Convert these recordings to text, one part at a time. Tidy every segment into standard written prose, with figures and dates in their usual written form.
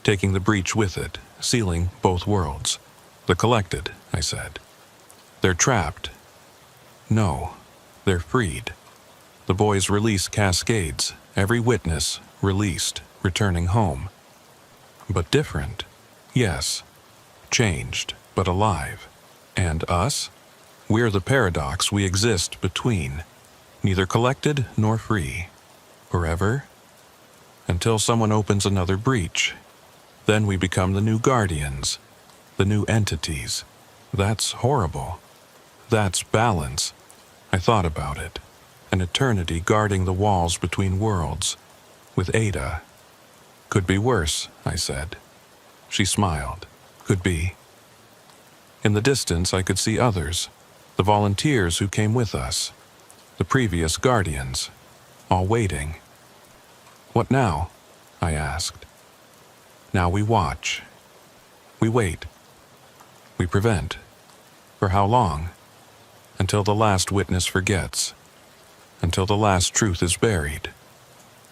taking the breach with it, sealing both worlds. The collected, I said. They're trapped. No, they're freed. The boys release cascades, every witness released, returning home. But different. Yes. Changed, but alive. And us? We're the paradox we exist between. Neither collected nor free. Forever? Until someone opens another breach. Then we become the new guardians. The new entities. That's horrible. That's balance. I thought about it. An eternity guarding the walls between worlds. With Ada. Could be worse, I said. She smiled. Could be. In the distance, I could see others. The volunteers who came with us. The previous guardians. All waiting. What now? I asked. Now we watch. We wait. We prevent. For how long? Until the last witness forgets. Until the last truth is buried.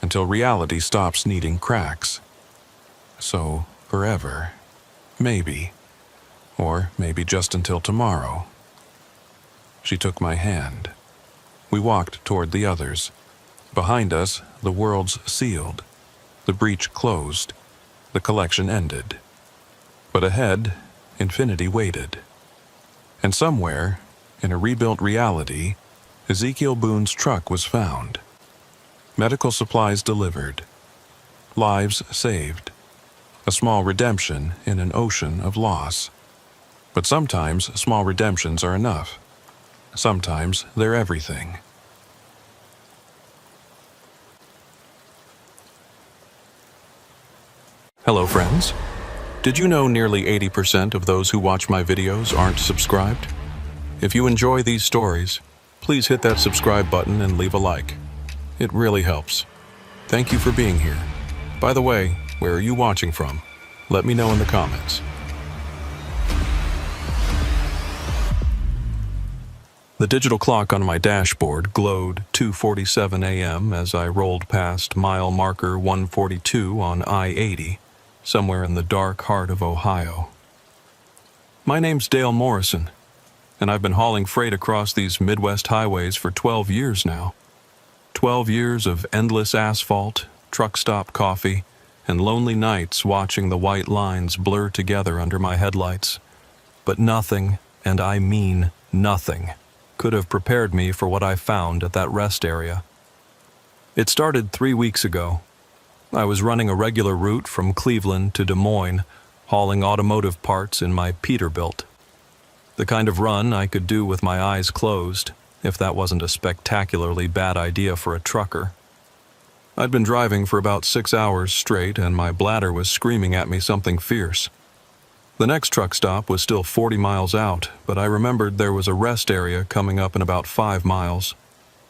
Until reality stops needing cracks. So, forever. Maybe. Or maybe just until tomorrow. She took my hand. We walked toward the others. Behind us, the worlds sealed. The breach closed. The collection ended. But ahead, infinity waited. And somewhere, in a rebuilt reality, Ezekiel Boone's truck was found. Medical supplies delivered. Lives saved. A small redemption in an ocean of loss. But sometimes small redemptions are enough. Sometimes they're everything. Hello, friends. Did you know nearly 80% of those who watch my videos aren't subscribed? If you enjoy these stories, please hit that subscribe button and leave a like. It really helps. Thank you for being here. By the way, where are you watching from? Let me know in the comments. The digital clock on my dashboard glowed 2:47 a.m. as I rolled past mile marker 142 on I-80, somewhere in the dark heart of Ohio. My name's Dale Morrison, and I've been hauling freight across these Midwest highways for 12 years now. 12 years of endless asphalt, truck stop coffee, and lonely nights watching the white lines blur together under my headlights. But nothing, and I mean nothing, could have prepared me for what I found at that rest area. It started 3 weeks ago. I was running a regular route from Cleveland to Des Moines, hauling automotive parts in my Peterbilt. The kind of run I could do with my eyes closed, if that wasn't a spectacularly bad idea for a trucker. I'd been driving for about 6 hours straight, and my bladder was screaming at me something fierce. The next truck stop was still 40 miles out, but I remembered there was a rest area coming up in about 5 miles.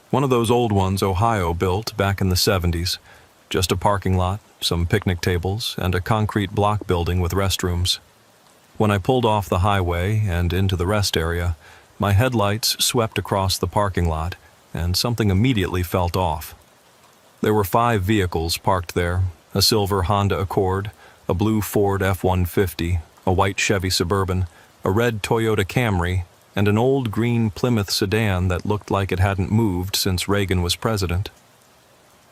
One of those old ones Ohio built back in the 70s. Just a parking lot, some picnic tables, and a concrete block building with restrooms. When I pulled off the highway and into the rest area, my headlights swept across the parking lot, and something immediately felt off. There were 5 vehicles parked there, a silver Honda Accord, a blue Ford F-150, a white Chevy Suburban, a red Toyota Camry, and an old green Plymouth sedan that looked like it hadn't moved since Reagan was president.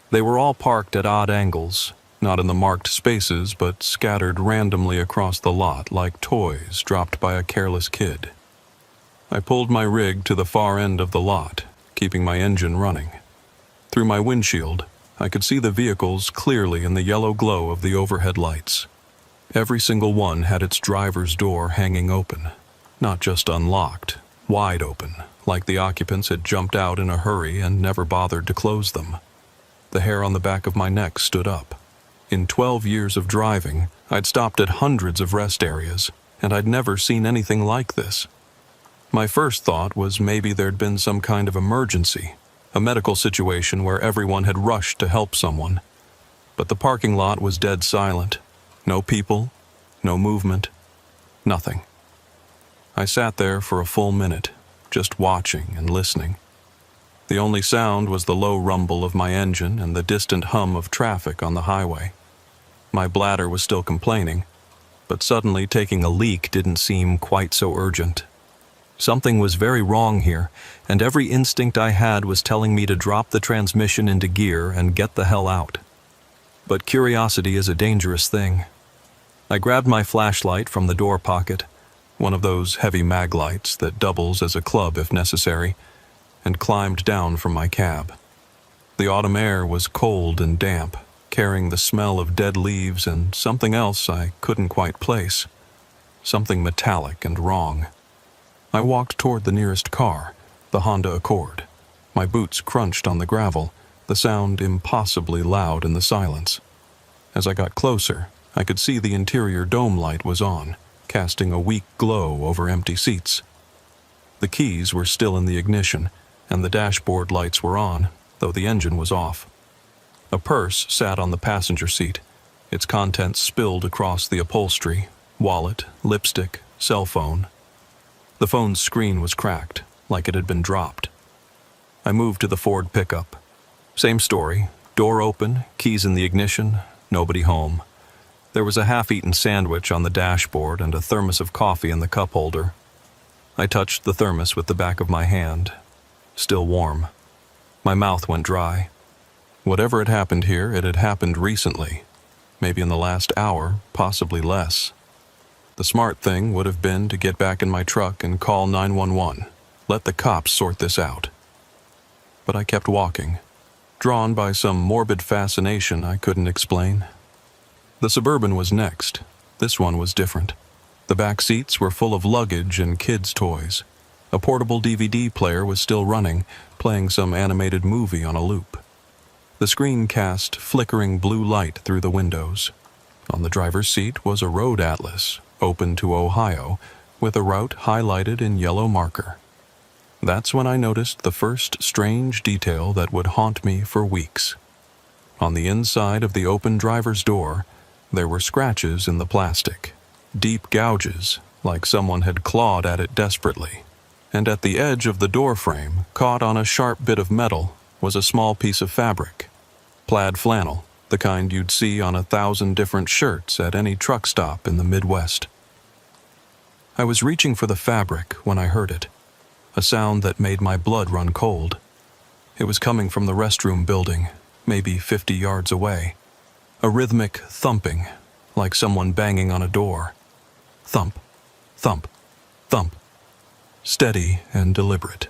They were all parked at odd angles, not in the marked spaces, but scattered randomly across the lot like toys dropped by a careless kid. I pulled my rig to the far end of the lot, keeping my engine running. Through my windshield, I could see the vehicles clearly in the yellow glow of the overhead lights. Every single one had its driver's door hanging open, not just unlocked, wide open, like the occupants had jumped out in a hurry and never bothered to close them. The hair on the back of my neck stood up. In 12 years of driving, I'd stopped at hundreds of rest areas, and I'd never seen anything like this. My first thought was maybe there'd been some kind of emergency, a medical situation where everyone had rushed to help someone. But the parking lot was dead silent. No people, no movement, nothing. I sat there for a full minute, just watching and listening. The only sound was the low rumble of my engine and the distant hum of traffic on the highway. My bladder was still complaining, but suddenly taking a leak didn't seem quite so urgent. Something was very wrong here, and every instinct I had was telling me to drop the transmission into gear and get the hell out. But curiosity is a dangerous thing. I grabbed my flashlight from the door pocket, one of those heavy mag lights that doubles as a club if necessary, and climbed down from my cab. The autumn air was cold and damp, carrying the smell of dead leaves and something else I couldn't quite place. Something metallic and wrong. I walked toward the nearest car, the Honda Accord. My boots crunched on the gravel, the sound impossibly loud in the silence. As I got closer, I could see the interior dome light was on, casting a weak glow over empty seats. The keys were still in the ignition, and the dashboard lights were on, though the engine was off. A purse sat on the passenger seat, its contents spilled across the upholstery, wallet, lipstick, cell phone. The phone's screen was cracked, like it had been dropped. I moved to the Ford pickup. Same story, door open, keys in the ignition, nobody home. There was a half-eaten sandwich on the dashboard and a thermos of coffee in the cup holder. I touched the thermos with the back of my hand. Still warm. My mouth went dry. Whatever had happened here, it had happened recently. Maybe in the last hour, possibly less. The smart thing would have been to get back in my truck and call 911. Let the cops sort this out. But I kept walking, drawn by some morbid fascination I couldn't explain. The Suburban was next. This one was different. The back seats were full of luggage and kids' toys. A portable DVD player was still running, playing some animated movie on a loop. The screen cast flickering blue light through the windows. On the driver's seat was a road atlas, open to Ohio, with a route highlighted in yellow marker. That's when I noticed the first strange detail that would haunt me for weeks. On the inside of the open driver's door, there were scratches in the plastic, deep gouges, like someone had clawed at it desperately. And at the edge of the door frame, caught on a sharp bit of metal, was a small piece of fabric. Plaid flannel, the kind you'd see on 1,000 different shirts at any truck stop in the Midwest. I was reaching for the fabric when I heard it, a sound that made my blood run cold. It was coming from the restroom building, maybe 50 yards away. A rhythmic thumping, like someone banging on a door. Thump, thump, thump. Steady and deliberate.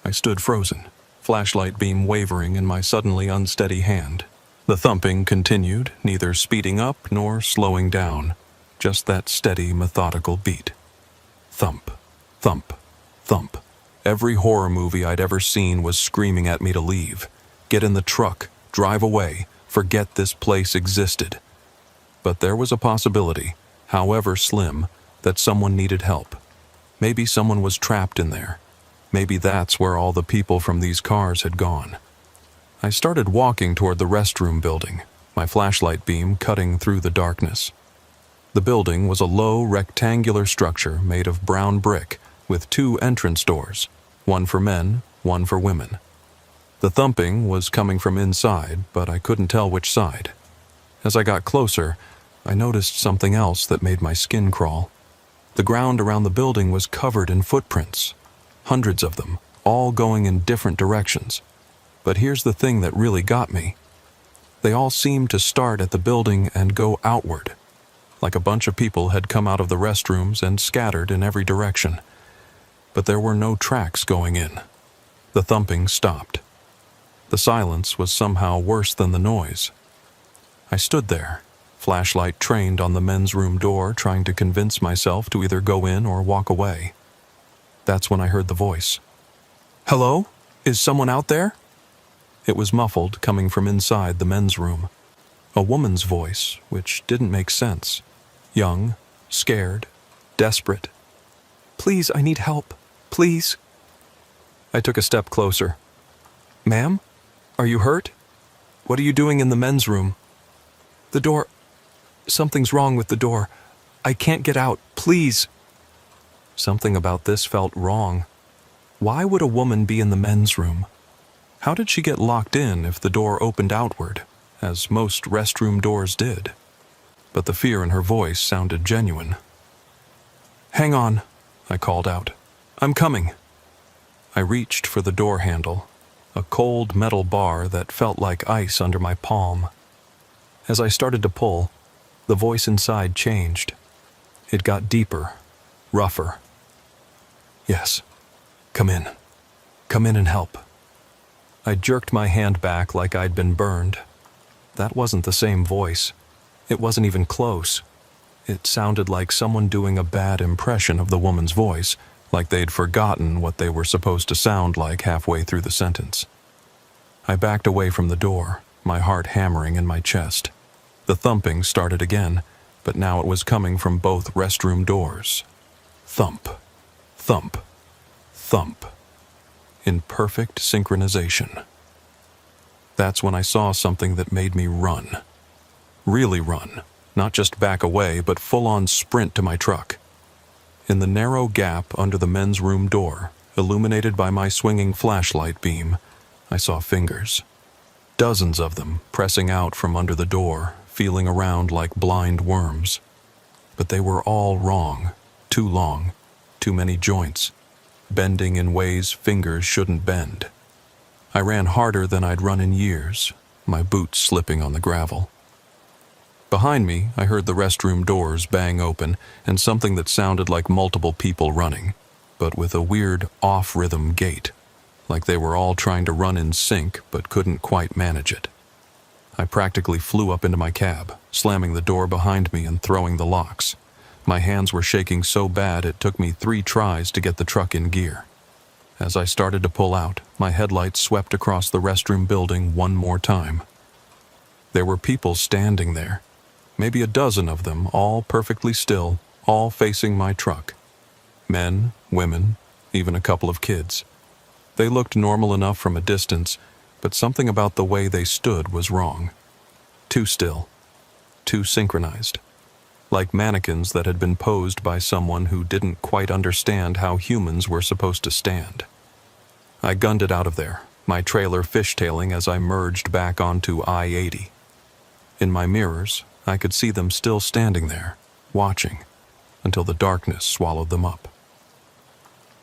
I stood frozen, flashlight beam wavering in my suddenly unsteady hand. The thumping continued, neither speeding up nor slowing down, just that steady, methodical beat. Thump, thump, thump. Every horror movie I'd ever seen was screaming at me to leave. Get in the truck, drive away, forget this place existed. But there was a possibility, however slim, that someone needed help. Maybe someone was trapped in there. Maybe that's where all the people from these cars had gone. I started walking toward the restroom building, my flashlight beam cutting through the darkness. The building was a low, rectangular structure made of brown brick with 2 entrance doors, one for men, one for women. The thumping was coming from inside, but I couldn't tell which side. As I got closer, I noticed something else that made my skin crawl. The ground around the building was covered in footprints, hundreds of them, all going in different directions. But here's the thing that really got me. They all seemed to start at the building and go outward, like a bunch of people had come out of the restrooms and scattered in every direction. But there were no tracks going in. The thumping stopped. The silence was somehow worse than the noise. I stood there, flashlight trained on the men's room door, trying to convince myself to either go in or walk away. That's when I heard the voice. "Hello? Is someone out there?" It was muffled, coming from inside the men's room. A woman's voice, which didn't make sense. Young, scared, desperate. "Please, I need help. Please." I took a step closer. "Ma'am? Are you hurt? What are you doing in the men's room?" "The door. Something's wrong with the door. I can't get out. Please." Something about this felt wrong. Why would a woman be in the men's room? How did she get locked in if the door opened outward, as most restroom doors did, but the fear in her voice sounded genuine. "Hang on," I called out. "I'm coming." I reached for the door handle, a cold metal bar that felt like ice under my palm. As I started to pull, the voice inside changed. It got deeper, rougher. "Yes, come in. Come in and help." I jerked my hand back like I'd been burned. That wasn't the same voice. It wasn't even close. It sounded like someone doing a bad impression of the woman's voice, like they'd forgotten what they were supposed to sound like halfway through the sentence. I backed away from the door, my heart hammering in my chest. The thumping started again, but now it was coming from both restroom doors. Thump, thump, thump, in perfect synchronization. That's when I saw something that made me run. Really run, not just back away, but full-on sprint to my truck. In the narrow gap under the men's room door, illuminated by my swinging flashlight beam, I saw fingers. Dozens of them pressing out from under the door, feeling around like blind worms. But they were all wrong, too long, too many joints, bending in ways fingers shouldn't bend. I ran harder than I'd run in years, my boots slipping on the gravel. Behind me, I heard the restroom doors bang open and something that sounded like multiple people running, but with a weird off-rhythm gait, like they were all trying to run in sync but couldn't quite manage it. I practically flew up into my cab, slamming the door behind me and throwing the locks. My hands were shaking so bad it took me 3 tries to get the truck in gear. As I started to pull out, my headlights swept across the restroom building one more time. There were people standing there, maybe a dozen of them, all perfectly still, all facing my truck. Men, women, even a couple of kids. They looked normal enough from a distance, but something about the way they stood was wrong. Too still, too synchronized. Like mannequins that had been posed by someone who didn't quite understand how humans were supposed to stand. I gunned it out of there, my trailer fishtailing as I merged back onto I-80. In my mirrors, I could see them still standing there, watching, until the darkness swallowed them up.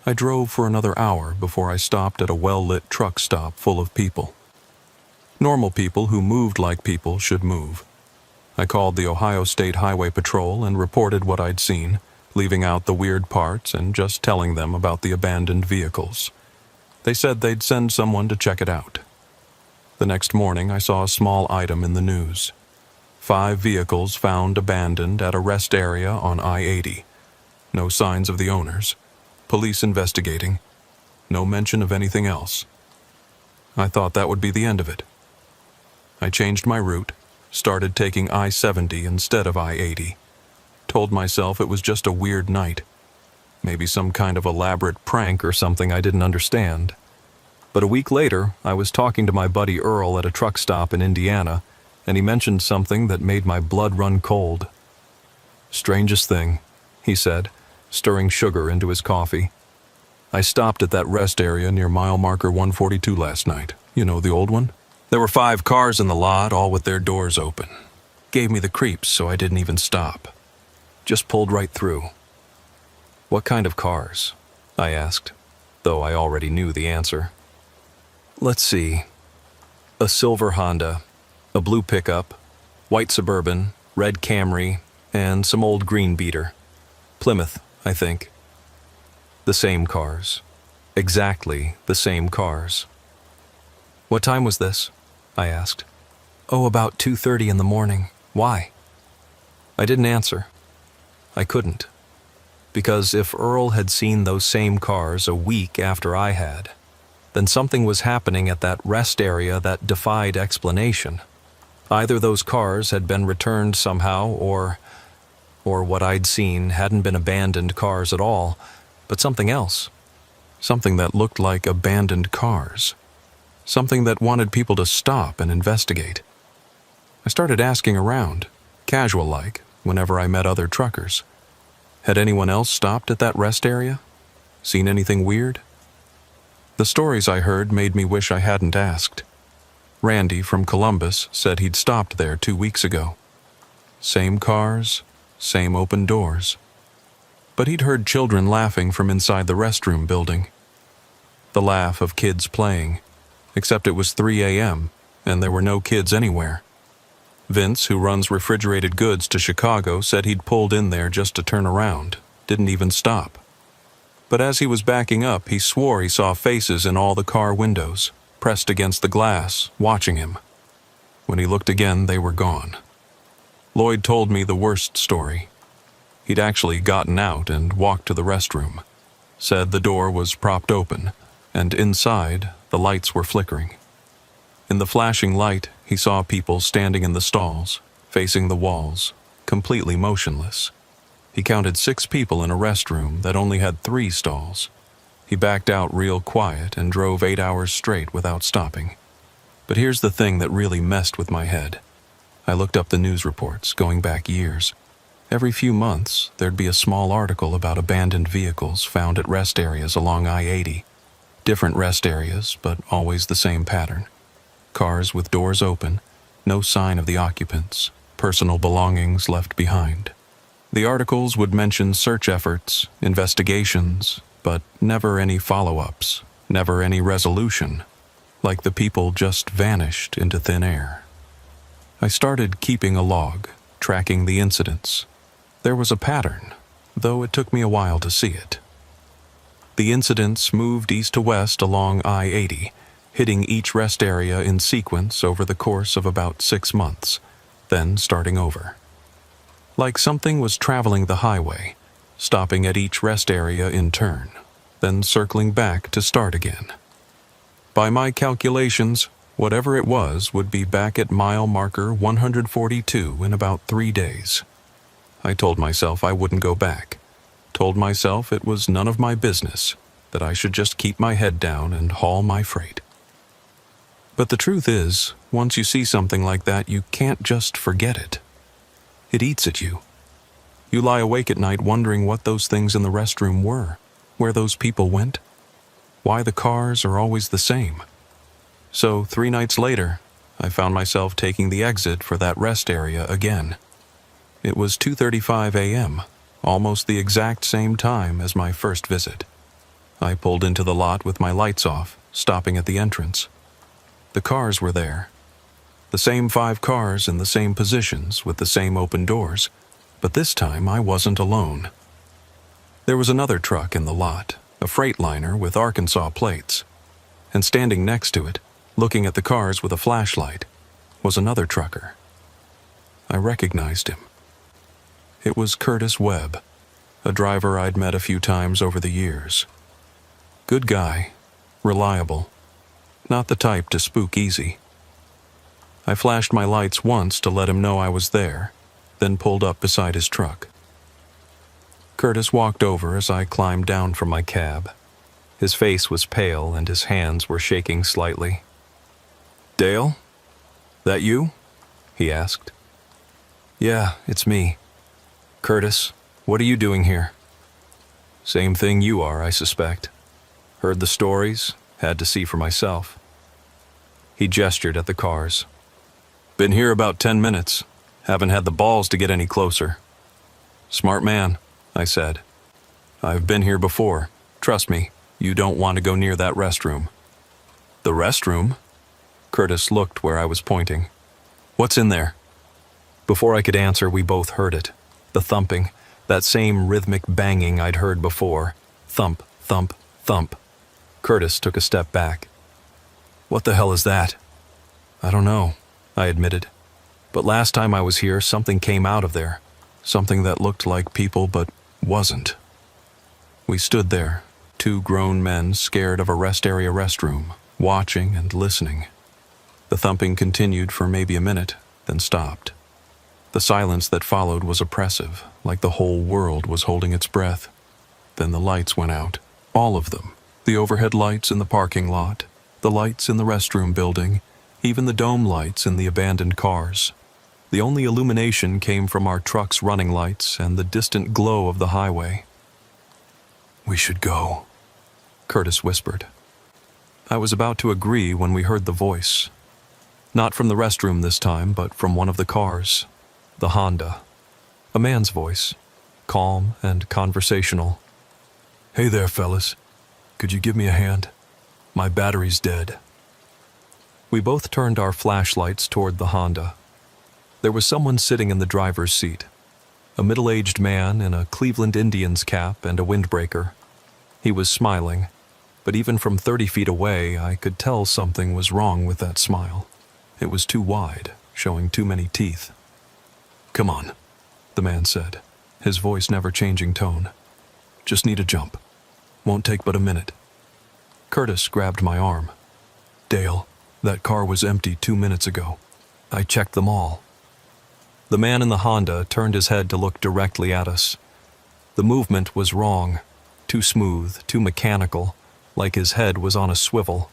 I drove for another hour before I stopped at a well-lit truck stop full of people. Normal people who moved like people should move. I called the Ohio State Highway Patrol and reported what I'd seen, leaving out the weird parts and just telling them about the abandoned vehicles. They said they'd send someone to check it out. The next morning, I saw a small item in the news. 5 vehicles found abandoned at a rest area on I-80. No signs of the owners. Police investigating. No mention of anything else. I thought that would be the end of it. I changed my route, started taking I-70 instead of I-80. Told myself it was just a weird night. Maybe some kind of elaborate prank or something I didn't understand. But a week later, I was talking to my buddy Earl at a truck stop in Indiana, and he mentioned something that made my blood run cold. "Strangest thing," he said, stirring sugar into his coffee. "I stopped at that rest area near mile marker 142 last night. You know, the old one? There were 5 cars in the lot, all with their doors open. Gave me the creeps, so I didn't even stop. Just pulled right through." "What kind of cars?" I asked, though I already knew the answer. "Let's see. A silver Honda, a blue pickup, white Suburban, red Camry, and some old green beater. Plymouth, I think." The same cars. Exactly the same cars. "What time was this?" I asked. "Oh, about 2:30 in the morning. Why?" I didn't answer. I couldn't. Because if Earl had seen those same cars a week after I had, then something was happening at that rest area that defied explanation. Either those cars had been returned somehow, or what I'd seen hadn't been abandoned cars at all, but something else. Something that looked like abandoned cars. Something that wanted people to stop and investigate. I started asking around, casual-like, whenever I met other truckers. Had anyone else stopped at that rest area? Seen anything weird? The stories I heard made me wish I hadn't asked. Randy from Columbus said he'd stopped there 2 weeks ago. Same cars, same open doors. But he'd heard children laughing from inside the restroom building. The laugh of kids playing, except it was 3 a.m. and there were no kids anywhere. Vince, who runs refrigerated goods to Chicago, said he'd pulled in there just to turn around, didn't even stop. But as he was backing up, he swore he saw faces in all the car windows, pressed against the glass, watching him. When he looked again, they were gone. Lloyd told me the worst story. He'd actually gotten out and walked to the restroom. Said the door was propped open, and inside, the lights were flickering. In the flashing light, he saw people standing in the stalls, facing the walls, completely motionless. He counted 6 people in a restroom that only had 3 stalls. He backed out real quiet and drove 8 hours straight without stopping. But here's the thing that really messed with my head. I looked up the news reports, going back years. Every few months, there'd be a small article about abandoned vehicles found at rest areas along I-80. Different rest areas, but always the same pattern. Cars with doors open, no sign of the occupants, personal belongings left behind. The articles would mention search efforts, investigations, but never any follow-ups, never any resolution, like the people just vanished into thin air. I started keeping a log, tracking the incidents. There was a pattern, though it took me a while to see it. The incidents moved east to west along I-80, hitting each rest area in sequence over the course of about 6 months, then starting over. Like something was traveling the highway, stopping at each rest area in turn, then circling back to start again. By my calculations, whatever it was would be back at mile marker 142 in about 3 days. I told myself I wouldn't go back. Told myself it was none of my business, that I should just keep my head down and haul my freight. But the truth is, once you see something like that, you can't just forget it. It eats at you. You lie awake at night wondering what those things in the restroom were, where those people went, why the cars are always the same. So 3 nights later, I found myself taking the exit for that rest area again. It was 2:35 a.m., almost the exact same time as my first visit. I pulled into the lot with my lights off, stopping at the entrance. The cars were there. The same 5 cars in the same positions with the same open doors, but this time I wasn't alone. There was another truck in the lot, a Freightliner with Arkansas plates, and standing next to it, looking at the cars with a flashlight, was another trucker. I recognized him. It was Curtis Webb, a driver I'd met a few times over the years. Good guy, reliable, not the type to spook easy. I flashed my lights once to let him know I was there, then pulled up beside his truck. Curtis walked over as I climbed down from my cab. His face was pale and his hands were shaking slightly. "Dale? That you?" he asked. "Yeah, it's me. Curtis, what are you doing here?" "Same thing you are, I suspect. Heard the stories, had to see for myself." He gestured at the cars. "Been here about 10 minutes. Haven't had the balls to get any closer." "Smart man," I said. "I've been here before. Trust me, you don't want to go near that restroom." "The restroom?" Curtis looked where I was pointing. "What's in there?" Before I could answer, we both heard it. The thumping, that same rhythmic banging I'd heard before. Thump, thump, thump. Curtis took a step back. "What the hell is that?" "I don't know," I admitted. "But last time I was here, something came out of there. Something that looked like people but wasn't." We stood there, 2 grown men scared of a rest area restroom, watching and listening. The thumping continued for maybe a minute, then stopped. The silence that followed was oppressive, like the whole world was holding its breath. Then the lights went out. All of them. The overhead lights in the parking lot, the lights in the restroom building, even the dome lights in the abandoned cars. The only illumination came from our truck's running lights and the distant glow of the highway. "We should go," Curtis whispered. I was about to agree when we heard the voice. Not from the restroom this time, but from one of the cars. The Honda. A man's voice, calm and conversational. "Hey there, fellas. Could you give me a hand? My battery's dead." We both turned our flashlights toward the Honda. There was someone sitting in the driver's seat, a middle-aged man in a Cleveland Indians cap and a windbreaker. He was smiling, but even from 30 feet away, I could tell something was wrong with that smile. It was too wide, showing too many teeth. "Come on," the man said, his voice never changing tone. "Just need a jump. Won't take but a minute." Curtis grabbed my arm. "Dale, that car was empty 2 minutes ago. I checked them all." The man in the Honda turned his head to look directly at us. The movement was wrong, too smooth, too mechanical, like his head was on a swivel.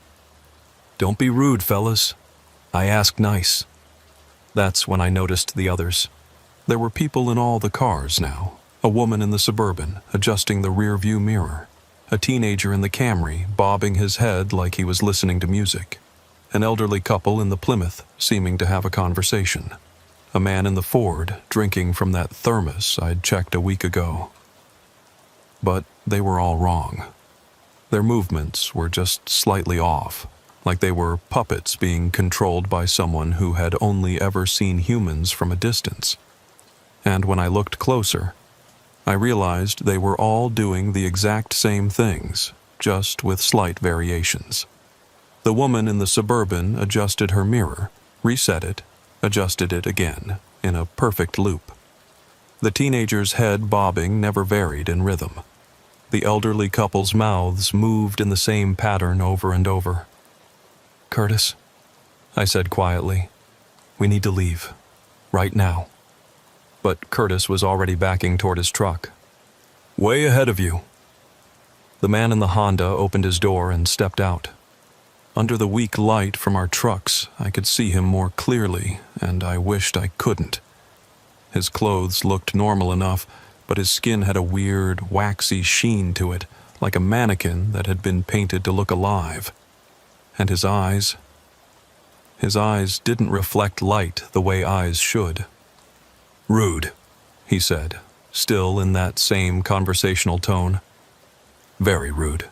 "Don't be rude, fellas. I asked nice." That's when I noticed the others. There were people in all the cars now. A woman in the Suburban, adjusting the rear-view mirror. A teenager in the Camry, bobbing his head like he was listening to music. An elderly couple in the Plymouth, seeming to have a conversation. A man in the Ford, drinking from that thermos I'd checked a week ago. But they were all wrong. Their movements were just slightly off, like they were puppets being controlled by someone who had only ever seen humans from a distance. And when I looked closer, I realized they were all doing the exact same things, just with slight variations. The woman in the Suburban adjusted her mirror, reset it, adjusted it again, in a perfect loop. The teenager's head bobbing never varied in rhythm. The elderly couple's mouths moved in the same pattern over and over. "Curtis," I said quietly, "we need to leave. Right now." But Curtis was already backing toward his truck. "Way ahead of you." The man in the Honda opened his door and stepped out. Under the weak light from our trucks, I could see him more clearly, and I wished I couldn't. His clothes looked normal enough, but his skin had a weird, waxy sheen to it, like a mannequin that had been painted to look alive. And his eyes didn't reflect light the way eyes should. "Rude," he said, still in that same conversational tone. "Very rude."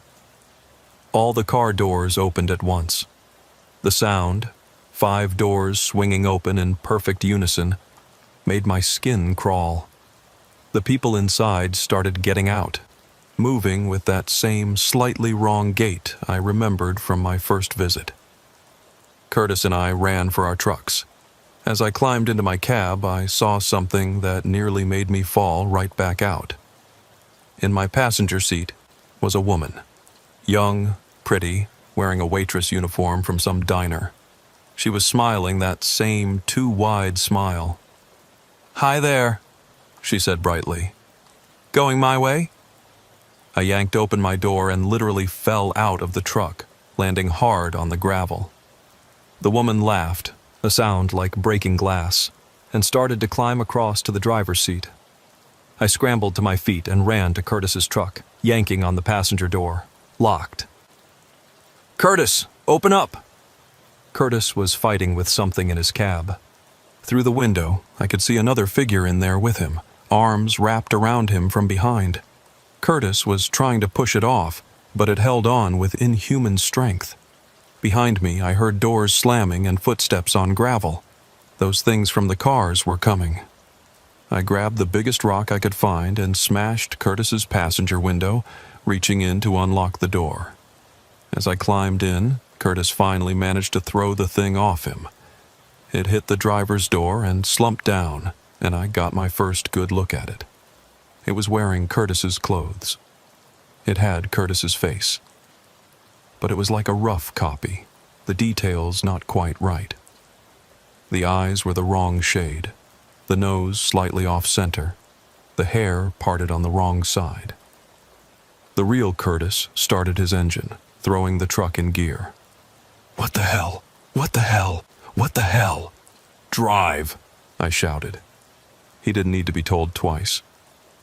All the car doors opened at once. The sound, 5 doors swinging open in perfect unison, made my skin crawl. The people inside started getting out, moving with that same slightly wrong gait I remembered from my first visit. Curtis and I ran for our trucks. As I climbed into my cab, I saw something that nearly made me fall right back out. In my passenger seat was a woman. Young, pretty, wearing a waitress uniform from some diner. She was smiling that same too wide smile. "Hi there," she said brightly. "Going my way?" I yanked open my door and literally fell out of the truck, landing hard on the gravel. The woman laughed, a sound like breaking glass, and started to climb across to the driver's seat. I scrambled to my feet and ran to Curtis's truck, yanking on the passenger door. Locked. "Curtis, open up!" Curtis was fighting with something in his cab. Through the window, I could see another figure in there with him, arms wrapped around him from behind. Curtis was trying to push it off, but it held on with inhuman strength. Behind me, I heard doors slamming and footsteps on gravel. Those things from the cars were coming. I grabbed the biggest rock I could find and smashed Curtis's passenger window, reaching in to unlock the door. As I climbed in, Curtis finally managed to throw the thing off him. It hit the driver's door and slumped down, and I got my first good look at it. It was wearing Curtis's clothes. It had Curtis's face. But it was like a rough copy, the details not quite right. The eyes were the wrong shade, the nose slightly off-center, the hair parted on the wrong side. The real Curtis started his engine, throwing the truck in gear. "What the hell? What the hell? What the hell?" "Drive!" I shouted. He didn't need to be told twice.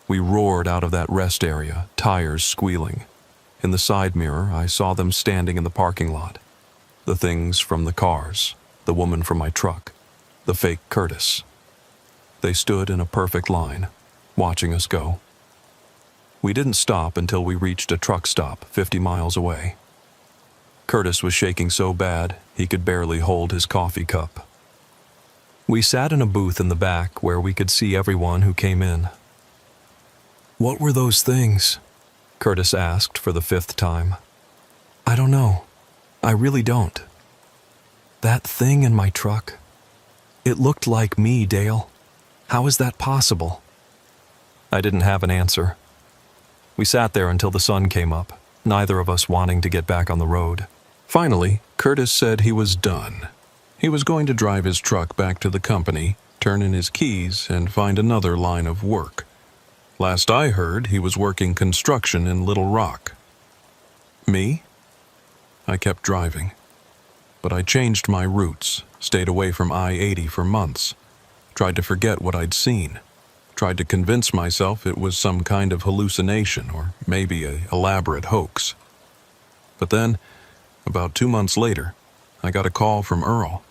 We roared out of that rest area, tires squealing. In the side mirror, I saw them standing in the parking lot. The things from the cars, the woman from my truck, the fake Curtis. They stood in a perfect line, watching us go. We didn't stop until we reached a truck stop 50 miles away. Curtis was shaking so bad he could barely hold his coffee cup. We sat in a booth in the back where we could see everyone who came in. "What were those things?" Curtis asked for the 5th time. "I don't know. I really don't. That thing in my truck, it looked like me, Dale. How is that possible?" I didn't have an answer. We sat there until the sun came up, neither of us wanting to get back on the road. Finally, Curtis said he was done. He was going to drive his truck back to the company, turn in his keys, and find another line of work. Last I heard, he was working construction in Little Rock. Me? I kept driving. But I changed my routes, stayed away from I-80 for months, tried to forget what I'd seen, tried to convince myself it was some kind of hallucination or maybe an elaborate hoax. But then, about 2 months later, I got a call from Earl.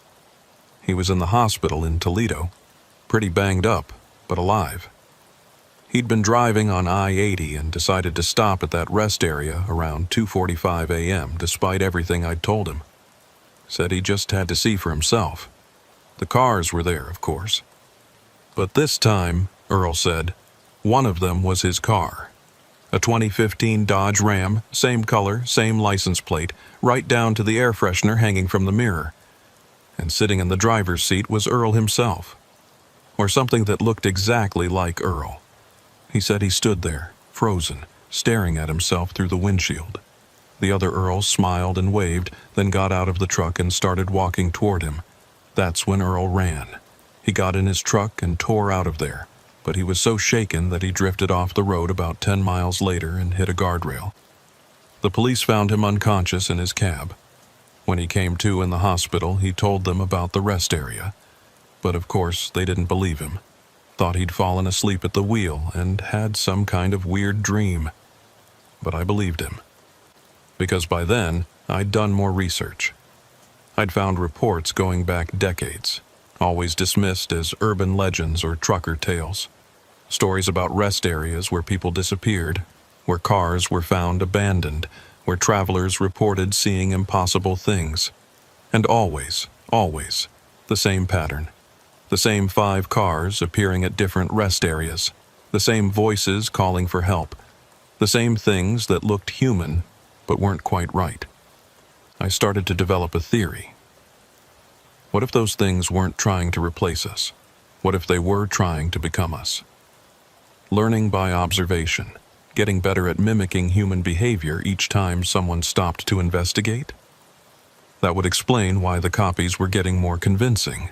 He was in the hospital in Toledo, pretty banged up, but alive. He'd been driving on I-80 and decided to stop at that rest area around 2:45 a.m. despite everything I'd told him. Said he just had to see for himself. The cars were there, of course. But this time, Earl said, one of them was his car. A 2015 Dodge Ram, same color, same license plate, right down to the air freshener hanging from the mirror. And sitting in the driver's seat was Earl himself. Or something that looked exactly like Earl. He said he stood there, frozen, staring at himself through the windshield. The other Earl smiled and waved, then got out of the truck and started walking toward him. That's when Earl ran. He got in his truck and tore out of there, but he was so shaken that he drifted off the road about 10 miles later and hit a guardrail. The police found him unconscious in his cab. When he came to in the hospital, he told them about the rest area. But of course, they didn't believe him. Thought he'd fallen asleep at the wheel and had some kind of weird dream. But I believed him. Because by then, I'd done more research. I'd found reports going back decades, always dismissed as urban legends or trucker tales. Stories about rest areas where people disappeared, where cars were found abandoned, where travelers reported seeing impossible things. And always, the same pattern. The same 5 cars appearing at different rest areas. The same voices calling for help. The same things that looked human, but weren't quite right. I started to develop a theory. What if those things weren't trying to replace us? What if they were trying to become us? Learning by observation, getting better at mimicking human behavior each time someone stopped to investigate? That would explain why the copies were getting more convincing.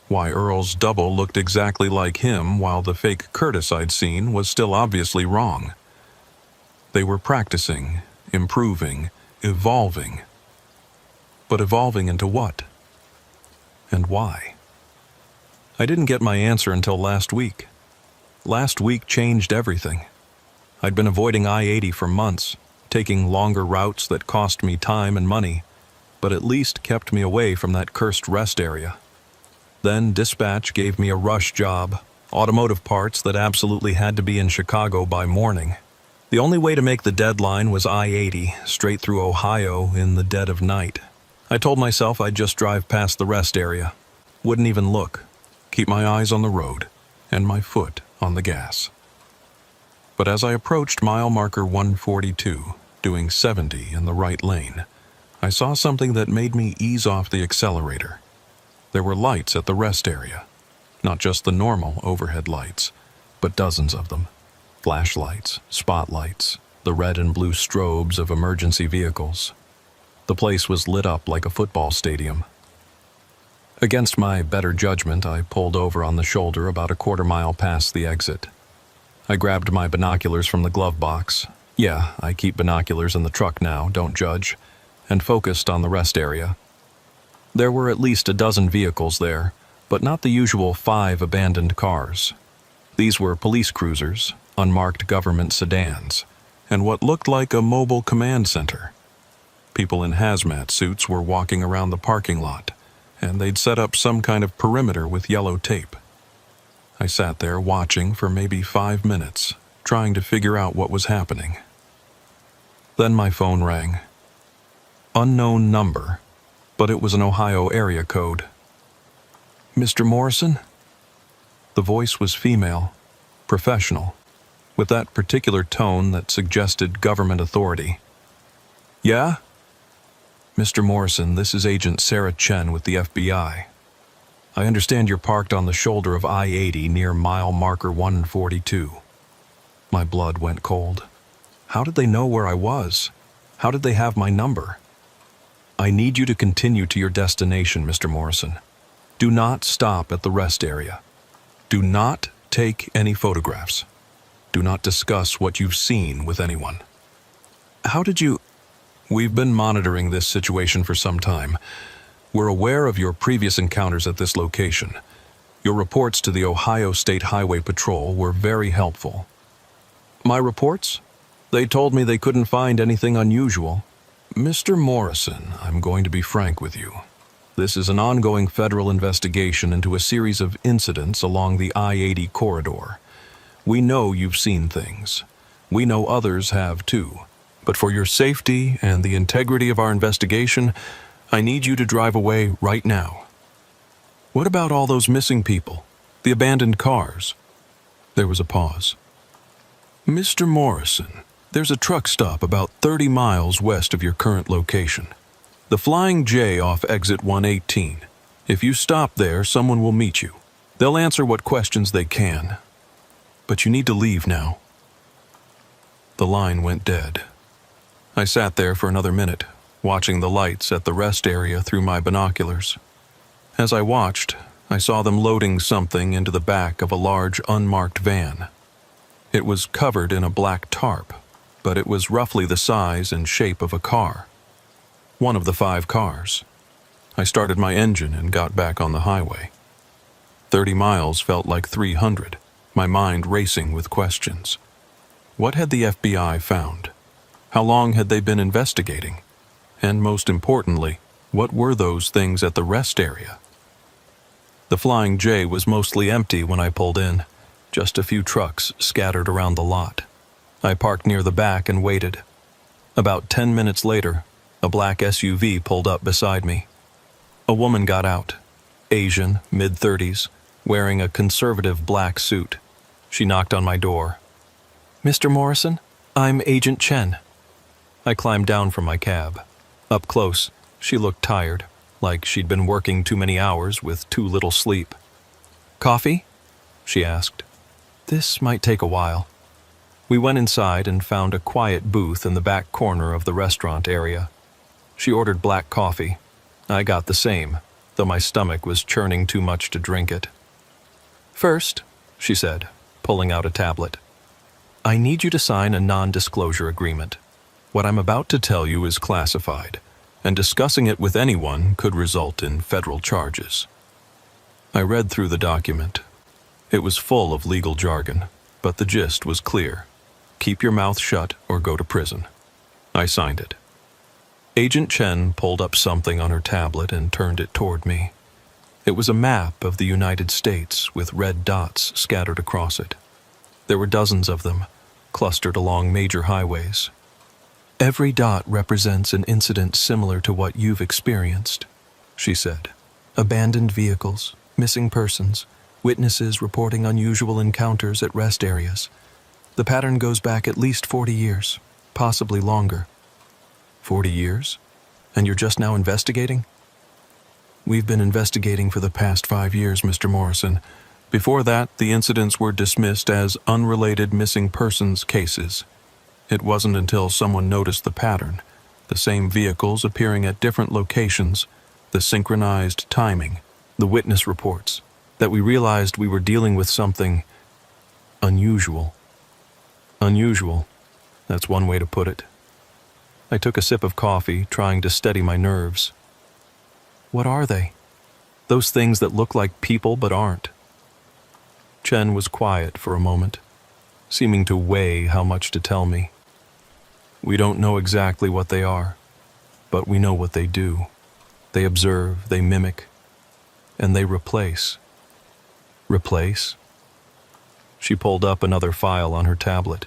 Why Earl's double looked exactly like him while the fake Curtis I'd seen was still obviously wrong. They were practicing, improving, evolving. But evolving into what? And why? I didn't get my answer until last week. Last week changed everything. I'd been avoiding I-80 for months, taking longer routes that cost me time and money, but at least kept me away from that cursed rest area. Then dispatch gave me a rush job, automotive parts that absolutely had to be in Chicago by morning. The only way to make the deadline was I-80, straight through Ohio in the dead of night. I told myself I'd just drive past the rest area. Wouldn't even look. Keep my eyes on the road, and my foot on the gas. But as I approached mile marker 142, doing 70 in the right lane, I saw something that made me ease off the accelerator. There were lights at the rest area. Not just the normal overhead lights, but dozens of them. Flashlights, spotlights, the red and blue strobes of emergency vehicles. The place was lit up like a football stadium. Against my better judgment, I pulled over on the shoulder about a quarter mile past the exit. I grabbed my binoculars from the glove box. Yeah, I keep binoculars in the truck now, don't judge. And focused on the rest area. There were at least a dozen vehicles there, but not the usual 5 abandoned cars. These were police cruisers, unmarked government sedans, and what looked like a mobile command center. People in hazmat suits were walking around the parking lot, and they'd set up some kind of perimeter with yellow tape. I sat there watching for maybe 5 minutes, trying to figure out what was happening. Then my phone rang. Unknown number, but it was an Ohio area code. "Mr. Morrison?" The voice was female, professional, with that particular tone that suggested government authority. "Yeah?" "Mr. Morrison, this is Agent Sarah Chen with the FBI. I understand you're parked on the shoulder of I-80 near mile marker 142. My blood went cold. How did they know where I was? How did they have my number? "I need you to continue to your destination, Mr. Morrison. Do not stop at the rest area. Do not take any photographs. Do not discuss what you've seen with anyone." "How did you—" "We've been monitoring this situation for some time. We're aware of your previous encounters at this location. Your reports to the Ohio State Highway Patrol were very helpful." "My reports? They told me they couldn't find anything unusual." "Mr. Morrison, I'm going to be frank with you. This is an ongoing federal investigation into a series of incidents along the I-80 corridor. We know you've seen things. We know others have too. But for your safety and the integrity of our investigation, I need you to drive away right now." "What about all those missing people? The abandoned cars?" There was a pause. "Mr. Morrison, there's a truck stop about 30 miles west of your current location. The Flying J off exit 118. If you stop there, someone will meet you. They'll answer what questions they can. But you need to leave now." The line went dead. I sat there for another minute, watching the lights at the rest area through my binoculars. As I watched, I saw them loading something into the back of a large unmarked van. It was covered in a black tarp, but it was roughly the size and shape of a car. One of the 5 cars. I started my engine and got back on the highway. 30 miles felt like 300, my mind racing with questions. What had the FBI found? How long had they been investigating? And most importantly, what were those things at the rest area? The Flying J was mostly empty when I pulled in, just a few trucks scattered around the lot. I parked near the back and waited. About 10 minutes later, a black SUV pulled up beside me. A woman got out, Asian, mid-30s, wearing a conservative black suit. She knocked on my door. "Mr. Morrison, I'm Agent Chen." I climbed down from my cab. Up close, she looked tired, like she'd been working too many hours with too little sleep. "Coffee?" she asked. "This might take a while." We went inside and found a quiet booth in the back corner of the restaurant area. She ordered black coffee. I got the same, though my stomach was churning too much to drink it. "First," she said, pulling out a tablet, "I need you to sign a non-disclosure agreement. What I'm about to tell you is classified, and discussing it with anyone could result in federal charges." I read through the document. It was full of legal jargon, but the gist was clear. Keep your mouth shut or go to prison. I signed it. Agent Chen pulled up something on her tablet and turned it toward me. It was a map of the United States with red dots scattered across it. There were dozens of them, clustered along major highways. "Every dot represents an incident similar to what you've experienced," she said. "Abandoned vehicles, missing persons, witnesses reporting unusual encounters at rest areas. The pattern goes back at least 40 years, possibly longer." 40 years? And you're just now investigating? "We've been investigating for the past 5 years, Mr. Morrison. Before that, the incidents were dismissed as unrelated missing persons cases. It wasn't until someone noticed the pattern, the same vehicles appearing at different locations, the synchronized timing, the witness reports, that we realized we were dealing with something unusual." Unusual. That's one way to put it. I took a sip of coffee, trying to steady my nerves. "What are they? Those things that look like people but aren't?" Chen was quiet for a moment, seeming to weigh how much to tell me. "We don't know exactly what they are, but we know what they do. They observe, they mimic, and they replace. Replace? She pulled up another file on her tablet.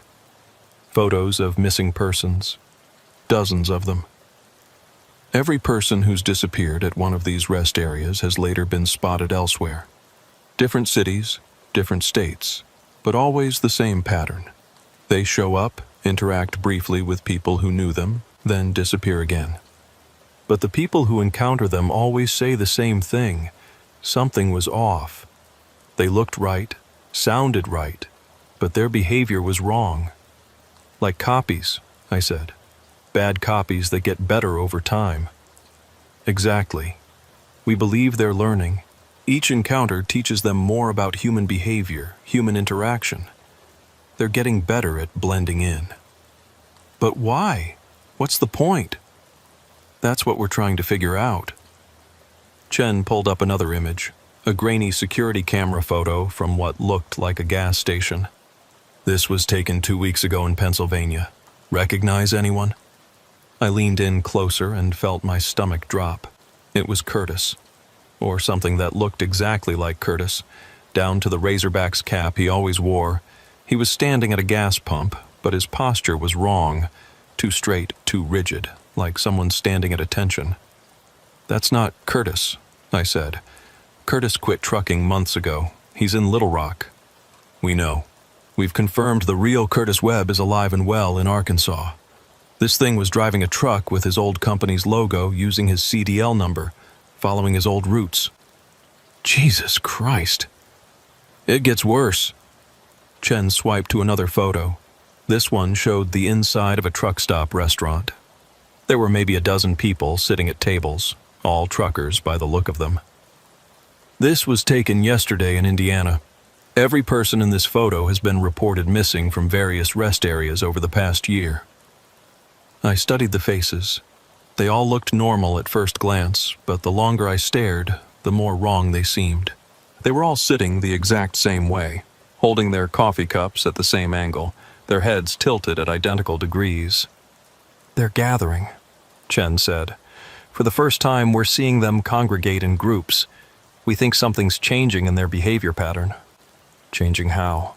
Photos of missing persons. Dozens of them. Every person who's disappeared at one of these rest areas has later been spotted elsewhere. Different cities, different states, but always the same pattern. They show up, interact briefly with people who knew them, then disappear again. But the people who encounter them always say the same thing. Something was off. They looked right, sounded right, but their behavior was wrong. Like copies, I said. Bad copies that get better over time. Exactly. We believe they're learning. Each encounter teaches them more about human behavior, human interaction. They're getting better at blending in. But why? What's the point? That's what we're trying to figure out. Chen pulled up another image, a grainy security camera photo from what looked like a gas station. This was taken 2 weeks ago in Pennsylvania. Recognize anyone? I leaned in closer and felt my stomach drop. It was Curtis, or something that looked exactly like Curtis, down to the Razorback's cap he always wore. He was standing at a gas pump, but his posture was wrong, too straight, too rigid, like someone standing at attention. That's not Curtis, I said. Curtis quit trucking months ago. He's in Little Rock. We know. We've confirmed the real Curtis Webb is alive and well in Arkansas. This thing was driving a truck with his old company's logo using his CDL number, following his old routes. Jesus Christ. It gets worse. Chen swiped to another photo. This one showed the inside of a truck stop restaurant. There were maybe a dozen people sitting at tables, all truckers by the look of them. This was taken yesterday in Indiana. Every person in this photo has been reported missing from various rest areas over the past year. I studied the faces. They all looked normal at first glance, but the longer I stared, the more wrong they seemed. They were all sitting the exact same way, holding their coffee cups at the same angle, their heads tilted at identical degrees. They're gathering, Chen said. For the first time, we're seeing them congregate in groups. We think something's changing in their behavior pattern. Changing how?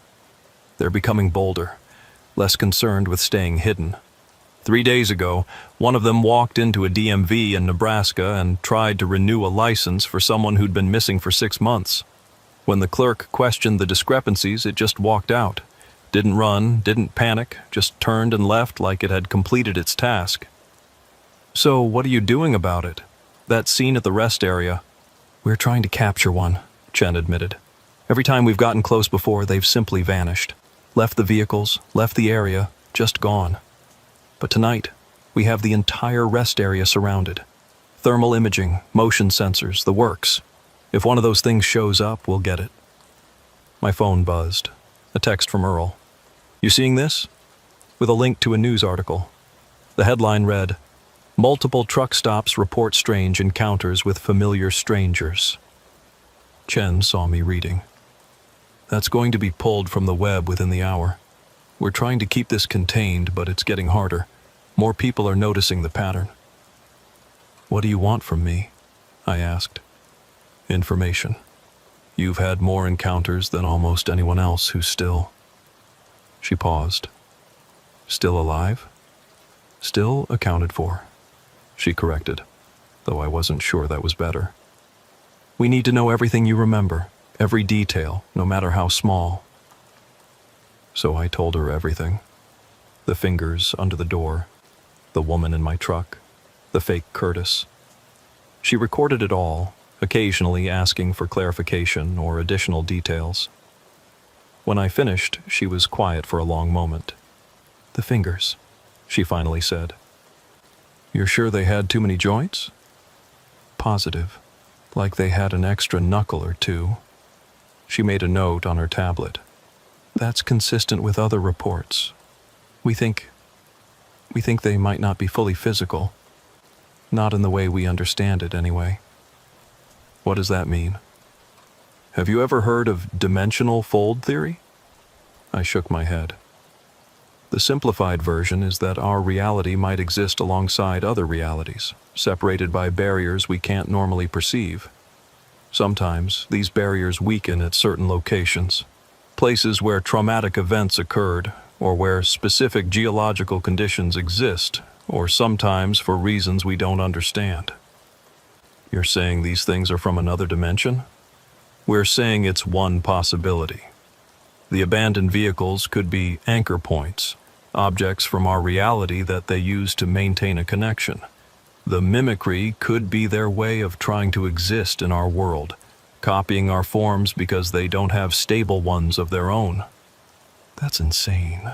They're becoming bolder, less concerned with staying hidden. 3 days ago, one of them walked into a DMV in Nebraska and tried to renew a license for someone who'd been missing for 6 months. When the clerk questioned the discrepancies, it just walked out. Didn't run, didn't panic, just turned and left like it had completed its task. So what are you doing about it? That scene at the rest area. We're trying to capture one, Chen admitted. Every time we've gotten close before, they've simply vanished. Left the vehicles, left the area, just gone. But tonight, we have the entire rest area surrounded. Thermal imaging, motion sensors, the works. If one of those things shows up, we'll get it. My phone buzzed. A text from Earl. You seeing this? With a link to a news article. The headline read, "Multiple truck stops report strange encounters with familiar strangers." Chen saw me reading. That's going to be pulled from the web within the hour. We're trying to keep this contained, but it's getting harder. More people are noticing the pattern. What do you want from me? I asked. Information. You've had more encounters than almost anyone else who's still... She paused. Still alive? Still accounted for, she corrected, though I wasn't sure that was better. We need to know everything you remember, every detail, no matter how small. So I told her everything. The fingers under the door, the woman in my truck, the fake Curtis. She recorded it all, occasionally asking for clarification or additional details. When I finished, she was quiet for a long moment. The fingers, she finally said. You're sure they had too many joints? Positive, like they had an extra knuckle or two. She made a note on her tablet. That's consistent with other reports. We think they might not be fully physical. Not in the way we understand it, anyway. What does that mean? Have you ever heard of dimensional fold theory? I shook my head. The simplified version is that our reality might exist alongside other realities, separated by barriers we can't normally perceive. Sometimes these barriers weaken at certain locations, places where traumatic events occurred or where specific geological conditions exist, or sometimes for reasons we don't understand. You're saying these things are from another dimension? We're saying it's one possibility. The abandoned vehicles could be anchor points, objects from our reality that they use to maintain a connection. The mimicry could be their way of trying to exist in our world, copying our forms because they don't have stable ones of their own. That's insane.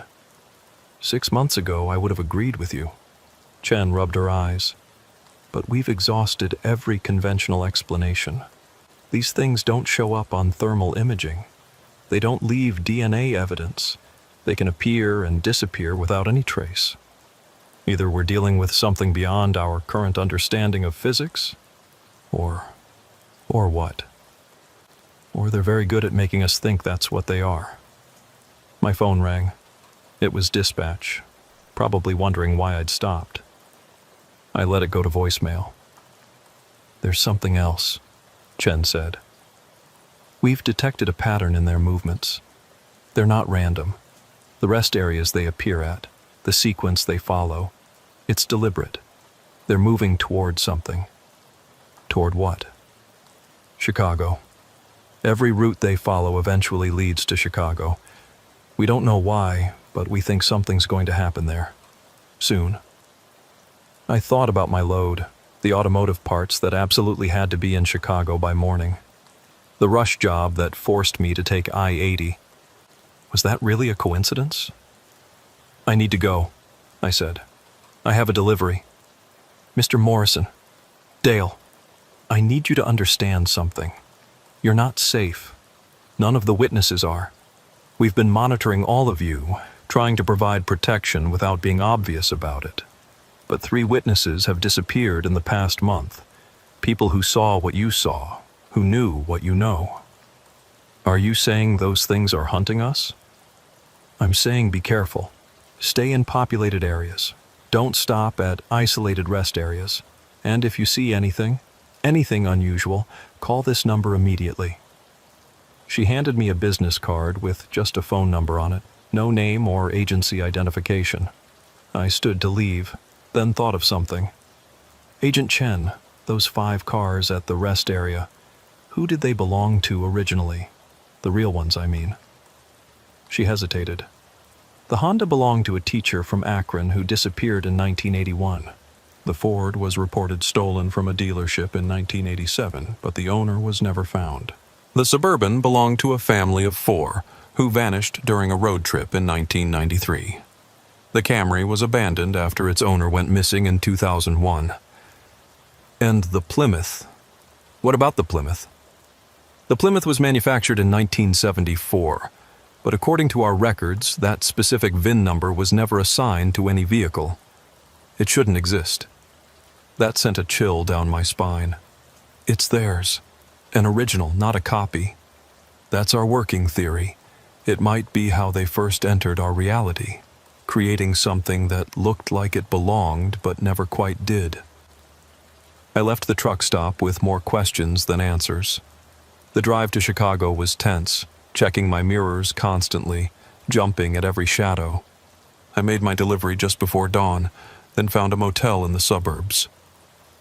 6 months ago, I would have agreed with you. Chen rubbed her eyes. But we've exhausted every conventional explanation. These things don't show up on thermal imaging. They don't leave DNA evidence. They can appear and disappear without any trace. Either we're dealing with something beyond our current understanding of physics, or what? Or they're very good at making us think that's what they are. My phone rang. It was dispatch, probably wondering why I'd stopped. I let it go to voicemail. There's something else, Chen said. We've detected a pattern in their movements. They're not random. The rest areas they appear at, the sequence they follow, it's deliberate. They're moving toward something. Toward what? Chicago. Every route they follow eventually leads to Chicago. We don't know why, but we think something's going to happen there. Soon. I thought about my load, the automotive parts that absolutely had to be in Chicago by morning. The rush job that forced me to take I-80. Was that really a coincidence? I need to go, I said. I have a delivery. Mr. Morrison, Dale, I need you to understand something. You're not safe. None of the witnesses are. We've been monitoring all of you, trying to provide protection without being obvious about it. But 3 witnesses have disappeared in the past month. People who saw what you saw, who knew what you know. Are you saying those things are hunting us? I'm saying be careful. Stay in populated areas. Don't stop at isolated rest areas. And if you see anything unusual, call this number immediately. She handed me a business card with just a phone number on it, no name or agency identification. I stood to leave, then thought of something. Agent Chen, those 5 cars at the rest area, who did they belong to originally? The real ones, I mean. She hesitated. The Honda belonged to a teacher from Akron who disappeared in 1981. The Ford was reported stolen from a dealership in 1987, but the owner was never found. The Suburban belonged to a family of 4 who vanished during a road trip in 1993. The Camry was abandoned after its owner went missing in 2001. And the Plymouth? What about the Plymouth? The Plymouth was manufactured in 1974, but according to our records, that specific VIN number was never assigned to any vehicle. It shouldn't exist. That sent a chill down my spine. It's theirs. An original, not a copy. That's our working theory. It might be how they first entered our reality, creating something that looked like it belonged but never quite did. I left the truck stop with more questions than answers. The drive to Chicago was tense, checking my mirrors constantly, jumping at every shadow. I made my delivery just before dawn, then found a motel in the suburbs.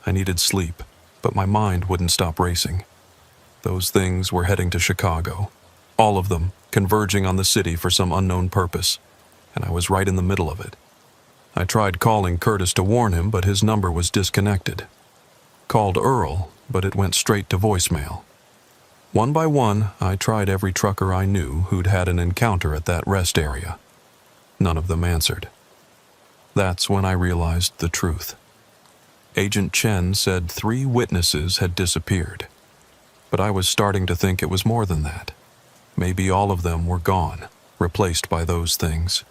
I needed sleep, but my mind wouldn't stop racing. Those things were heading to Chicago, all of them converging on the city for some unknown purpose, and I was right in the middle of it. I tried calling Curtis to warn him, but his number was disconnected. Called Earl, but it went straight to voicemail. One by one, I tried every trucker I knew who'd had an encounter at that rest area. None of them answered. That's when I realized the truth. Agent Chen said 3 witnesses had disappeared, but I was starting to think it was more than that. Maybe all of them were gone, replaced by those things.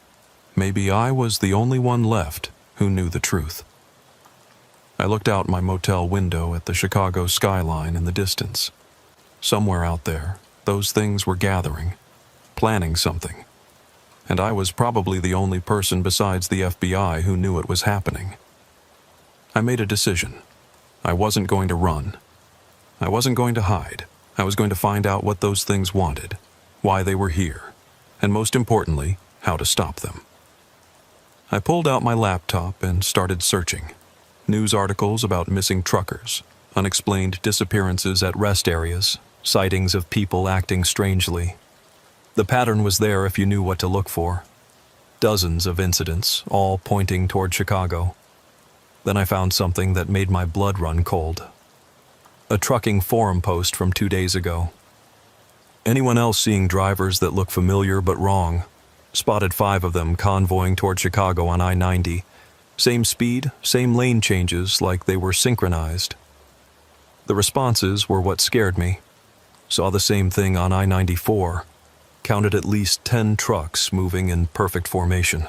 Maybe I was the only one left who knew the truth. I looked out my motel window at the Chicago skyline in the distance. Somewhere out there, those things were gathering, planning something. And I was probably the only person besides the FBI who knew it was happening. I made a decision. I wasn't going to run. I wasn't going to hide. I was going to find out what those things wanted, why they were here, and most importantly, how to stop them. I pulled out my laptop and started searching. News articles about missing truckers, unexplained disappearances at rest areas, sightings of people acting strangely. The pattern was there if you knew what to look for. Dozens of incidents, all pointing toward Chicago. Then I found something that made my blood run cold. A trucking forum post from 2 days ago. Anyone else seeing drivers that look familiar but wrong? Spotted 5 of them convoying toward Chicago on I-90. Same speed, same lane changes, like they were synchronized. The responses were what scared me. Saw the same thing on I-94. Counted at least 10 trucks moving in perfect formation.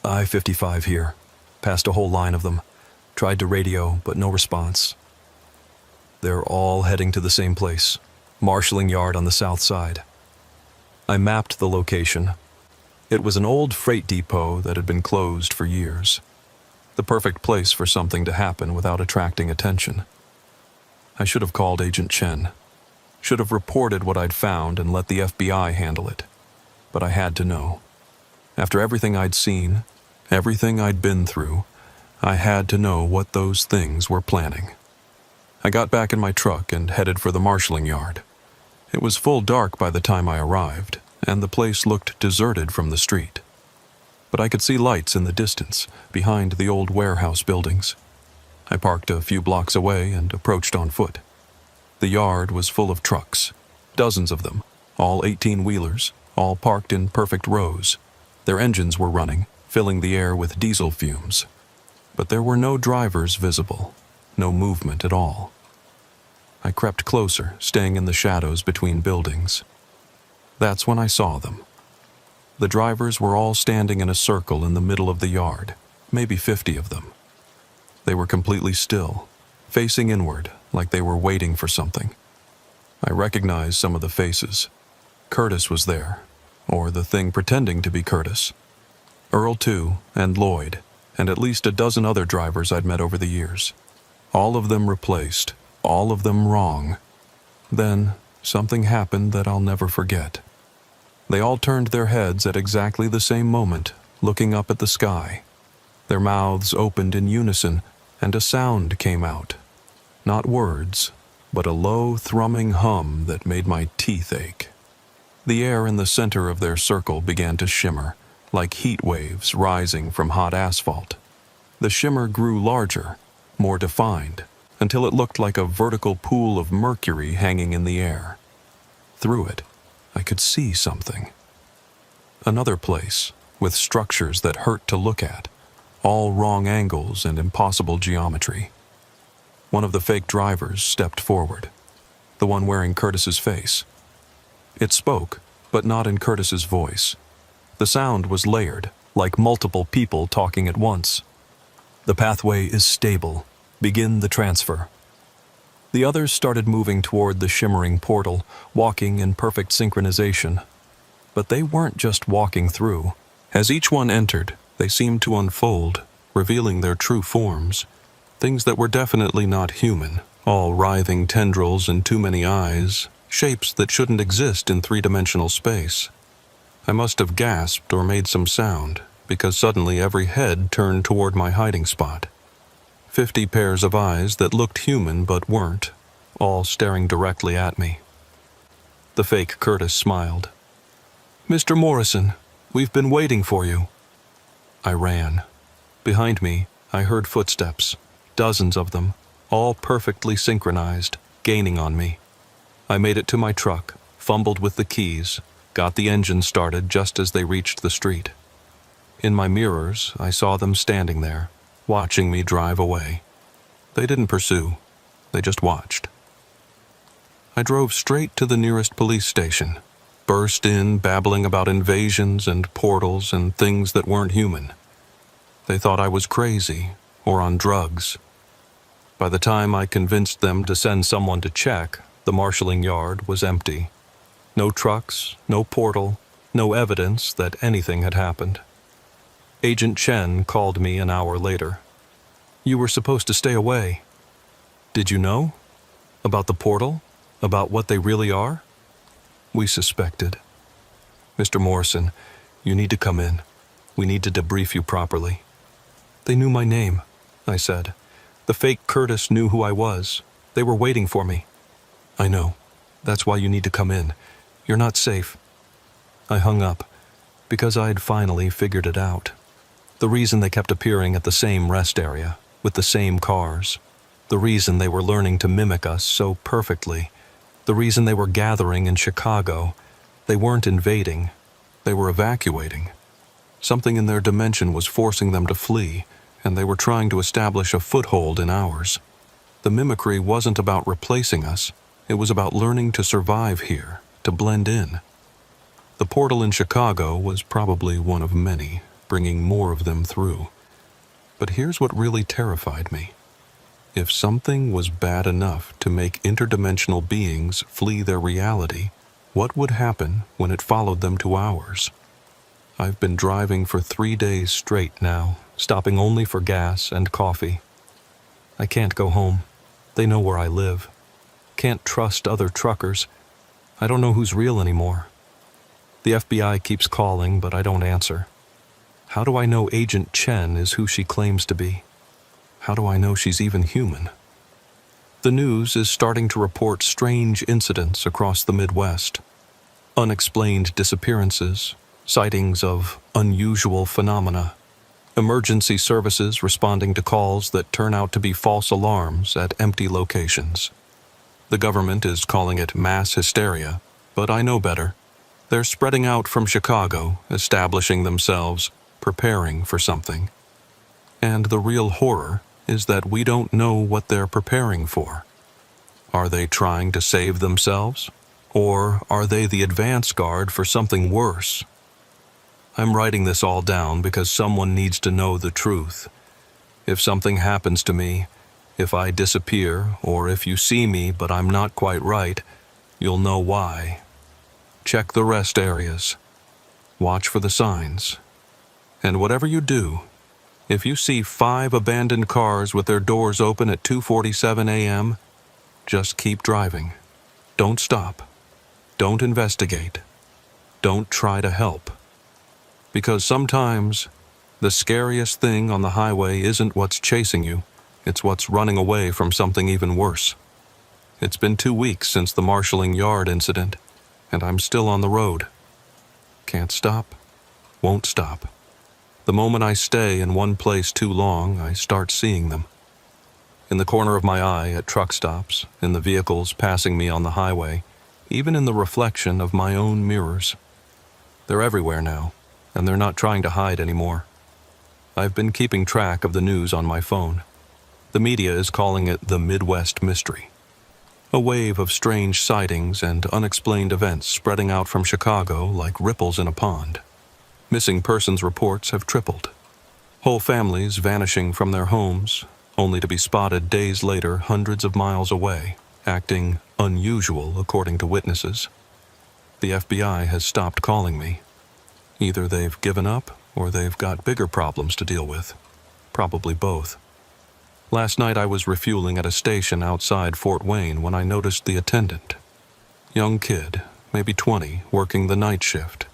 I-55 here. Passed a whole line of them. Tried to radio, but no response. They're all heading to the same place, marshalling yard on the south side. I mapped the location. It was an old freight depot that had been closed for years. The perfect place for something to happen without attracting attention. I should have called Agent Chen. Should have reported what I'd found and let the FBI handle it. But I had to know. After everything I'd seen, everything I'd been through, I had to know what those things were planning. I got back in my truck and headed for the marshalling yard. It was full dark by the time I arrived, and the place looked deserted from the street. But I could see lights in the distance, behind the old warehouse buildings. I parked a few blocks away and approached on foot. The yard was full of trucks, dozens of them, all 18-wheelers, all parked in perfect rows. Their engines were running, filling the air with diesel fumes. But there were no drivers visible, no movement at all. I crept closer, staying in the shadows between buildings. That's when I saw them. The drivers were all standing in a circle in the middle of the yard, maybe 50 of them. They were completely still, facing inward, like they were waiting for something. I recognized some of the faces. Curtis was there, or the thing pretending to be Curtis. Earl, too, and Lloyd, and at least a dozen other drivers I'd met over the years. All of them replaced, all of them wrong. Then, something happened that I'll never forget. They all turned their heads at exactly the same moment, looking up at the sky. Their mouths opened in unison, and a sound came out. Not words, but a low, thrumming hum that made my teeth ache. The air in the center of their circle began to shimmer, like heat waves rising from hot asphalt. The shimmer grew larger, more defined, until it looked like a vertical pool of mercury hanging in the air. Through it, I could see something. Another place, with structures that hurt to look at, all wrong angles and impossible geometry. One of the fake drivers stepped forward, the one wearing Curtis's face. It spoke, but not in Curtis's voice. The sound was layered, like multiple people talking at once. The pathway is stable. Begin the transfer. The others started moving toward the shimmering portal, walking in perfect synchronization. But they weren't just walking through. As each one entered, they seemed to unfold, revealing their true forms. Things that were definitely not human, all writhing tendrils and too many eyes, shapes that shouldn't exist in three-dimensional space. I must have gasped or made some sound, because suddenly every head turned toward my hiding spot. 50 pairs of eyes that looked human but weren't, all staring directly at me. The fake Curtis smiled. "Mr. Morrison, we've been waiting for you." I ran. Behind me, I heard footsteps, dozens of them, all perfectly synchronized, gaining on me. I made it to my truck, fumbled with the keys, got the engine started just as they reached the street. In my mirrors, I saw them standing there, watching me drive away. They didn't pursue. They just watched. I drove straight to the nearest police station, burst in babbling about invasions and portals and things that weren't human. They thought I was crazy or on drugs. By the time I convinced them to send someone to check, the marshalling yard was empty. No trucks, no portal, no evidence that anything had happened. Agent Chen called me an hour later. "You were supposed to stay away." "Did you know? About the portal?" About what they really are? We suspected. Mr. Morrison, you need to come in. We need to debrief you properly. They knew my name, I said. The fake Curtis knew who I was. They were waiting for me. I know. That's why you need to come in. You're not safe. I hung up, because I'd finally figured it out. The reason they kept appearing at the same rest area, with the same cars. The reason they were learning to mimic us so perfectly. The reason they were gathering in Chicago. They weren't invading. They were evacuating. Something in their dimension was forcing them to flee, and they were trying to establish a foothold in ours. The mimicry wasn't about replacing us. It was about learning to survive here, to blend in. The portal in Chicago was probably one of many, bringing more of them through. But here's what really terrified me. If something was bad enough to make interdimensional beings flee their reality, what would happen when it followed them to ours? I've been driving for 3 days straight now, stopping only for gas and coffee. I can't go home. They know where I live. Can't trust other truckers. I don't know who's real anymore. The FBI keeps calling, but I don't answer. How do I know Agent Chen is who she claims to be? How do I know she's even human? The news is starting to report strange incidents across the Midwest. Unexplained disappearances, sightings of unusual phenomena, emergency services responding to calls that turn out to be false alarms at empty locations. The government is calling it mass hysteria, but I know better. They're spreading out from Chicago, establishing themselves, preparing for something. And the real horror is that we don't know what they're preparing for. Are they trying to save themselves? Or are they the advance guard for something worse? I'm writing this all down because someone needs to know the truth. If something happens to me, if I disappear, or if you see me but I'm not quite right, you'll know why. Check the rest areas. Watch for the signs. And whatever you do, if you see 5 abandoned cars with their doors open at 2:47 a.m., just keep driving. Don't stop. Don't investigate. Don't try to help. Because sometimes the scariest thing on the highway isn't what's chasing you, it's what's running away from something even worse. It's been 2 weeks since the marshalling yard incident, and I'm still on the road. Can't stop. Won't stop. The moment I stay in one place too long, I start seeing them. In the corner of my eye at truck stops, in the vehicles passing me on the highway, even in the reflection of my own mirrors. They're everywhere now, and they're not trying to hide anymore. I've been keeping track of the news on my phone. The media is calling it the Midwest Mystery. A wave of strange sightings and unexplained events spreading out from Chicago like ripples in a pond. Missing persons reports have tripled. Whole families vanishing from their homes, only to be spotted days later hundreds of miles away, acting unusual according to witnesses. The FBI has stopped calling me. Either they've given up or they've got bigger problems to deal with. Probably both. Last night I was refueling at a station outside Fort Wayne when I noticed the attendant. Young kid, maybe 20, working the night shift.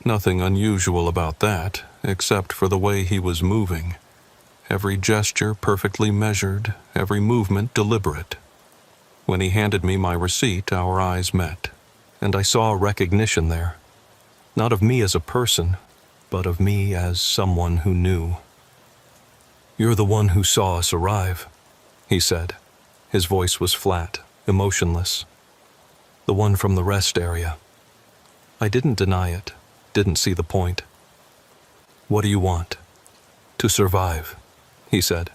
Nothing unusual about that, except for the way he was moving. Every gesture perfectly measured, every movement deliberate. When he handed me my receipt, our eyes met, and I saw recognition there. Not of me as a person, but of me as someone who knew. "You're the one who saw us arrive," he said. His voice was flat, emotionless. "The one from the rest area." I didn't deny it, didn't see the point. "What do you want?" "To survive," he said.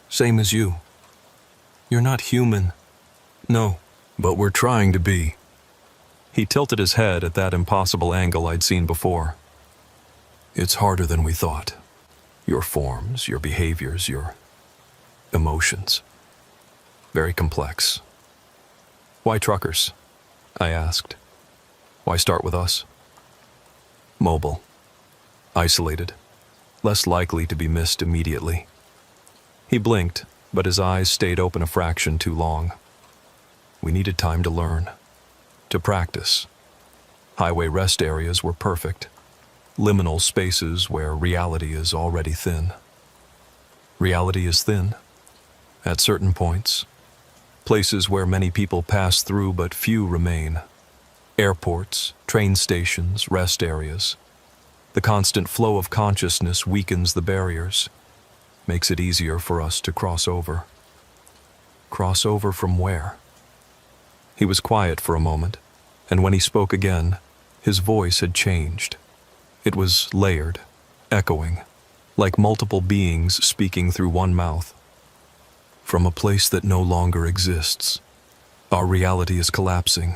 "Same as you." "You're not human." "No, but we're trying to be." He tilted his head at that impossible angle I'd seen before. "It's harder than we thought. Your forms, your behaviors, your emotions. Very complex." "Why truckers?" I asked. "Why start with us?" "Mobile. Isolated. Less likely to be missed immediately." He blinked, but his eyes stayed open a fraction too long. We needed time to learn, to practice. Highway rest areas were perfect, liminal spaces where reality is already thin. Reality is thin, at certain points, places where many people pass through but few remain. Airports, train stations, rest areas. The constant flow of consciousness weakens the barriers, makes it easier for us to cross over. Cross over from where? He was quiet for a moment, and when he spoke again, his voice had changed. It was layered, echoing, like multiple beings speaking through one mouth. From a place that no longer exists. Our reality is collapsing,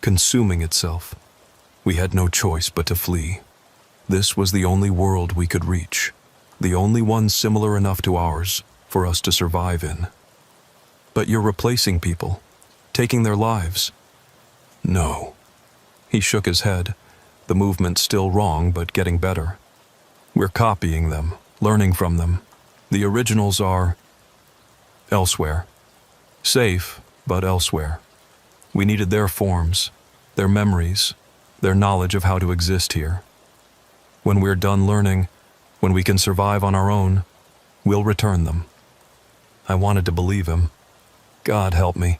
consuming itself. We had no choice but to flee. This was the only world we could reach, the only one similar enough to ours for us to survive in. But you're replacing people, taking their lives. No. He shook his head, the movement still wrong but getting better. We're copying them, learning from them. The originals are elsewhere. Safe, but elsewhere. We needed their forms, their memories, their knowledge of how to exist here. When we're done learning, when we can survive on our own, we'll return them. I wanted to believe him. God help me.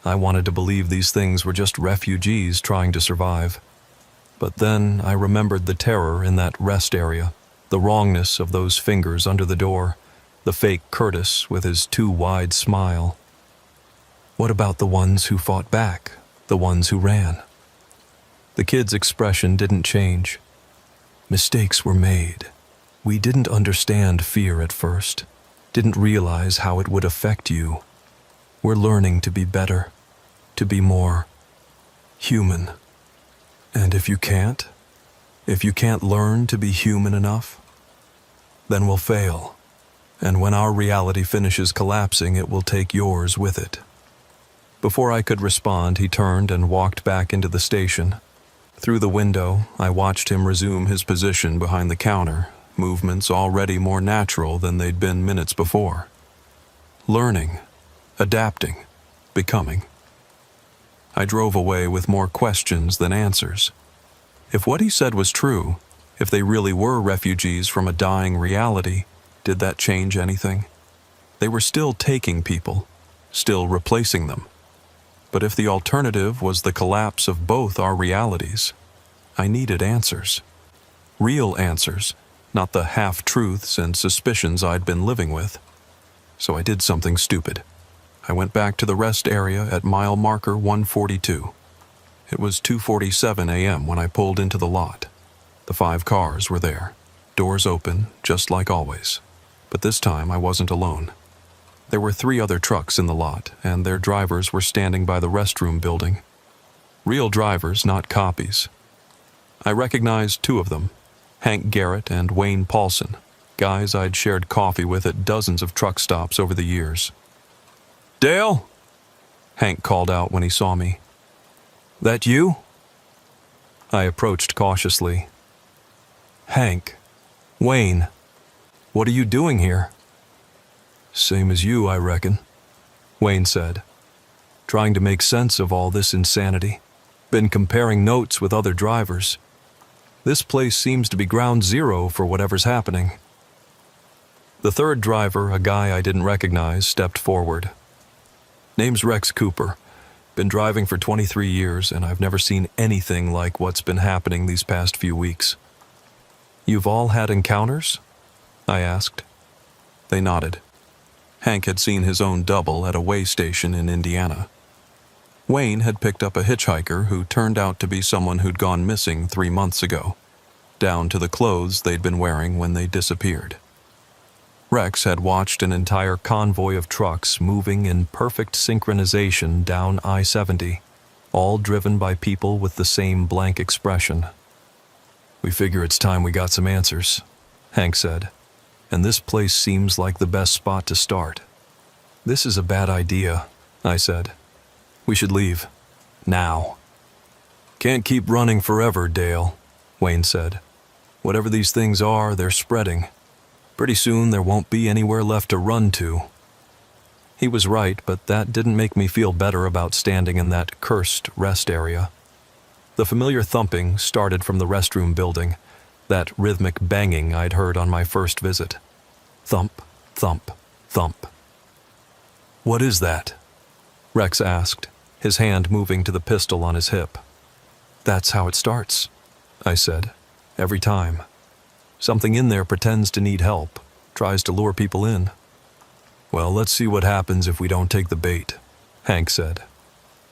I wanted to believe these things were just refugees trying to survive. But then I remembered the terror in that rest area, the wrongness of those fingers under the door, the fake Curtis with his too wide smile. What about the ones who fought back, the ones who ran? The kid's expression didn't change. Mistakes were made. We didn't understand fear at first, didn't realize how it would affect you. We're learning to be better, to be more human. And if you can't learn to be human enough, then we'll fail. And when our reality finishes collapsing, it will take yours with it. Before I could respond, he turned and walked back into the station. Through the window, I watched him resume his position behind the counter, movements already more natural than they'd been minutes before. Learning, adapting, becoming. I drove away with more questions than answers. If what he said was true, if they really were refugees from a dying reality, did that change anything? They were still taking people, still replacing them. But if the alternative was the collapse of both our realities, I needed answers. Real answers, not the half-truths and suspicions I'd been living with. So I did something stupid. I went back to the rest area at mile marker 142. It was 2:47 a.m. when I pulled into the lot. The 5 cars were there, doors open, just like always. But this time I wasn't alone. There were 3 other trucks in the lot, and their drivers were standing by the restroom building. Real drivers, not copies. I recognized 2 of them, Hank Garrett and Wayne Paulson, guys I'd shared coffee with at dozens of truck stops over the years. "Dale?" Hank called out when he saw me. "That you?" I approached cautiously. "Hank, Wayne, what are you doing here?" "Same as you, I reckon," Wayne said. "Trying to make sense of all this insanity. Been comparing notes with other drivers. This place seems to be ground zero for whatever's happening." The third driver, a guy I didn't recognize, stepped forward. "Name's Rex Cooper. Been driving for 23 years, and I've never seen anything like what's been happening these past few weeks." "You've all had encounters?" I asked. They nodded. Hank had seen his own double at a way station in Indiana. Wayne had picked up a hitchhiker who turned out to be someone who'd gone missing 3 months ago, down to the clothes they'd been wearing when they disappeared. Rex had watched an entire convoy of trucks moving in perfect synchronization down I-70, all driven by people with the same blank expression. "We figure it's time we got some answers," Hank said. "And this place seems like the best spot to start." "This is a bad idea," I said. "We should leave. Now." "Can't keep running forever, Dale," Wayne said. "Whatever these things are, they're spreading. Pretty soon there won't be anywhere left to run to." He was right, but that didn't make me feel better about standing in that cursed rest area. The familiar thumping started from the restroom building, that rhythmic banging I'd heard on my first visit. Thump, thump, thump. "What is that?" Rex asked, his hand moving to the pistol on his hip. "That's how it starts," I said. "Every time. Something in there pretends to need help, tries to lure people in." "Well, let's see what happens if we don't take the bait," Hank said.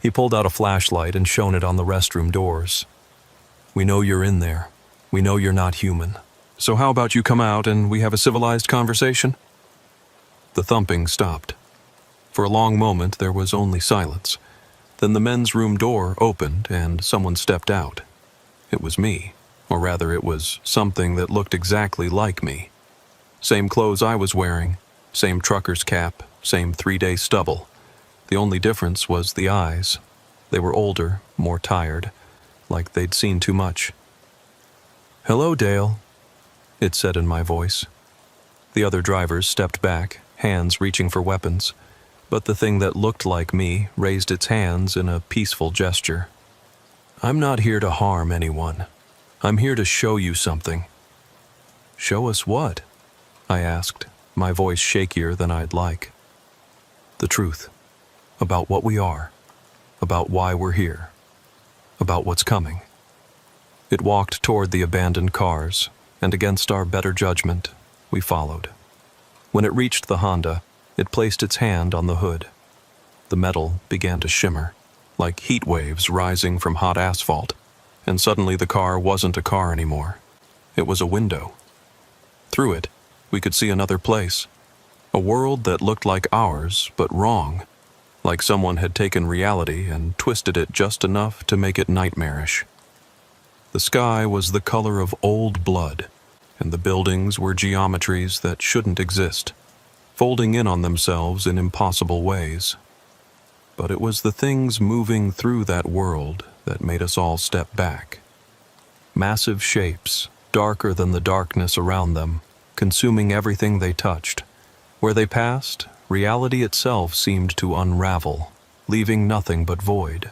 He pulled out a flashlight and shone it on the restroom doors. "We know you're in there. We know you're not human. So how about you come out and we have a civilized conversation?" The thumping stopped. For a long moment there was only silence. Then the men's room door opened and someone stepped out. It was me, or rather it was something that looked exactly like me. Same clothes I was wearing, same trucker's cap, same 3-day stubble. The only difference was the eyes. They were older, more tired, like they'd seen too much. "Hello, Dale," it said in my voice. The other drivers stepped back, hands reaching for weapons, but the thing that looked like me raised its hands in a peaceful gesture. "I'm not here to harm anyone. I'm here to show you something." "Show us what?" I asked, my voice shakier than I'd like. "The truth. About what we are. About why we're here. About what's coming." It walked toward the abandoned cars, and against our better judgment, we followed. When it reached the Honda, it placed its hand on the hood. The metal began to shimmer, like heat waves rising from hot asphalt, and suddenly the car wasn't a car anymore. It was a window. Through it, we could see another place, a world that looked like ours, but wrong, like someone had taken reality and twisted it just enough to make it nightmarish. The sky was the color of old blood, and the buildings were geometries that shouldn't exist, folding in on themselves in impossible ways. But it was the things moving through that world that made us all step back. Massive shapes, darker than the darkness around them, consuming everything they touched. Where they passed, reality itself seemed to unravel, leaving nothing but void.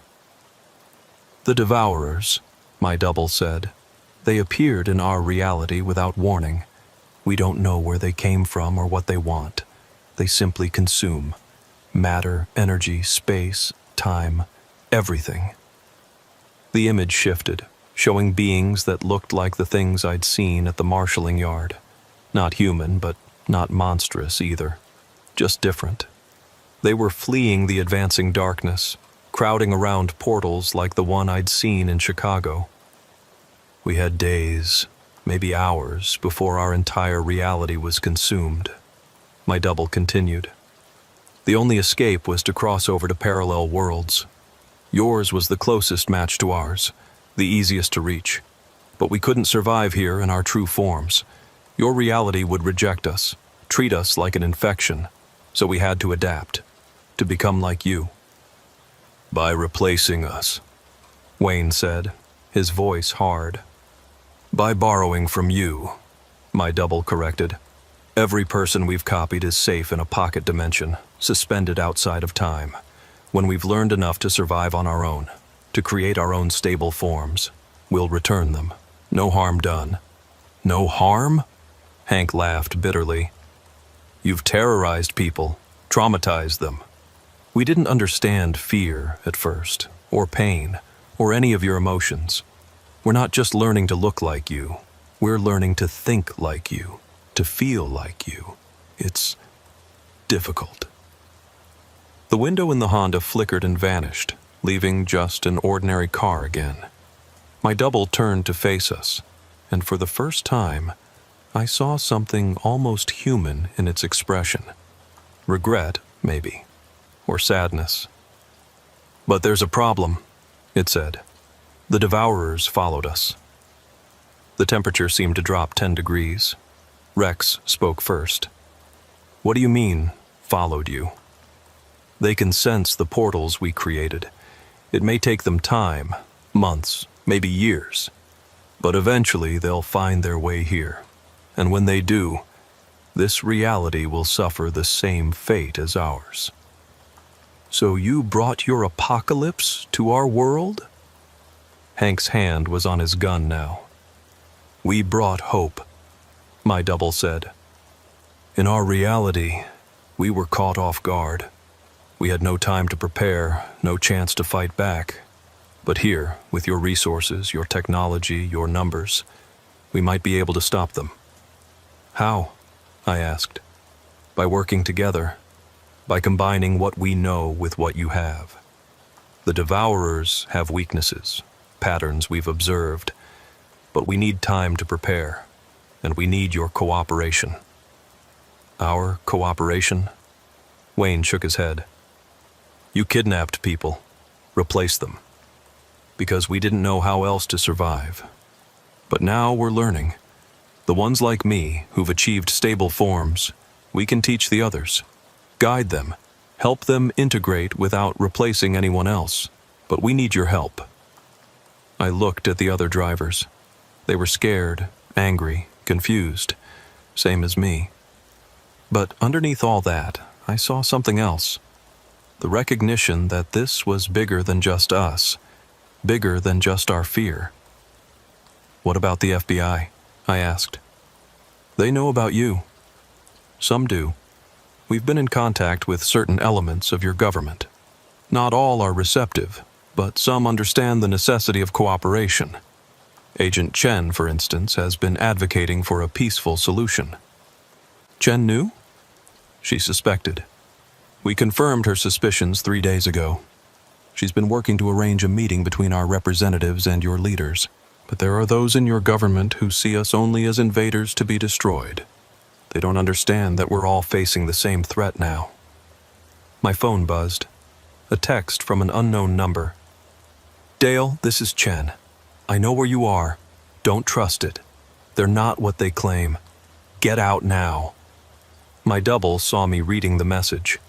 "The Devourers," my double said. "They appeared in our reality without warning. We don't know where they came from or what they want. They simply consume. Matter, energy, space, time, everything." The image shifted, showing beings that looked like the things I'd seen at the marshalling yard. Not human, but not monstrous either. Just different. They were fleeing the advancing darkness, crowding around portals like the one I'd seen in Chicago. We had days, maybe hours, before our entire reality was consumed. My double continued. The only escape was to cross over to parallel worlds. Yours was the closest match to ours, the easiest to reach. But we couldn't survive here in our true forms. Your reality would reject us, treat us like an infection, so we had to adapt, to become like you. "By replacing us," Wayne said, his voice hard. "By borrowing from you," my double corrected. "Every person we've copied is safe in a pocket dimension, suspended outside of time, when we've learned enough to survive on our own, to create our own stable forms. We'll return them. No harm done." "No harm?" Hank laughed bitterly. "You've terrorized people, traumatized them. We didn't understand fear at first, or pain, or any of your emotions. We're not just learning to look like you. We're learning to think like you, to feel like you. It's difficult." The window in the Honda flickered and vanished, leaving just an ordinary car again. My double turned to face us, and for the first time, I saw something almost human in its expression. Regret, maybe, or sadness. "But there's a problem," it said. "The Devourers followed us." The temperature seemed to drop 10 degrees. Rex spoke first. "What do you mean, followed you?" "They can sense the portals we created. It may take them time, months, maybe years. But eventually they'll find their way here. And when they do, this reality will suffer the same fate as ours." So you brought your apocalypse to our world? Hank's hand was on his gun now. We brought hope, my double said. In our reality, we were caught off guard. We had no time to prepare, no chance to fight back. But here, with your resources, your technology, your numbers, we might be able to stop them. How? I asked. By working together, by combining what we know with what you have. The Devourers have weaknesses, patterns we've observed, but we need time to prepare, and we need your cooperation. Our cooperation? Wayne shook his head. You kidnapped people, replaced them, because we didn't know how else to survive. But now we're learning. The ones like me who've achieved stable forms, we can teach the others, guide them, help them integrate without replacing anyone else. But we need your help. I looked at the other drivers. They were scared, angry, confused, same as me. But underneath all that, I saw something else. The recognition that this was bigger than just us, bigger than just our fear. What about the FBI? I asked. They know about you. Some do. We've been in contact with certain elements of your government. Not all are receptive, but some understand the necessity of cooperation. Agent Chen, for instance, has been advocating for a peaceful solution. Chen knew? She suspected. We confirmed her suspicions 3 days ago. She's been working to arrange a meeting between our representatives and your leaders. But there are those in your government who see us only as invaders to be destroyed. They don't understand that we're all facing the same threat now. My phone buzzed. A text from an unknown number. Dale, this is Chen. I know where you are. Don't trust it. They're not what they claim. Get out now. My double saw me reading the message.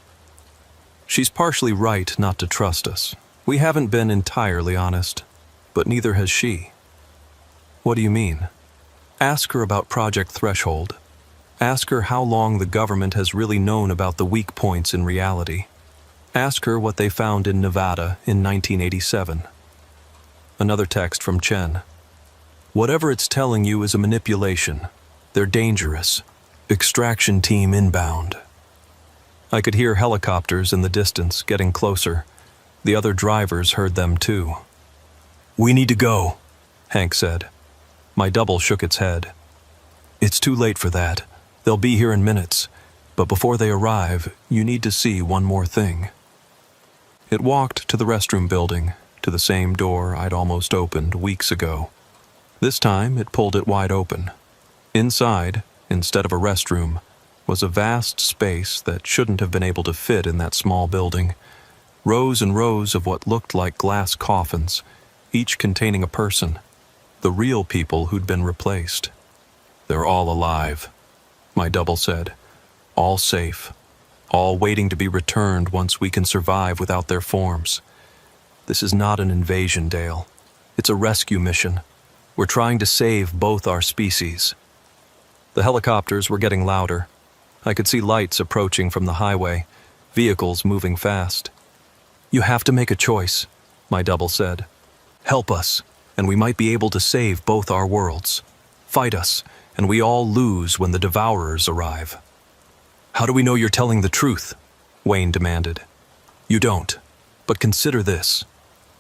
She's partially right not to trust us. We haven't been entirely honest, but neither has she. What do you mean? Ask her about Project Threshold. Ask her how long the government has really known about the weak points in reality. Ask her what they found in Nevada in 1987. Another text from Chen. Whatever it's telling you is a manipulation. They're dangerous. Extraction team inbound. I could hear helicopters in the distance getting closer. The other drivers heard them too. We need to go, Hank said. My double shook its head. It's too late for that. They'll be here in minutes. But before they arrive, you need to see one more thing. It walked to the restroom building, to the same door I'd almost opened weeks ago. This time, it pulled it wide open. Inside, instead of a restroom, was a vast space that shouldn't have been able to fit in that small building. Rows and rows of what looked like glass coffins, each containing a person. The real people who'd been replaced. They're all alive, my double said. All safe. All waiting to be returned once we can survive without their forms. This is not an invasion, Dale. It's a rescue mission. We're trying to save both our species. The helicopters were getting louder. I could see lights approaching from the highway, vehicles moving fast. You have to make a choice, my double said. Help us, and we might be able to save both our worlds. Fight us, and we all lose when the Devourers arrive. How do we know you're telling the truth? Wayne demanded. You don't, but consider this.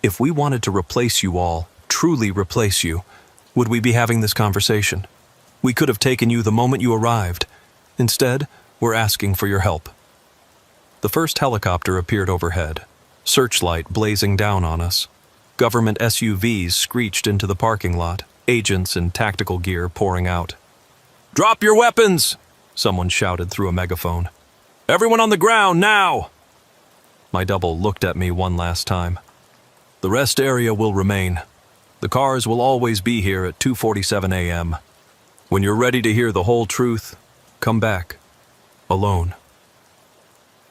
If we wanted to replace you all, truly replace you, would we be having this conversation? We could have taken you the moment you arrived. Instead, we're asking for your help. The first helicopter appeared overhead, searchlight blazing down on us. Government SUVs screeched into the parking lot, agents in tactical gear pouring out. Drop your weapons! Someone shouted through a megaphone. Everyone on the ground, now! My double looked at me one last time. The rest area will remain. The cars will always be here at 2:47 a.m. When you're ready to hear the whole truth, come back. Alone.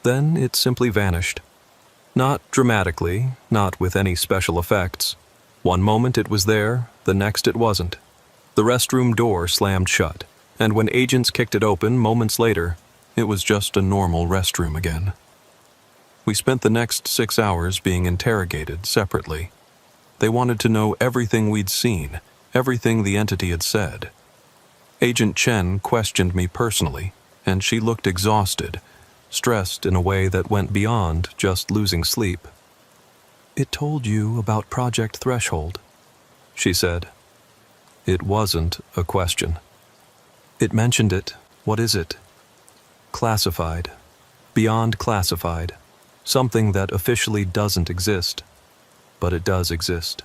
Then it simply vanished. Not dramatically, not with any special effects. One moment it was there, the next it wasn't. The restroom door slammed shut, and when agents kicked it open moments later, it was just a normal restroom again. We spent the next 6 hours being interrogated separately. They wanted to know everything we'd seen, everything the entity had said. Agent Chen questioned me personally, and she looked exhausted, stressed in a way that went beyond just losing sleep. "It told you about Project Threshold," she said. It wasn't a question. "It mentioned it. What is it?" "Classified. Beyond classified. Something that officially doesn't exist. But it does exist."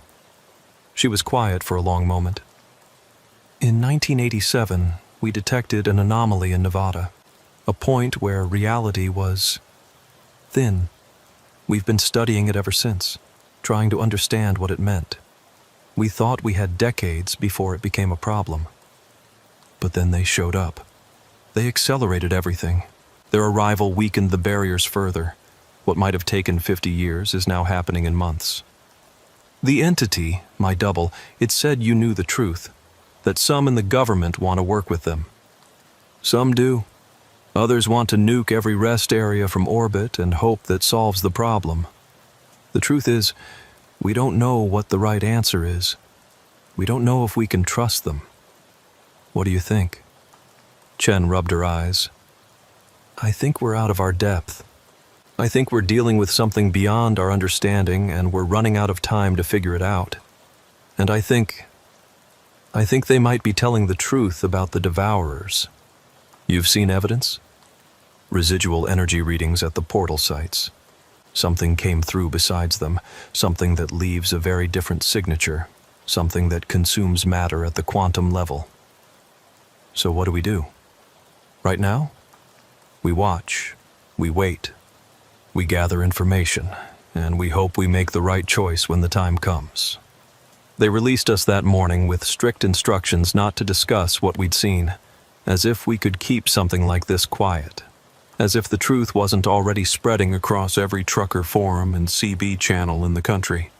She was quiet for a long moment. "In 1987, we detected an anomaly in Nevada, a point where reality was thin. We've been studying it ever since, trying to understand what it meant. We thought we had decades before it became a problem. But then they showed up. They accelerated everything. Their arrival weakened the barriers further. What might have taken 50 years is now happening in months. The entity, my double, it said you knew the truth, that some in the government want to work with them. Some do. Others want to nuke every rest area from orbit and hope that solves the problem. The truth is, we don't know what the right answer is. We don't know if we can trust them. What do you think?" Chen rubbed her eyes. "I think we're out of our depth. I think we're dealing with something beyond our understanding and we're running out of time to figure it out. And I think they might be telling the truth about the Devourers. You've seen evidence? Residual energy readings at the portal sites. Something came through besides them, something that leaves a very different signature, something that consumes matter at the quantum level. So what do we do? Right now? We watch, we wait, we gather information, and we hope we make the right choice when the time comes." They released us that morning with strict instructions not to discuss what we'd seen, as if we could keep something like this quiet, as if the truth wasn't already spreading across every trucker forum and CB channel in the country.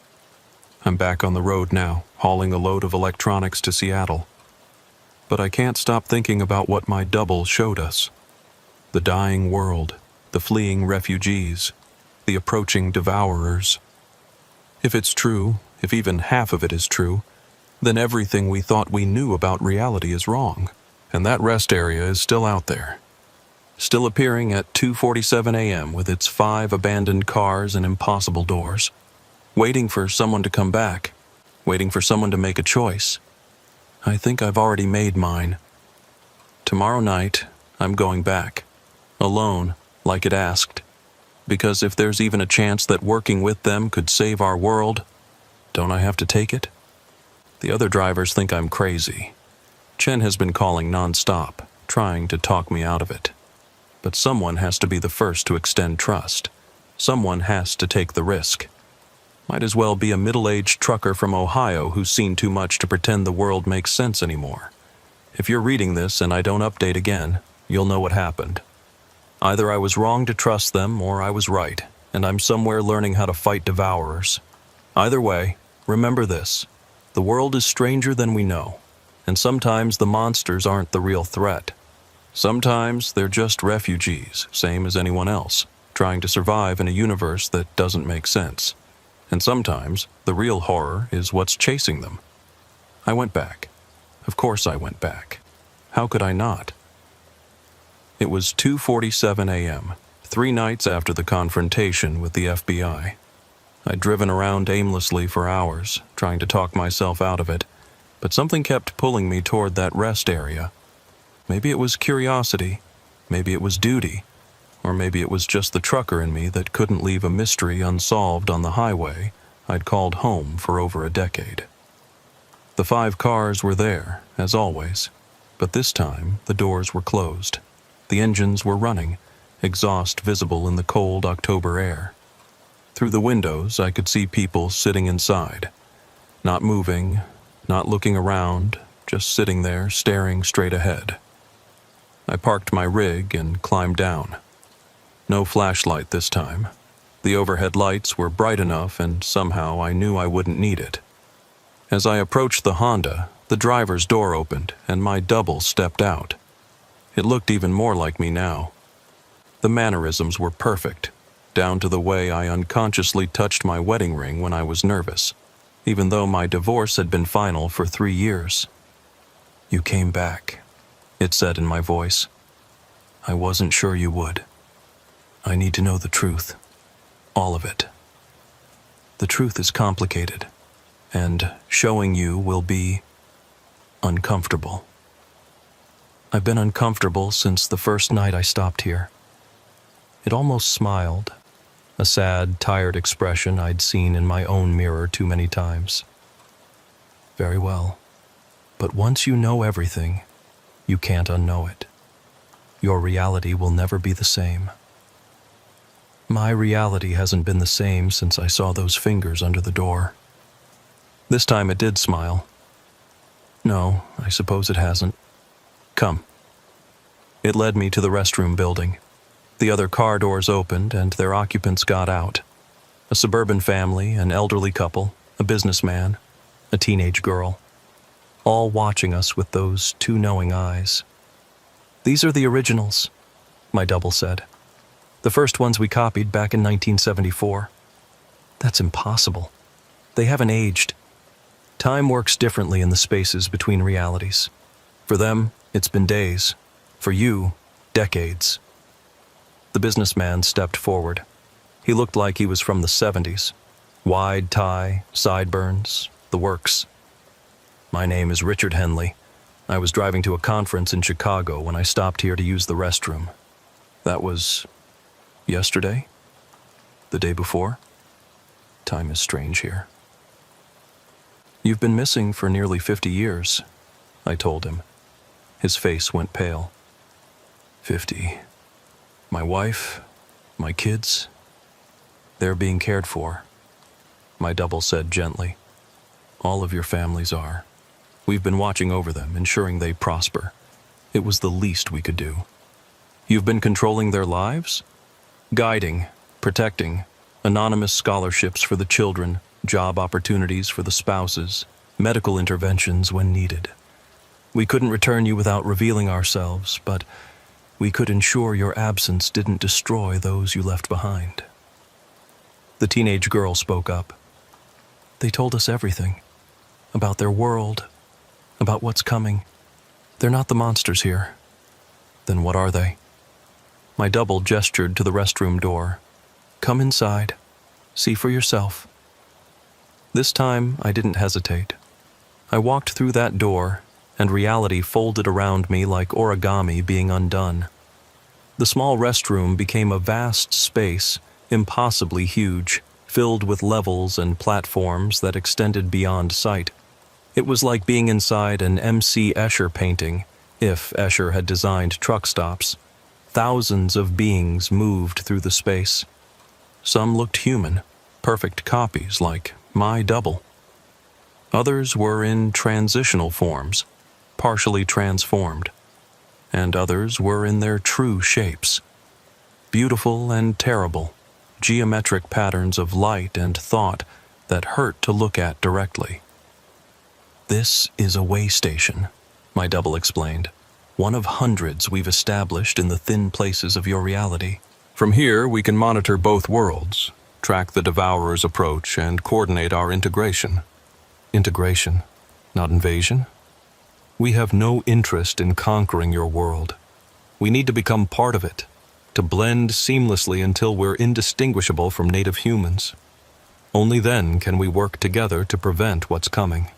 I'm back on the road now, hauling a load of electronics to Seattle. But I can't stop thinking about what my double showed us. The dying world, the fleeing refugees, the approaching Devourers. If it's true, if even half of it is true, then everything we thought we knew about reality is wrong, and that rest area is still out there. Still appearing at 2:47 a.m. with its 5 abandoned cars and impossible doors, waiting for someone to come back, waiting for someone to make a choice. I think I've already made mine. Tomorrow night, I'm going back, alone, like it asked, because if there's even a chance that working with them could save our world, don't I have to take it? The other drivers think I'm crazy. Chen has been calling non-stop, trying to talk me out of it. But someone has to be the first to extend trust. Someone has to take the risk. Might as well be a middle-aged trucker from Ohio who's seen too much to pretend the world makes sense anymore. If you're reading this and I don't update again, you'll know what happened. Either I was wrong to trust them or I was right, and I'm somewhere learning how to fight Devourers. Either way, remember this. The world is stranger than we know, and sometimes the monsters aren't the real threat. Sometimes they're just refugees, same as anyone else, trying to survive in a universe that doesn't make sense. And sometimes the real horror is what's chasing them. I went back. Of course I went back. How could I not? It was 2:47 a.m., 3 nights after the confrontation with the FBI. I'd driven around aimlessly for hours, trying to talk myself out of it, but something kept pulling me toward that rest area. Maybe it was curiosity, maybe it was duty, or maybe it was just the trucker in me that couldn't leave a mystery unsolved on the highway I'd called home for over a decade. The 5 cars were there, as always, but this time the doors were closed. The engines were running, exhaust visible in the cold October air. Through the windows I could see people sitting inside, not moving, not looking around, just sitting there staring straight ahead. I parked my rig and climbed down. No flashlight this time. The overhead lights were bright enough and somehow I knew I wouldn't need it. As I approached the Honda, the driver's door opened and my double stepped out. It looked even more like me now. The mannerisms were perfect. down to the way I unconsciously touched my wedding ring when I was nervous, even though my divorce had been final for 3 years. "You came back," it said in my voice. "I wasn't sure you would. I need to know the truth. All of it. The truth is complicated, and showing you will be uncomfortable. I've been uncomfortable since the first night I stopped here." It almost smiled, a sad, tired expression I'd seen in my own mirror too many times. "Very well. But once you know everything, you can't unknow it. Your reality will never be the same." My reality hasn't been the same since I saw those fingers under the door. This time it did smile. "No, I suppose it hasn't. Come." It led me to the restroom building. The other car doors opened and their occupants got out. A suburban family, an elderly couple, a businessman, a teenage girl, all watching us with those two knowing eyes. "These are the originals," my double said. "The first ones we copied back in 1974. "That's impossible. They haven't aged. Time works differently in the spaces between realities. For them, it's been days. For you, decades." The businessman stepped forward. He looked like he was from the 70s. Wide tie, sideburns, the works. "My name is Richard Henley. I was driving to a conference in Chicago when I stopped here to use the restroom. That was yesterday? The day before? Time is strange here." "You've been missing for nearly 50 years, I told him. His face went pale. 50. My wife, my kids, they're being cared for," my double said gently. "All of your families are. We've been watching over them, ensuring they prosper. It was the least we could do." "You've been controlling their lives?" "Guiding, protecting, anonymous scholarships for the children, job opportunities for the spouses, medical interventions when needed. We couldn't return you without revealing ourselves, but we could ensure your absence didn't destroy those you left behind." The teenage girl spoke up. "They told us everything. About their world, about what's coming. They're not the monsters here." "Then what are they?" My double gestured to the restroom door. "Come inside. See for yourself." This time, I didn't hesitate. I walked through that door, and reality folded around me like origami being undone. The small restroom became a vast space, impossibly huge, filled with levels and platforms that extended beyond sight. It was like being inside an M.C. Escher painting, if Escher had designed truck stops. Thousands of beings moved through the space. Some looked human, perfect copies like my double. Others were in transitional forms, partially transformed, and others were in their true shapes. Beautiful and terrible, geometric patterns of light and thought that hurt to look at directly. "This is a way station," my double explained. "One of hundreds we've established in the thin places of your reality. From here, we can monitor both worlds, track the Devourer's approach, and coordinate our integration." "Integration, not invasion?" "We have no interest in conquering your world. We need to become part of it, to blend seamlessly until we're indistinguishable from native humans. Only then can we work together to prevent what's coming."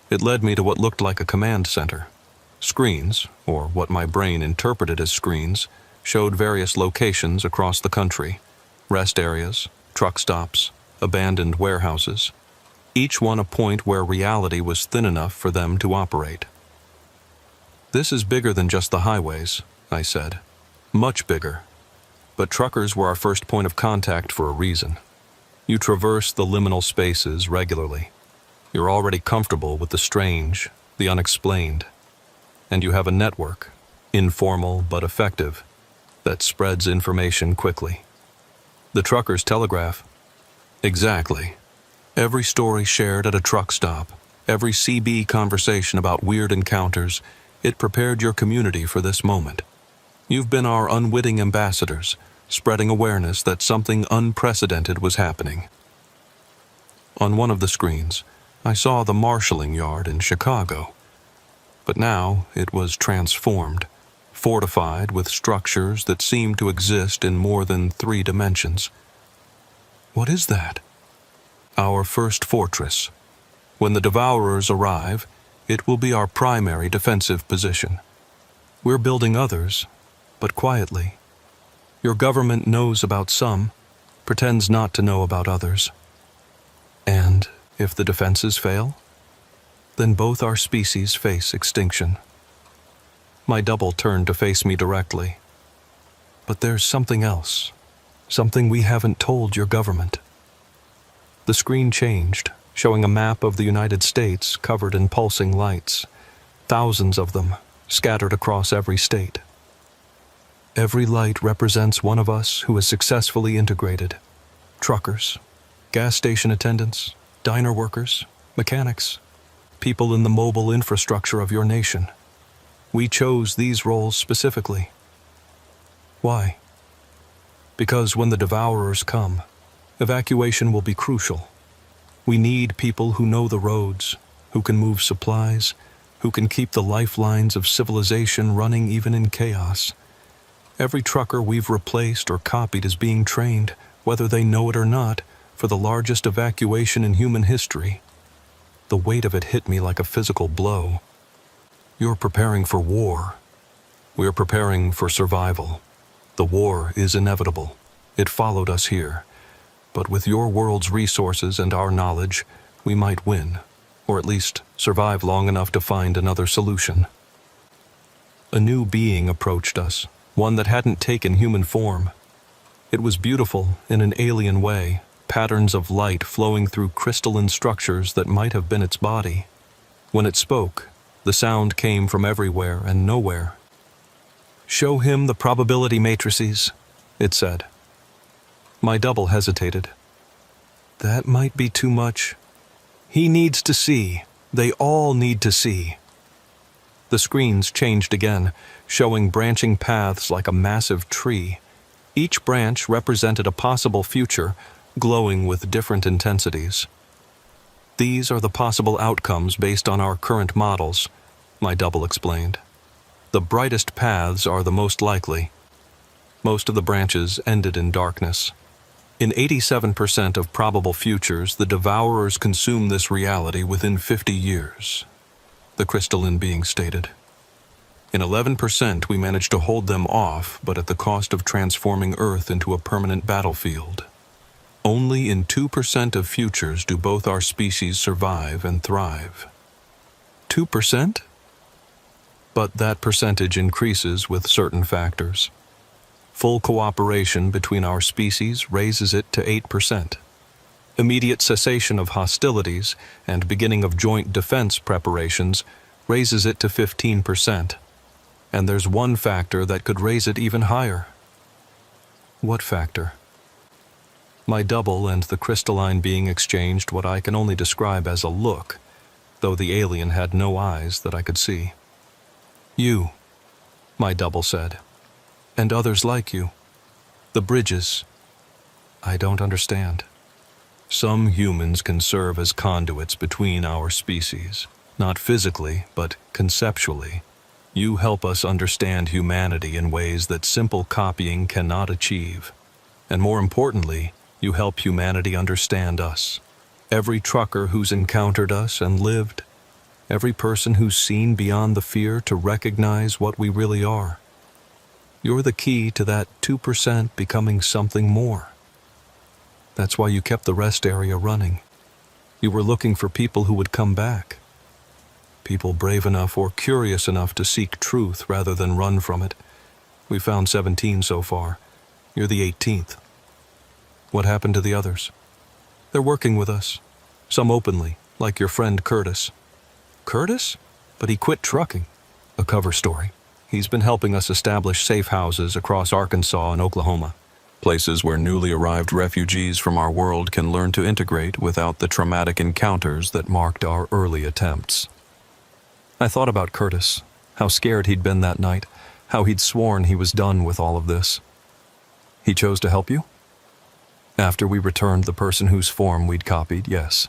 It led me to what looked like a command center. Screens, or what my brain interpreted as screens, showed various locations across the country: rest areas, truck stops, abandoned warehouses, each one a point where reality was thin enough for them to operate. "This is bigger than just the highways," I said. "Much bigger. But truckers were our first point of contact for a reason. You traverse the liminal spaces regularly. You're already comfortable with the strange, the unexplained. And you have a network, informal but effective, that spreads information quickly." "The truckers telegraph." "Exactly. Every story shared at a truck stop, every CB conversation about weird encounters, it prepared your community for this moment. You've been our unwitting ambassadors, spreading awareness that something unprecedented was happening. On one of the screens, I saw the marshalling yard in Chicago, but now it was transformed, fortified with structures that seemed to exist in more than 3 dimensions. What is that? Our first fortress. When the Devourers arrive, it will be our primary defensive position. We're building others, but quietly. Your government knows about some, pretends not to know about others. And if the defenses fail, then both our species face extinction. My double turned to face me directly. But there's something else, something we haven't told your government. The screen changed, showing a map of the United States covered in pulsing lights, thousands of them scattered across every state. Every light represents one of us who is successfully integrated. Truckers, gas station attendants, diner workers, mechanics, people in the mobile infrastructure of your nation. We chose these roles specifically. Why? Because when the Devourers come, evacuation will be crucial. We need people who know the roads, who can move supplies, who can keep the lifelines of civilization running even in chaos. Every trucker we've replaced or copied is being trained, whether they know it or not, for the largest evacuation in human history. The weight of it hit me like a physical blow. You're preparing for war. We're preparing for survival. The war is inevitable. It followed us here. But with your world's resources and our knowledge, we might win, or at least survive long enough to find another solution. A new being approached us, one that hadn't taken human form. It was beautiful in an alien way, patterns of light flowing through crystalline structures that might have been its body. When it spoke, the sound came from everywhere and nowhere. "Show him the probability matrices," it said. My double hesitated. That might be too much. He needs to see. They all need to see. The screens changed again, showing branching paths like a massive tree. Each branch represented a possible future, glowing with different intensities. These are the possible outcomes based on our current models, my double explained. The brightest paths are the most likely. Most of the branches ended in darkness. In 87% of probable futures, the Devourers consume this reality within 50 years, the crystalline being stated. In 11%, we manage to hold them off, but at the cost of transforming Earth into a permanent battlefield. Only in 2% of futures do both our species survive and thrive. 2%? But that percentage increases with certain factors. Full cooperation between our species raises it to 8%. Immediate cessation of hostilities and beginning of joint defense preparations raises it to 15%. And there's one factor that could raise it even higher. What factor? My double and the crystalline being exchanged what I can only describe as a look, though the alien had no eyes that I could see. You, my double said, and others like you. The bridges. I don't understand. Some humans can serve as conduits between our species, not physically, but conceptually. You help us understand humanity in ways that simple copying cannot achieve. And more importantly, you help humanity understand us. Every trucker who's encountered us and lived, every person who's seen beyond the fear to recognize what we really are. You're the key to that 2% becoming something more. That's why you kept the rest area running. You were looking for people who would come back. People brave enough or curious enough to seek truth rather than run from it. We found 17 so far. You're the 18th. What happened to the others? They're working with us. Some openly, like your friend Curtis. Curtis? But he quit trucking. A cover story. He's been helping us establish safe houses across Arkansas and Oklahoma. Places where newly arrived refugees from our world can learn to integrate without the traumatic encounters that marked our early attempts. I thought about Curtis, how scared he'd been that night, how he'd sworn he was done with all of this. He chose to help you? After we returned the person whose form we'd copied, yes.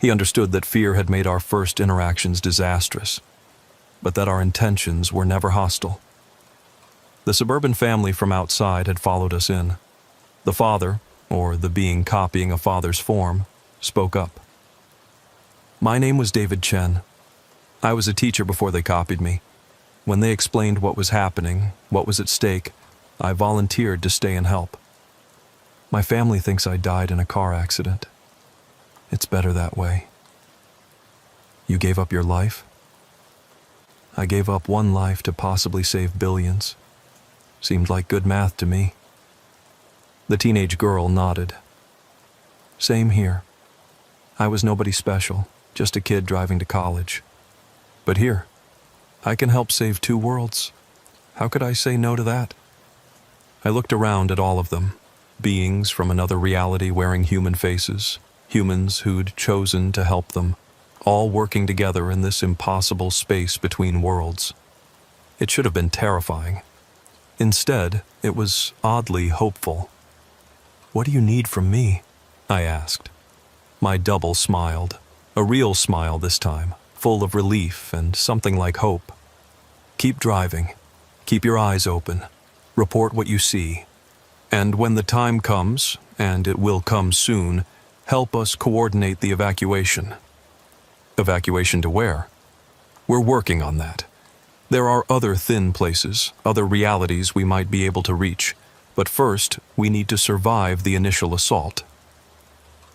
He understood that fear had made our first interactions disastrous, but that our intentions were never hostile. The suburban family from outside had followed us in. The father, or the being copying a father's form, spoke up. My name was David Chen. I was a teacher before they copied me. When they explained what was happening, what was at stake, I volunteered to stay and help. My family thinks I died in a car accident. It's better that way. You gave up your life? I gave up one life to possibly save billions. Seemed like good math to me. The teenage girl nodded. Same here. I was nobody special, just a kid driving to college. But here, I can help save 2 worlds. How could I say no to that? I looked around at all of them, beings from another reality wearing human faces, humans who'd chosen to help them, all working together in this impossible space between worlds. It should have been terrifying. Instead, it was oddly hopeful. What do you need from me? I asked. My double smiled, a real smile this time, full of relief and something like hope. Keep driving. Keep your eyes open. Report what you see. And when the time comes, and it will come soon, help us coordinate the evacuation. Evacuation to where? We're working on that. There are other thin places, other realities we might be able to reach, but first we need to survive the initial assault.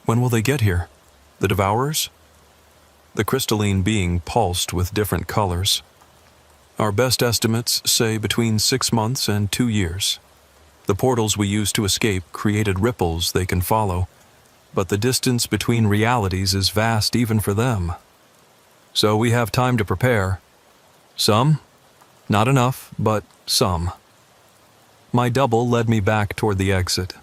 When will they get here? The Devourers? The crystalline being pulsed with different colors. Our best estimates say between 6 months and 2 years. The portals we use to escape created ripples they can follow, but the distance between realities is vast even for them. So we have time to prepare. Some? Not enough, but some. My double led me back toward the exit.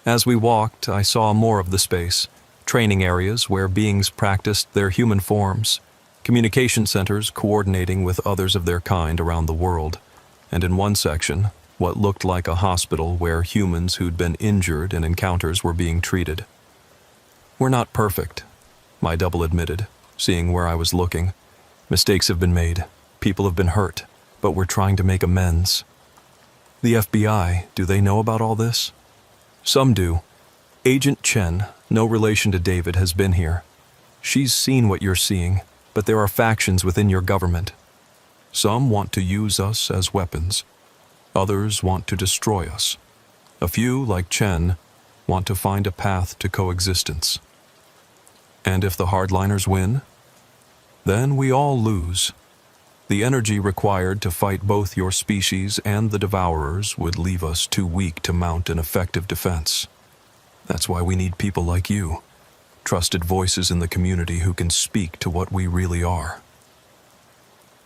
As we walked, I saw more of the space, training areas where beings practiced their human forms, communication centers coordinating with others of their kind around the world, and in one section, what looked like a hospital where humans who'd been injured in encounters were being treated. We're not perfect, my double admitted, seeing where I was looking. Mistakes have been made, people have been hurt, but we're trying to make amends. The FBI, do they know about all this? Some do. Agent Chen, no relation to David, has been here. She's seen what you're seeing, but there are factions within your government. Some want to use us as weapons. Others want to destroy us. A few, like Chen, want to find a path to coexistence. And if the hardliners win, then we all lose. The energy required to fight both your species and the Devourers would leave us too weak to mount an effective defense. That's why we need people like you, trusted voices in the community who can speak to what we really are.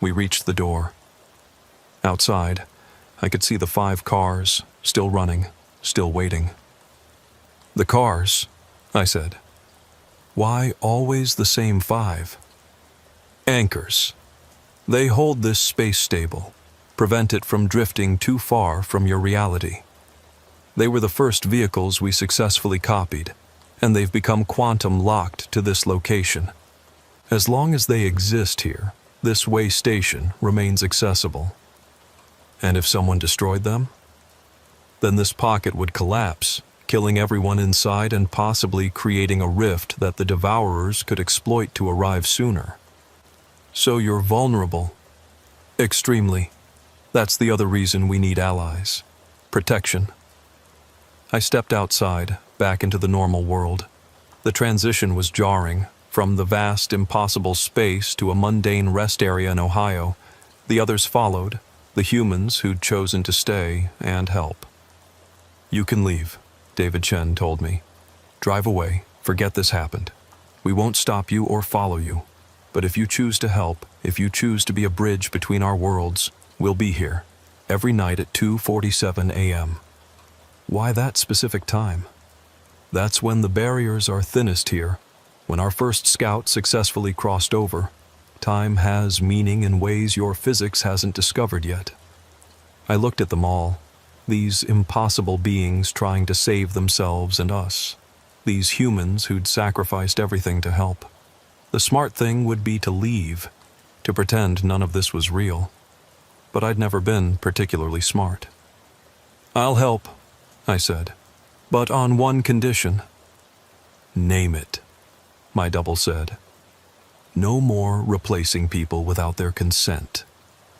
We reached the door. Outside, I could see the 5 cars, still running, still waiting. The cars, I said. Why always the same 5? Anchors. They hold this space stable, prevent it from drifting too far from your reality. They were the first vehicles we successfully copied, and they've become quantum locked to this location. As long as they exist here, this way station remains accessible. And if someone destroyed them, then this pocket would collapse, killing everyone inside and possibly creating a rift that the Devourers could exploit to arrive sooner. So you're vulnerable. Extremely. That's the other reason we need allies. Protection. I stepped outside, back into the normal world. The transition was jarring, from the vast, impossible space to a mundane rest area in Ohio. The others followed, the humans who'd chosen to stay and help. You can leave, David Chen told me. Drive away, forget this happened. We won't stop you or follow you. But if you choose to help, if you choose to be a bridge between our worlds, we'll be here, every night at 2:47 a.m. Why that specific time? That's when the barriers are thinnest here, when our first scout successfully crossed over. Time has meaning in ways your physics hasn't discovered yet. I looked at them all. These impossible beings trying to save themselves and us. These humans who'd sacrificed everything to help. The smart thing would be to leave, to pretend none of this was real. But I'd never been particularly smart. "I'll help," I said, "but on one condition." "Name it," my double said. "No more replacing people without their consent.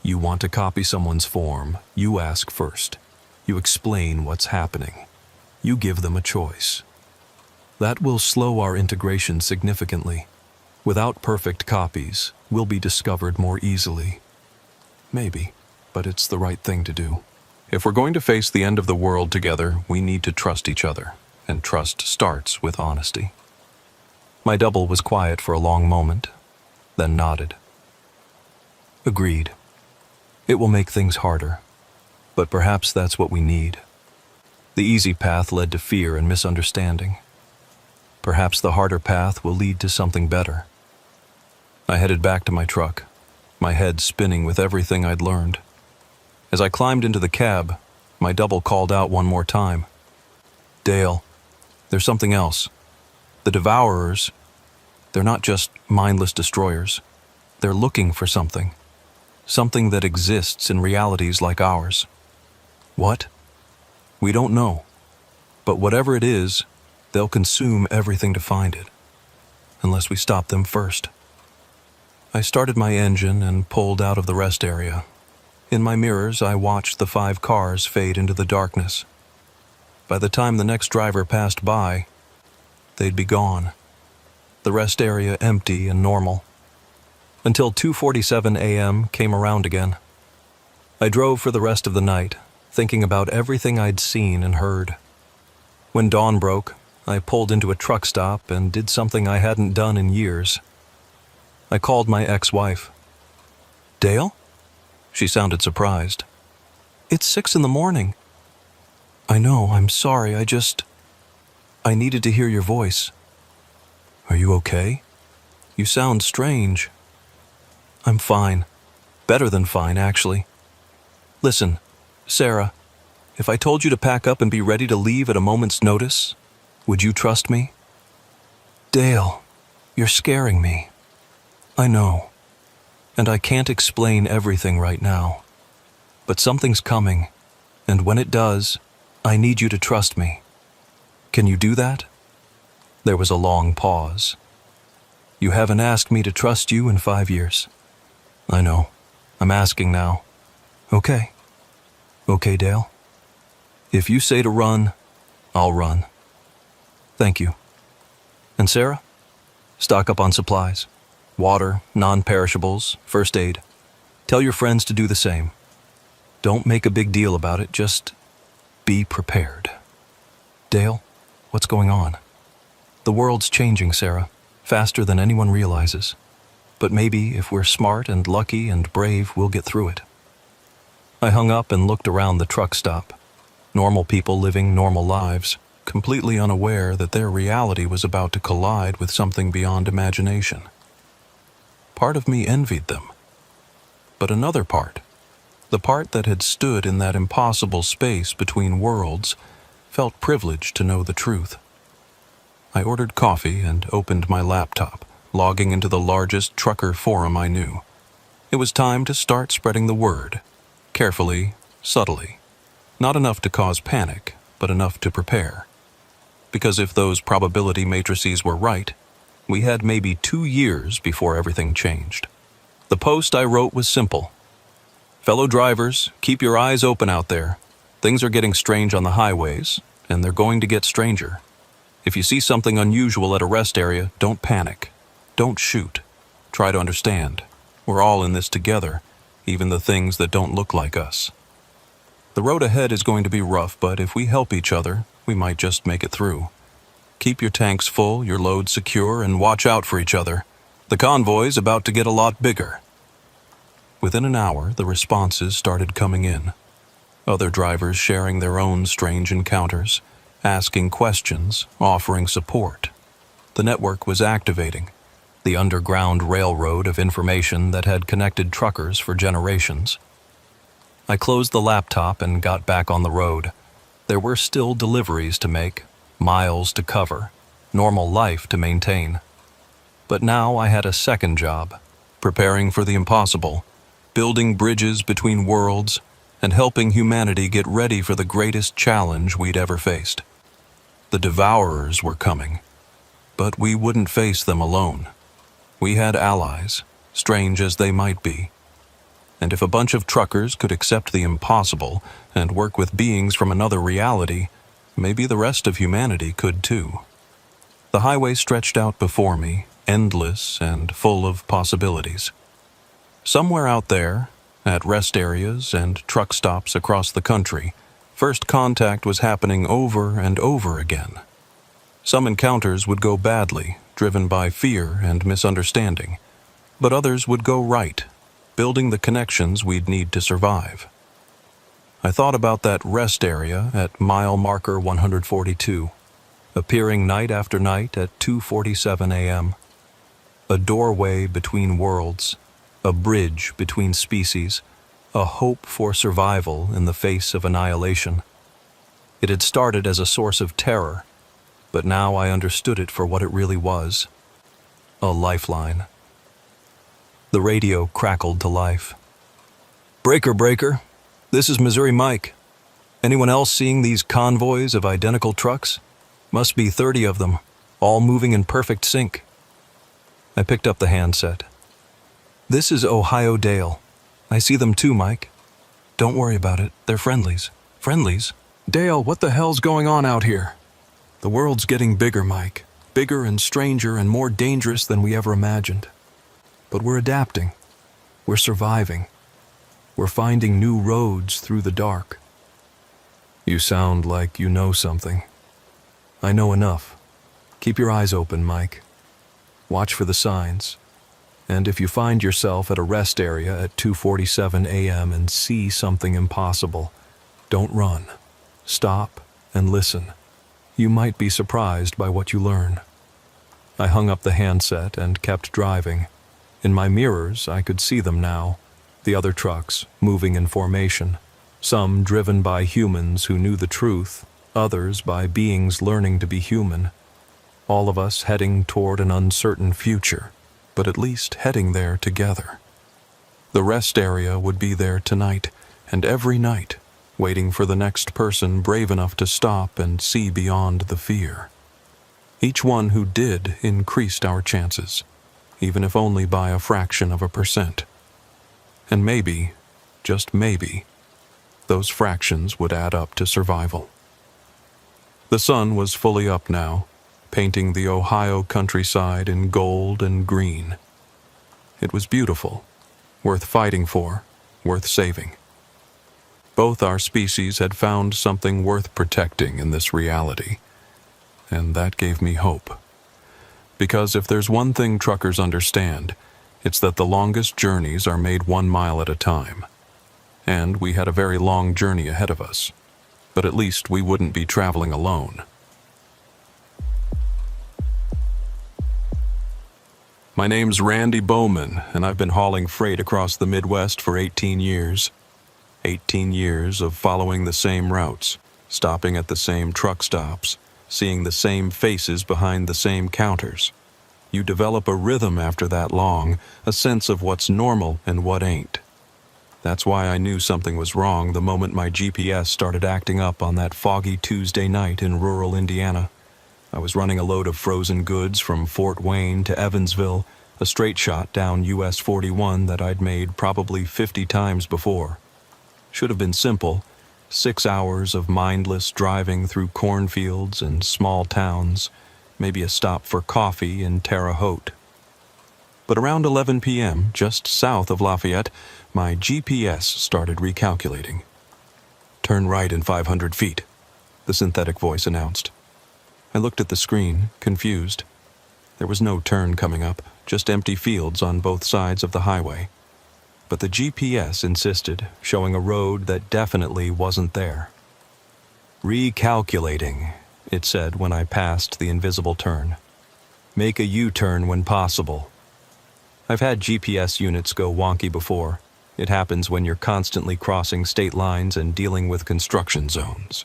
You want to copy someone's form, you ask first. You explain what's happening. You give them a choice. That will slow our integration significantly. Without perfect copies, we'll be discovered more easily. Maybe, but it's the right thing to do. If we're going to face the end of the world together, we need to trust each other, and trust starts with honesty." My double was quiet for a long moment, then nodded. "Agreed. It will make things harder, but perhaps that's what we need. The easy path led to fear and misunderstanding. Perhaps the harder path will lead to something better." I headed back to my truck, my head spinning with everything I'd learned. As I climbed into the cab, my double called out one more time. "Dale, there's something else. The Devourers, they're not just mindless destroyers. They're looking for something. Something that exists in realities like ours." "What?" "We don't know. But whatever it is, they'll consume everything to find it. Unless we stop them first." I started my engine and pulled out of the rest area. In my mirrors, I watched the 5 cars fade into the darkness. By the time the next driver passed by, they'd be gone. The rest area empty and normal. Until 2:47 a.m. came around again. I drove for the rest of the night, thinking about everything I'd seen and heard. When dawn broke, I pulled into a truck stop and did something I hadn't done in years. I called my ex-wife. "Dale?" She sounded surprised. "It's 6 in the morning." "I know, I'm sorry, I needed to hear your voice." "Are you okay? You sound strange." "I'm fine. Better than fine, actually. Listen, Sarah, if I told you to pack up and be ready to leave at a moment's notice, would you trust me?" "Dale, you're scaring me." "I know. And I can't explain everything right now. But something's coming, and when it does, I need you to trust me. Can you do that?" There was a long pause. "You haven't asked me to trust you in 5 years." "I know. I'm asking now." "Okay. Okay, Dale. If you say to run, I'll run." "Thank you. And Sarah, stock up on supplies. Water, non-perishables, first aid. Tell your friends to do the same. Don't make a big deal about it, just be prepared." "Dale, what's going on?" "The world's changing, Sarah, faster than anyone realizes. But maybe if we're smart and lucky and brave, we'll get through it." I hung up and looked around the truck stop. Normal people living normal lives, completely unaware that their reality was about to collide with something beyond imagination. Part of me envied them. But another part, the part that had stood in that impossible space between worlds, felt privileged to know the truth. I ordered coffee and opened my laptop, logging into the largest trucker forum I knew. It was time to start spreading the word, carefully, subtly. Not enough to cause panic, but enough to prepare. Because if those probability matrices were right, we had maybe 2 years before everything changed. The post I wrote was simple. "Fellow drivers, keep your eyes open out there. Things are getting strange on the highways, and they're going to get stranger. If you see something unusual at a rest area, don't panic. Don't shoot. Try to understand. We're all in this together, even the things that don't look like us. The road ahead is going to be rough, but if we help each other, we might just make it through. Keep your tanks full, your loads secure, and watch out for each other. The convoy's about to get a lot bigger." Within an hour, the responses started coming in. Other drivers sharing their own strange encounters, asking questions, offering support. The network was activating, the underground railroad of information that had connected truckers for generations. I closed the laptop and got back on the road. There were still deliveries to make, miles to cover, normal life to maintain. But now I had a second job, preparing for the impossible, building bridges between worlds, and helping humanity get ready for the greatest challenge we'd ever faced. The Devourers were coming, but we wouldn't face them alone. We had allies, strange as they might be. And if a bunch of truckers could accept the impossible and work with beings from another reality, maybe the rest of humanity could too. The highway stretched out before me, endless and full of possibilities. Somewhere out there, at rest areas and truck stops across the country, first contact was happening over and over again. Some encounters would go badly, driven by fear and misunderstanding, but others would go right, building the connections we'd need to survive. I thought about that rest area at mile marker 142, appearing night after night at 2:47 a.m. A doorway between worlds, a bridge between species, a hope for survival in the face of annihilation. It had started as a source of terror, but now I understood it for what it really was: a lifeline. The radio crackled to life. "Breaker, breaker. This is Missouri Mike. Anyone else seeing these convoys of identical trucks? Must be 30 of them, all moving in perfect sync." I picked up the handset. "This is Ohio Dale. I see them too, Mike. Don't worry about it. They're friendlies." "Friendlies? Dale, what the hell's going on out here?" "The world's getting bigger, Mike. Bigger and stranger and more dangerous than we ever imagined. But we're adapting. We're surviving. We're finding new roads through the dark." "You sound like you know something." "I know enough. Keep your eyes open, Mike. Watch for the signs. And if you find yourself at a rest area at 2:47 a.m. and see something impossible, don't run. Stop and listen. You might be surprised by what you learn." I hung up the handset and kept driving. In my mirrors, I could see them now, the other trucks moving in formation, some driven by humans who knew the truth, others by beings learning to be human. All of us heading toward an uncertain future, but at least heading there together. The rest area would be there tonight, and every night, waiting for the next person brave enough to stop and see beyond the fear. Each one who did increased our chances, even if only by a fraction of a percent. And maybe, just maybe, those fractions would add up to survival. The sun was fully up now, painting the Ohio countryside in gold and green. It was beautiful, worth fighting for, worth saving. Both our species had found something worth protecting in this reality, and that gave me hope. Because if there's one thing truckers understand, it's that the longest journeys are made 1 mile at a time. And we had a very long journey ahead of us, but at least we wouldn't be traveling alone. My name's Randy Bowman, and I've been hauling freight across the Midwest for 18 years. 18 years of following the same routes, stopping at the same truck stops, seeing the same faces behind the same counters. You develop a rhythm after that long, a sense of what's normal and what ain't. That's why I knew something was wrong the moment my GPS started acting up on that foggy Tuesday night in rural Indiana. I was running a load of frozen goods from Fort Wayne to Evansville, a straight shot down US 41 that I'd made probably 50 times before. Should have been simple. 6 hours of mindless driving through cornfields and small towns, maybe a stop for coffee in Terre Haute. But around 11 p.m., just south of Lafayette, my GPS started recalculating. "Turn right in 500 feet, the synthetic voice announced. I looked at the screen, confused. There was no turn coming up, just empty fields on both sides of the highway. But the GPS insisted, showing a road that definitely wasn't there. "Recalculating," it said when I passed the invisible turn. "Make a U-turn when possible." I've had GPS units go wonky before, It happens when you're constantly crossing state lines and dealing with construction zones.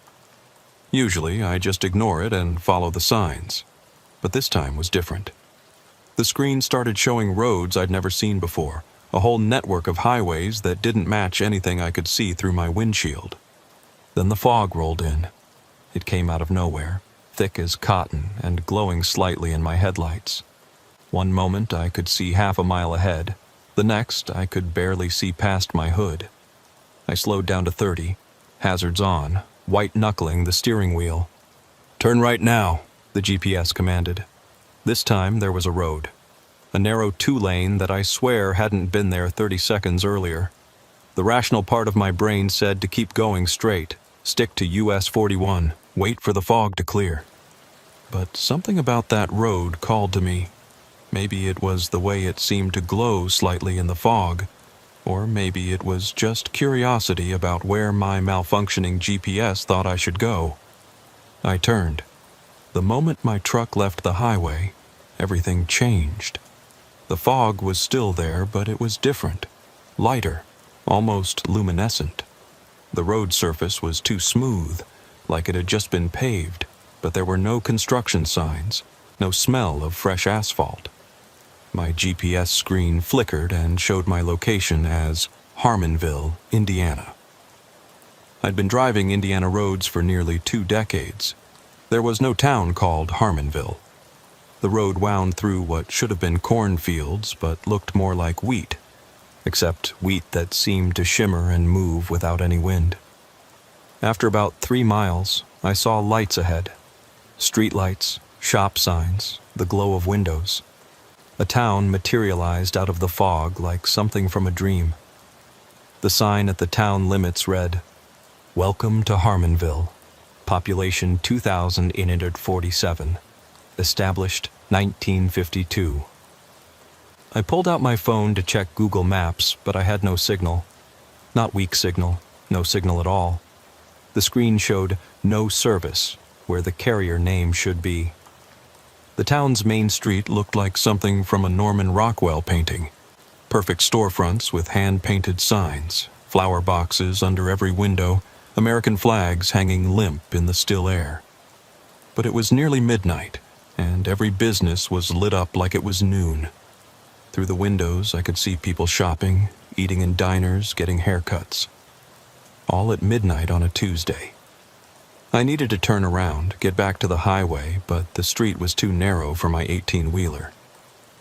Usually, I just ignore it and follow the signs. But this time was different. The screen started showing roads I'd never seen before, a whole network of highways that didn't match anything I could see through my windshield. Then the fog rolled in. It came out of nowhere, thick as cotton and glowing slightly in my headlights. One moment I could see half a mile ahead. The next, I could barely see past my hood. I slowed down to 30, hazards on, white-knuckling the steering wheel. "Turn right now," the GPS commanded. This time there was a road. A narrow two-lane that I swear hadn't been there 30 seconds earlier. The rational part of my brain said to keep going straight, stick to US 41, wait for the fog to clear. But something about that road called to me. Maybe it was the way it seemed to glow slightly in the fog, or maybe it was just curiosity about where my malfunctioning GPS thought I should go. I turned. The moment my truck left the highway, everything changed. The fog was still there, but it was different, lighter, almost luminescent. The road surface was too smooth, like it had just been paved, but there were no construction signs, no smell of fresh asphalt. My GPS screen flickered and showed my location as Harmonville, Indiana. I'd been driving Indiana roads for nearly 2 decades. There was no town called Harmonville. The road wound through what should have been cornfields but looked more like wheat, except wheat that seemed to shimmer and move without any wind. After about 3 miles, I saw lights ahead. Street lights, shop signs, the glow of windows. A town materialized out of the fog like something from a dream. The sign at the town limits read, "Welcome to Harmonville. Population 2,847. Established 1952. I pulled out my phone to check Google Maps, but I had no signal. Not weak signal, no signal at all. The screen showed no service, where the carrier name should be. The town's main street looked like something from a Norman Rockwell painting. Perfect storefronts with hand-painted signs, flower boxes under every window, American flags hanging limp in the still air. But it was nearly midnight, and every business was lit up like it was noon. Through the windows I could see people shopping, eating in diners, getting haircuts. All at midnight on a Tuesday. I needed to turn around, get back to the highway, but the street was too narrow for my 18-wheeler.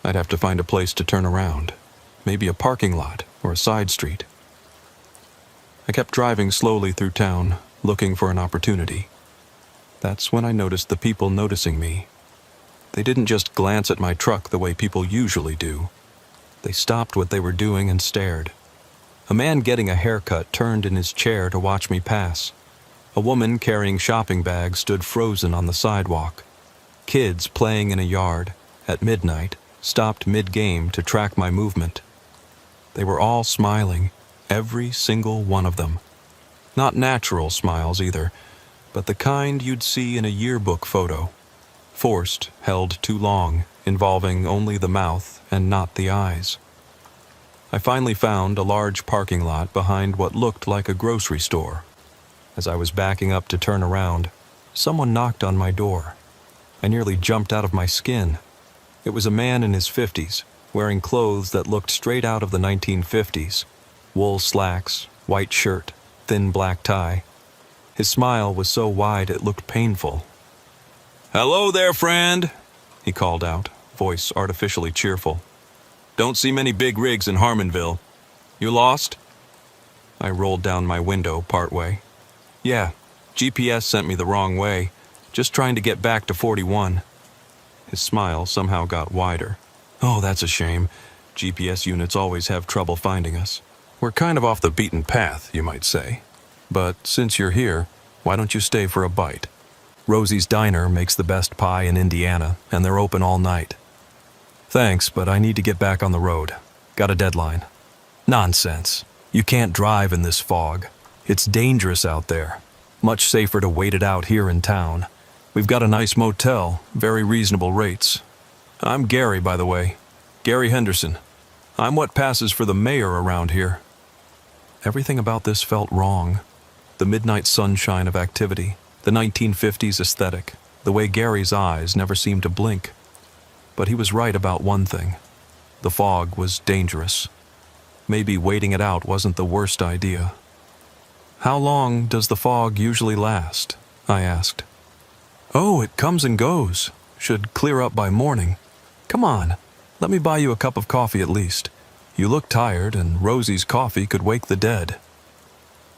I'd have to find a place to turn around, maybe a parking lot or a side street. I kept driving slowly through town, looking for an opportunity. That's when I noticed the people noticing me. They didn't just glance at my truck the way people usually do. They stopped what they were doing and stared. A man getting a haircut turned in his chair to watch me pass. A woman carrying shopping bags stood frozen on the sidewalk. Kids playing in a yard, at midnight, stopped mid-game to track my movement. They were all smiling, every single one of them. Not natural smiles either, but the kind you'd see in a yearbook photo. Forced, held too long, involving only the mouth and not the eyes. I finally found a large parking lot behind what looked like a grocery store. As I was backing up to turn around, someone knocked on my door. I nearly jumped out of my skin. It was a man in his 50s, wearing clothes that looked straight out of the 1950s. Wool slacks, white shirt, thin black tie. His smile was so wide it looked painful. "Hello there, friend," he called out, voice artificially cheerful. "Don't see many big rigs in Harmonville. You lost?" I rolled down my window partway. "Yeah, GPS sent me the wrong way. Just trying to get back to 41. His smile somehow got wider. "Oh, that's a shame. GPS units always have trouble finding us. We're kind of off the beaten path, you might say. But since you're here, why don't you stay for a bite? Rosie's Diner makes the best pie in Indiana, and they're open all night." "Thanks, but I need to get back on the road. Got a deadline." "Nonsense. You can't drive in this fog. It's dangerous out there. Much safer to wait it out here in town. We've got a nice motel, very reasonable rates. I'm Gary, by the way. Gary Henderson. I'm what passes for the mayor around here." everything about this felt wrong. The midnight sunshine of activity, the 1950s aesthetic, the way Gary's eyes never seemed to blink. But he was right about one thing. The fog was dangerous. Maybe waiting it out wasn't the worst idea. "How long does the fog usually last?" I asked. "Oh, it comes and goes. Should clear up by morning. Come on, let me buy you a cup of coffee at least. You look tired, and Rosie's coffee could wake the dead."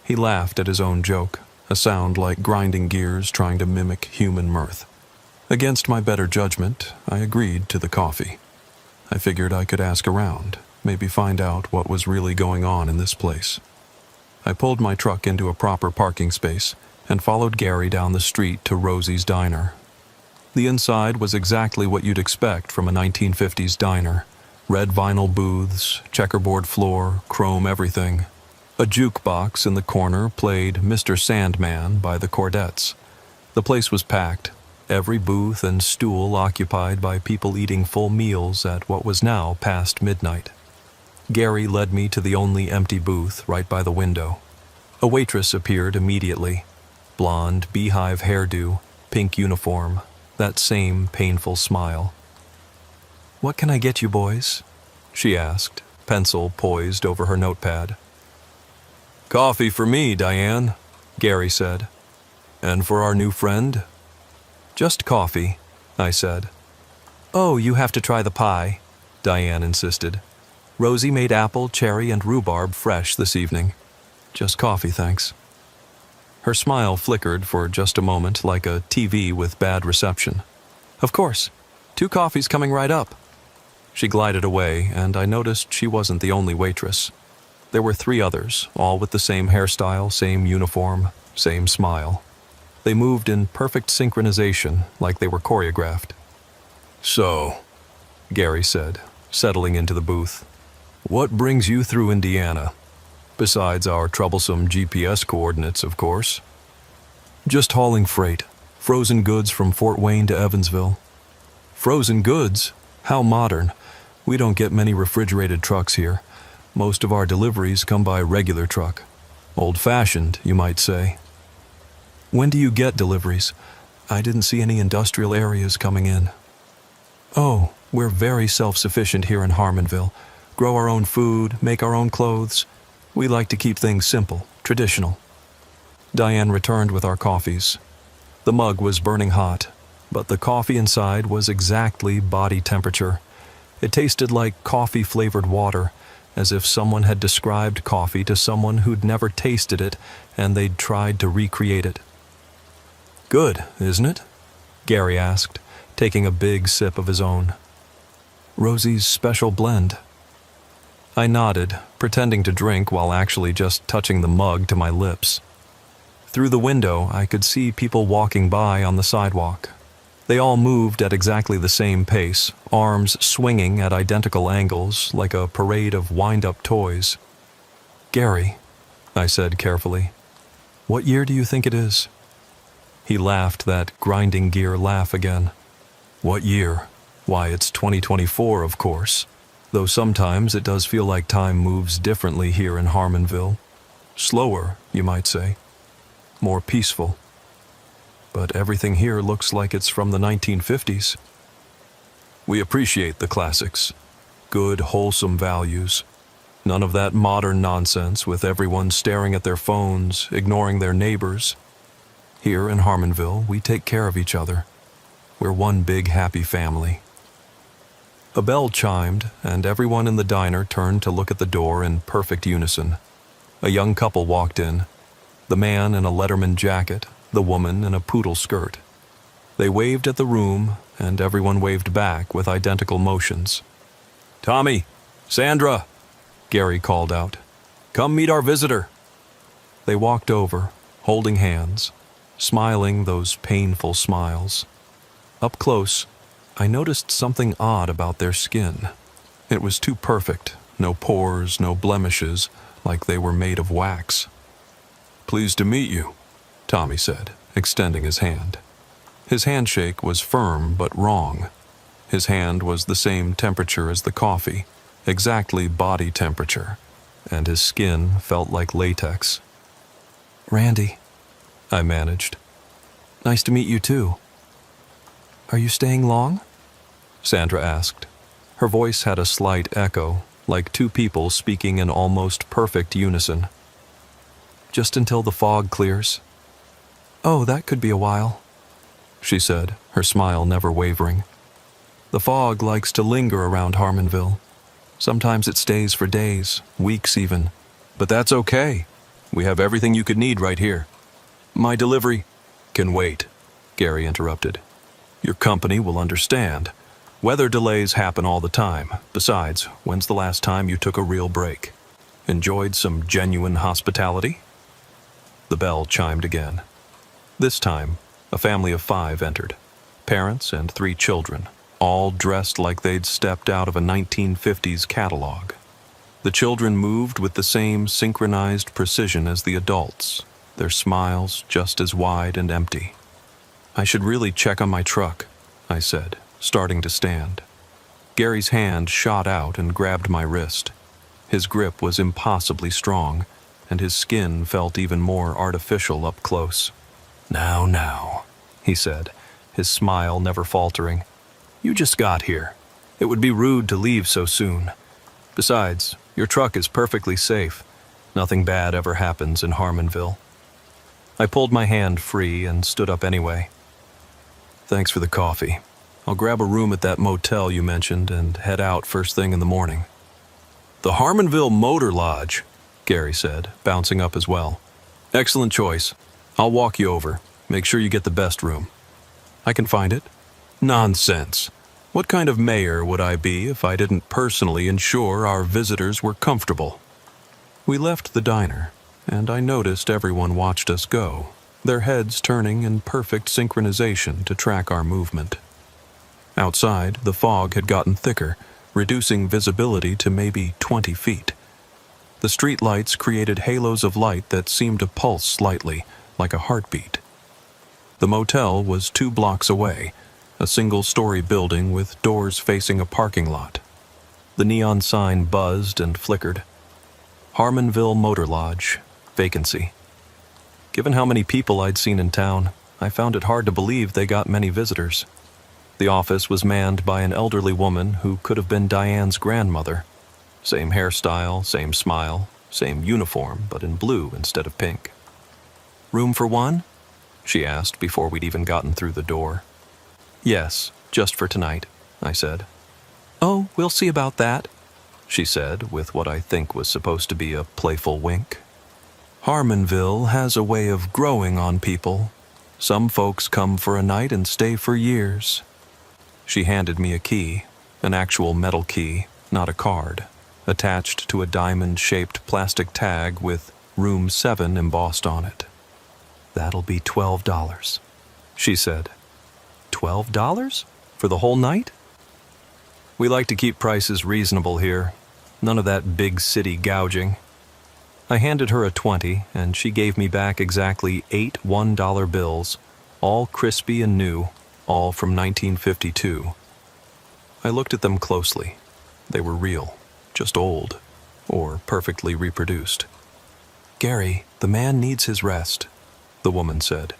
He laughed at his own joke, a sound like grinding gears trying to mimic human mirth. Against my better judgment, I agreed to the coffee. I figured I could ask around, maybe find out what was really going on in this place. I pulled my truck into a proper parking space and followed Gary down the street to Rosie's Diner. The inside was exactly what you'd expect from a 1950s diner. Red vinyl booths, checkerboard floor, chrome everything. A jukebox in the corner played Mr. Sandman by the Chordettes. The place was packed, every booth and stool occupied by people eating full meals at what was now past midnight. Gary led me to the only empty booth right by the window. A waitress appeared immediately. Blonde, beehive hairdo, pink uniform, that same painful smile. "What can I get you boys?" she asked, pencil poised over her notepad. "Coffee for me, Diane," Gary said. "And for our new friend?" "Just coffee," I said. "Oh, you have to try the pie," Diane insisted. "Rosie made apple, cherry, and rhubarb fresh this evening. Just coffee, thanks." Her smile flickered for just a moment like a TV with bad reception. "Of course. 2 coffees coming right up." She glided away, and I noticed she wasn't the only waitress. There were 3 others, all with the same hairstyle, same uniform, same smile. They moved in perfect synchronization, like they were choreographed. "So," Gary said, settling into the booth, "what brings you through Indiana? Besides our troublesome GPS coordinates, of course." "Just hauling freight. Frozen goods from Fort Wayne to Evansville." "Frozen goods? How modern. We don't get many refrigerated trucks here. Most of our deliveries come by regular truck. Old-fashioned, you might say." "When do you get deliveries? I didn't see any industrial areas coming in." "Oh, we're very self-sufficient here in Harmonville. Grow our own food, make our own clothes. We like to keep things simple, traditional." Diane returned with our coffees. The mug was burning hot, but the coffee inside was exactly body temperature. It tasted like coffee-flavored water, as if someone had described coffee to someone who'd never tasted it and they'd tried to recreate it. "Good, isn't it?" Gary asked, taking a big sip of his own. "Rosie's special blend." I nodded, pretending to drink while actually just touching the mug to my lips. Through the window, I could see people walking by on the sidewalk. They all moved at exactly the same pace, arms swinging at identical angles like a parade of wind-up toys. "Gary," I said carefully, "what year do you think it is?" He laughed that grinding gear laugh again. "What year? Why, it's 2024, of course. Though sometimes it does feel like time moves differently here in Harmonville. Slower, you might say. More peaceful. But everything here looks like it's from the 1950s. We appreciate the classics. Good, wholesome values. None of that modern nonsense with everyone staring at their phones, ignoring their neighbors. Here in Harmonville, we take care of each other. We're one big happy family." A bell chimed, and everyone in the diner turned to look at the door in perfect unison. A young couple walked in, the man in a Letterman jacket, the woman in a poodle skirt. They waved at the room, and everyone waved back with identical motions. "Tommy! Sandra!" Gary called out. "Come meet our visitor." They walked over, holding hands, smiling those painful smiles. Up close, I noticed something odd about their skin. It was too perfect, no pores, no blemishes, like they were made of wax. "Pleased to meet you," Tommy said, extending his hand. His handshake was firm but wrong. His hand was the same temperature as the coffee, exactly body temperature, and his skin felt like latex. "Randy," I managed. "nice to meet you too. Are you staying long?" Sandra asked. Her voice had a slight echo, like two people speaking in almost perfect unison. "Just until the fog clears." "Oh, that could be a while," she said, her smile never wavering. "The fog likes to linger around Harmonville. Sometimes it stays for days, weeks even." "But that's okay. We have everything you could need right here." "My delivery..." "Can wait," Gary interrupted. "Your company will understand. Weather delays happen all the time. Besides, when's the last time you took a real break? Enjoyed some genuine hospitality?" The bell chimed again. This time, a family of 5 entered. Parents and 3 children, all dressed like they'd stepped out of a 1950s catalog. The children moved with the same synchronized precision as the adults, their smiles just as wide and empty. "I should really check on my truck," I said, starting to stand. Gary's hand shot out and grabbed my wrist. His grip was impossibly strong, and his skin felt even more artificial up close. Now, he said, his smile never faltering. "You just got here. It would be rude to leave so soon. Besides, your truck is perfectly safe. Nothing bad ever happens in Harmonville." I pulled my hand free and stood up anyway. "Thanks for the coffee. I'll grab a room at that motel you mentioned and head out first thing in the morning." "The Harmonville Motor Lodge," Gary said, bouncing up as well. "Excellent choice. I'll walk you over. Make sure you get the best room." "I can find it." "Nonsense. What kind of mayor would I be if I didn't personally ensure our visitors were comfortable?" We left the diner, and I noticed everyone watched us go, their heads turning in perfect synchronization to track our movement. Outside, the fog had gotten thicker, reducing visibility to maybe 20 feet. The street lights created halos of light that seemed to pulse slightly, like a heartbeat. The motel was 2 blocks away, a single-story building with doors facing a parking lot. The neon sign buzzed and flickered. Harmonville Motor Lodge, vacancy. Given how many people I'd seen in town, I found it hard to believe they got many visitors. The office was manned by an elderly woman who could have been Diane's grandmother. Same hairstyle, same smile, same uniform, but in blue instead of pink. "Room for one?" she asked before we'd even gotten through the door. "Yes, just for tonight," I said. "Oh, we'll see about that," she said, with what I think was supposed to be a playful wink. "Harmonville has a way of growing on people. Some folks come for a night and stay for years." She handed me a key, an actual metal key, not a card, attached to a diamond-shaped plastic tag with Room 7 embossed on it. "That'll be $12, she said. $12? For the whole night?" "We like to keep prices reasonable here. None of that big city gouging." I handed her a 20, and she gave me back exactly 8 $1 bills, all crispy and new, all from 1952. I looked at them closely. They were real, just old, or perfectly reproduced. "Gary, the man needs his rest," the woman said.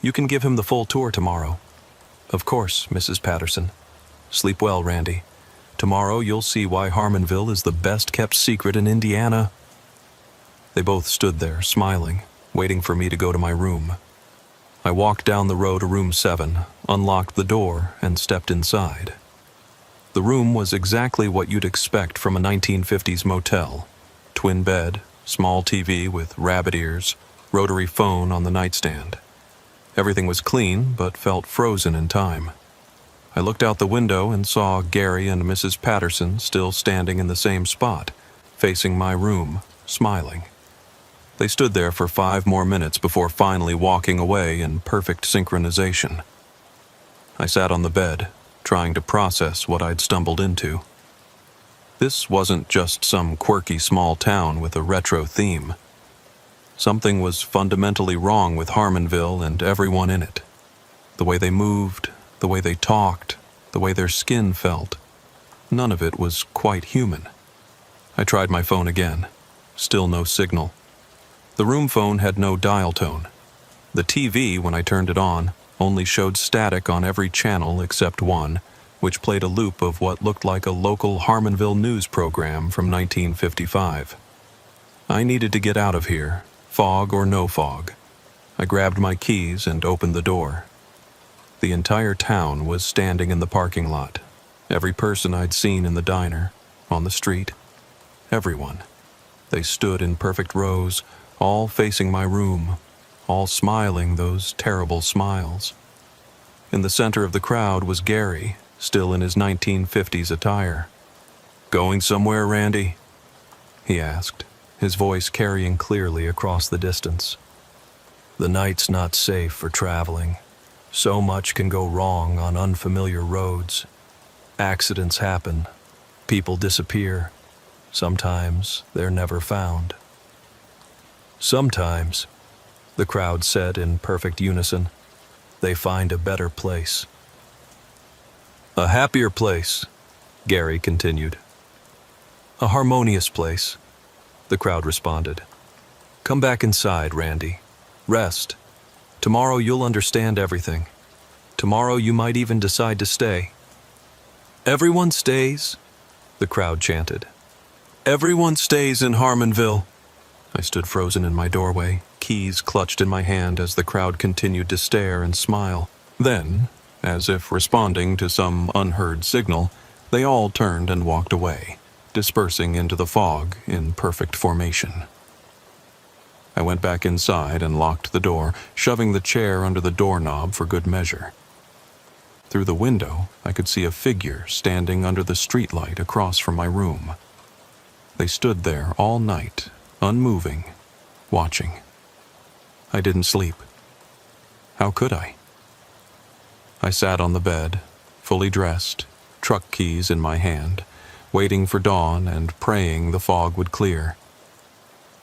"You can give him the full tour tomorrow." "Of course, Mrs. Patterson. Sleep well, Randy. Tomorrow you'll see why Harmonville is the best-kept secret in Indiana." They both stood there, smiling, waiting for me to go to my room. I walked down the row to Room 7, unlocked the door, and stepped inside. The room was exactly what you'd expect from a 1950s motel. Twin bed, small TV with rabbit ears, rotary phone on the nightstand. Everything was clean, but felt frozen in time. I looked out the window and saw Gary and Mrs. Patterson still standing in the same spot, facing my room, smiling. They stood there for 5 more minutes before finally walking away in perfect synchronization. I sat on the bed, trying to process what I'd stumbled into. This wasn't just some quirky small town with a retro theme. Something was fundamentally wrong with Harmonville and everyone in it. The way they moved, the way they talked, the way their skin felt. None of it was quite human. I tried my phone again. Still no signal. The room phone had no dial tone. The TV, when I turned it on, only showed static on every channel except one, which played a loop of what looked like a local Harmonville news program from 1955. I needed to get out of here, fog or no fog. I grabbed my keys and opened the door. The entire town was standing in the parking lot. Every person I'd seen in the diner, on the street, everyone. They stood in perfect rows, all facing my room, all smiling those terrible smiles. In the center of the crowd was Gary, still in his 1950s attire. "Going somewhere, Randy?" he asked, his voice carrying clearly across the distance. "The night's not safe for traveling. So much can go wrong on unfamiliar roads. Accidents happen. People disappear. Sometimes they're never found." "Sometimes," the crowd said in perfect unison, "they find a better place." "A happier place," Gary continued. "A harmonious place," the crowd responded. "Come back inside, Randy. Rest. Tomorrow you'll understand everything. Tomorrow you might even decide to stay." "Everyone stays," the crowd chanted. "Everyone stays in Harmonville." I stood frozen in my doorway, keys clutched in my hand as the crowd continued to stare and smile. Then, as if responding to some unheard signal, they all turned and walked away, dispersing into the fog in perfect formation. I went back inside and locked the door, shoving the chair under the doorknob for good measure. Through the window, I could see a figure standing under the streetlight across from my room. They stood there all night, unmoving, watching. I didn't sleep. How could I? I sat on the bed, fully dressed, truck keys in my hand, waiting for dawn and praying the fog would clear.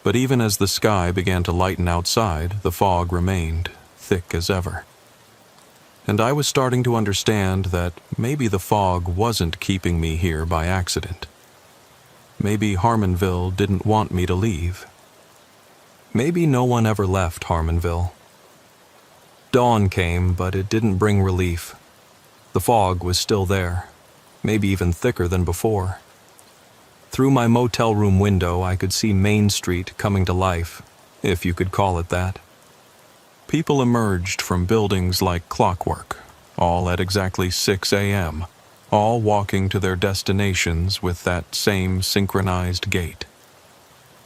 But even as the sky began to lighten outside, the fog remained, thick as ever. And I was starting to understand that maybe the fog wasn't keeping me here by accident. Maybe Harmonville didn't want me to leave. Maybe no one ever left Harmonville. Dawn came, but it didn't bring relief. The fog was still there, maybe even thicker than before. Through my motel room window, I could see Main Street coming to life, if you could call it that. People emerged from buildings like clockwork, all at exactly 6 a.m., all walking to their destinations with that same synchronized gait.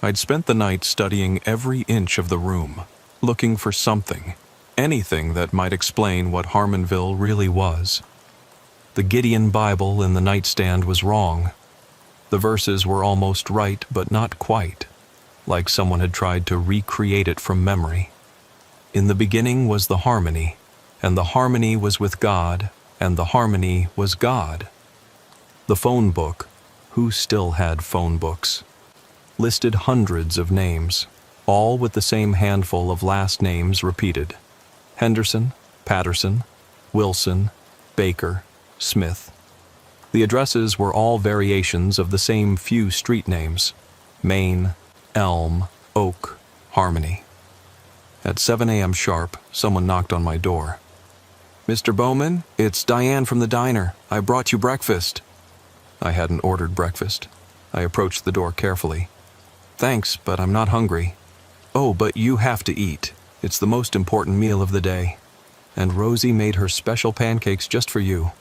I'd spent the night studying every inch of the room, looking for something, anything that might explain what Harmonville really was. The Gideon Bible in the nightstand was wrong. The verses were almost right, but not quite, like someone had tried to recreate it from memory. In the beginning was the harmony, and the harmony was with God, and the harmony was God. The phone book, who still had phone books, listed hundreds of names, all with the same handful of last names repeated: Henderson, Patterson, Wilson, Baker, Smith. The addresses were all variations of the same few street names: Main, Elm, Oak, Harmony. At 7 a.m. sharp, someone knocked on my door. "Mr. Bowman, it's Diane from the diner. I brought you breakfast." I hadn't ordered breakfast. I approached the door carefully. "Thanks, but I'm not hungry." "Oh, but you have to eat. It's the most important meal of the day. And Rosie made her special pancakes just for you."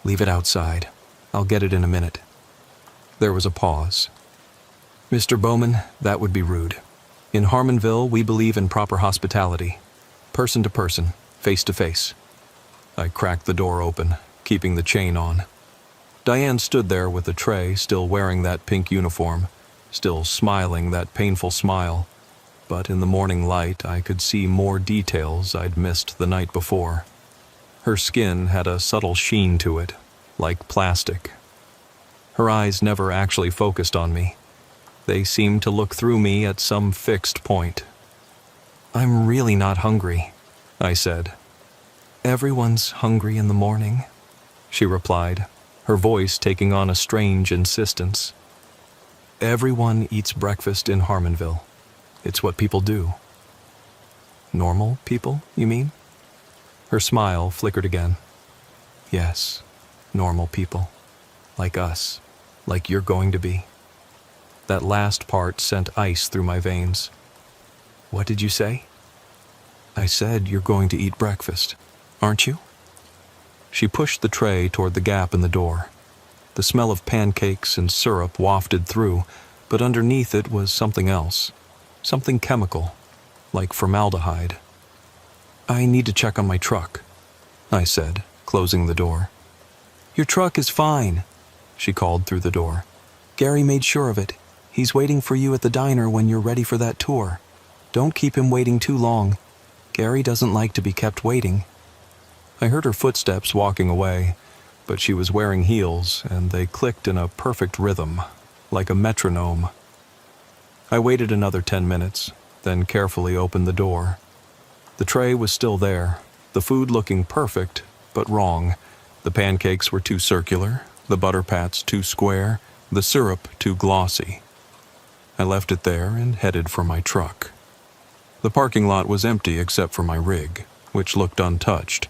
"Leave it outside. I'll get it in a minute." There was a pause. "Mr. Bowman, that would be rude. In Harmonville, we believe in proper hospitality. Person to person, face to face." I cracked the door open, keeping the chain on. Diane stood there with the tray, still wearing that pink uniform, still smiling that painful smile. But in the morning light, I could see more details I'd missed the night before. Her skin had a subtle sheen to it, like plastic. Her eyes never actually focused on me. They seemed to look through me at some fixed point. "I'm really not hungry," I said. "Everyone's hungry in the morning," she replied, her voice taking on a strange insistence. Everyone eats breakfast in Harmonville. It's what people do. Normal people, you mean? Her smile flickered again. Yes, normal people. Like us. Like you're going to be. That last part sent ice through my veins. What did you say? I said you're going to eat breakfast, aren't you? She pushed the tray toward the gap in the door. The smell of pancakes and syrup wafted through, but underneath it was something else. Something chemical, like formaldehyde. I need to check on my truck, I said, closing the door. Your truck is fine, she called through the door. Gary made sure of it. He's waiting for you at the diner when you're ready for that tour. Don't keep him waiting too long. Gary doesn't like to be kept waiting. I heard her footsteps walking away, but she was wearing heels, and they clicked in a perfect rhythm, like a metronome. I waited another 10 minutes, then carefully opened the door. The tray was still there, the food looking perfect, but wrong. The pancakes were too circular, the butter pats too square, the syrup too glossy. I left it there and headed for my truck. The parking lot was empty except for my rig, which looked untouched.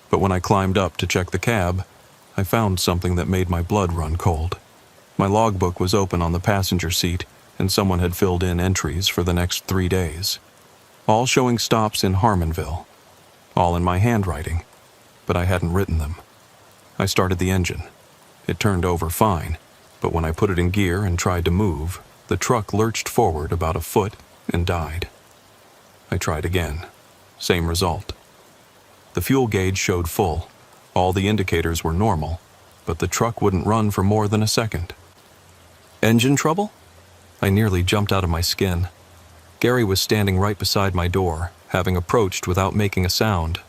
But when I climbed up to check the cab, I found something that made my blood run cold. My logbook was open on the passenger seat, and someone had filled in entries for the next 3 days. All showing stops in Harmonville. All in my handwriting, but I hadn't written them. I started the engine. It turned over fine, but when I put it in gear and tried to move, the truck lurched forward about a foot and died. I tried again. Same result. The fuel gauge showed full. All the indicators were normal, but the truck wouldn't run for more than a second. Engine trouble? I nearly jumped out of my skin. Gary was standing right beside my door, having approached without making a sound.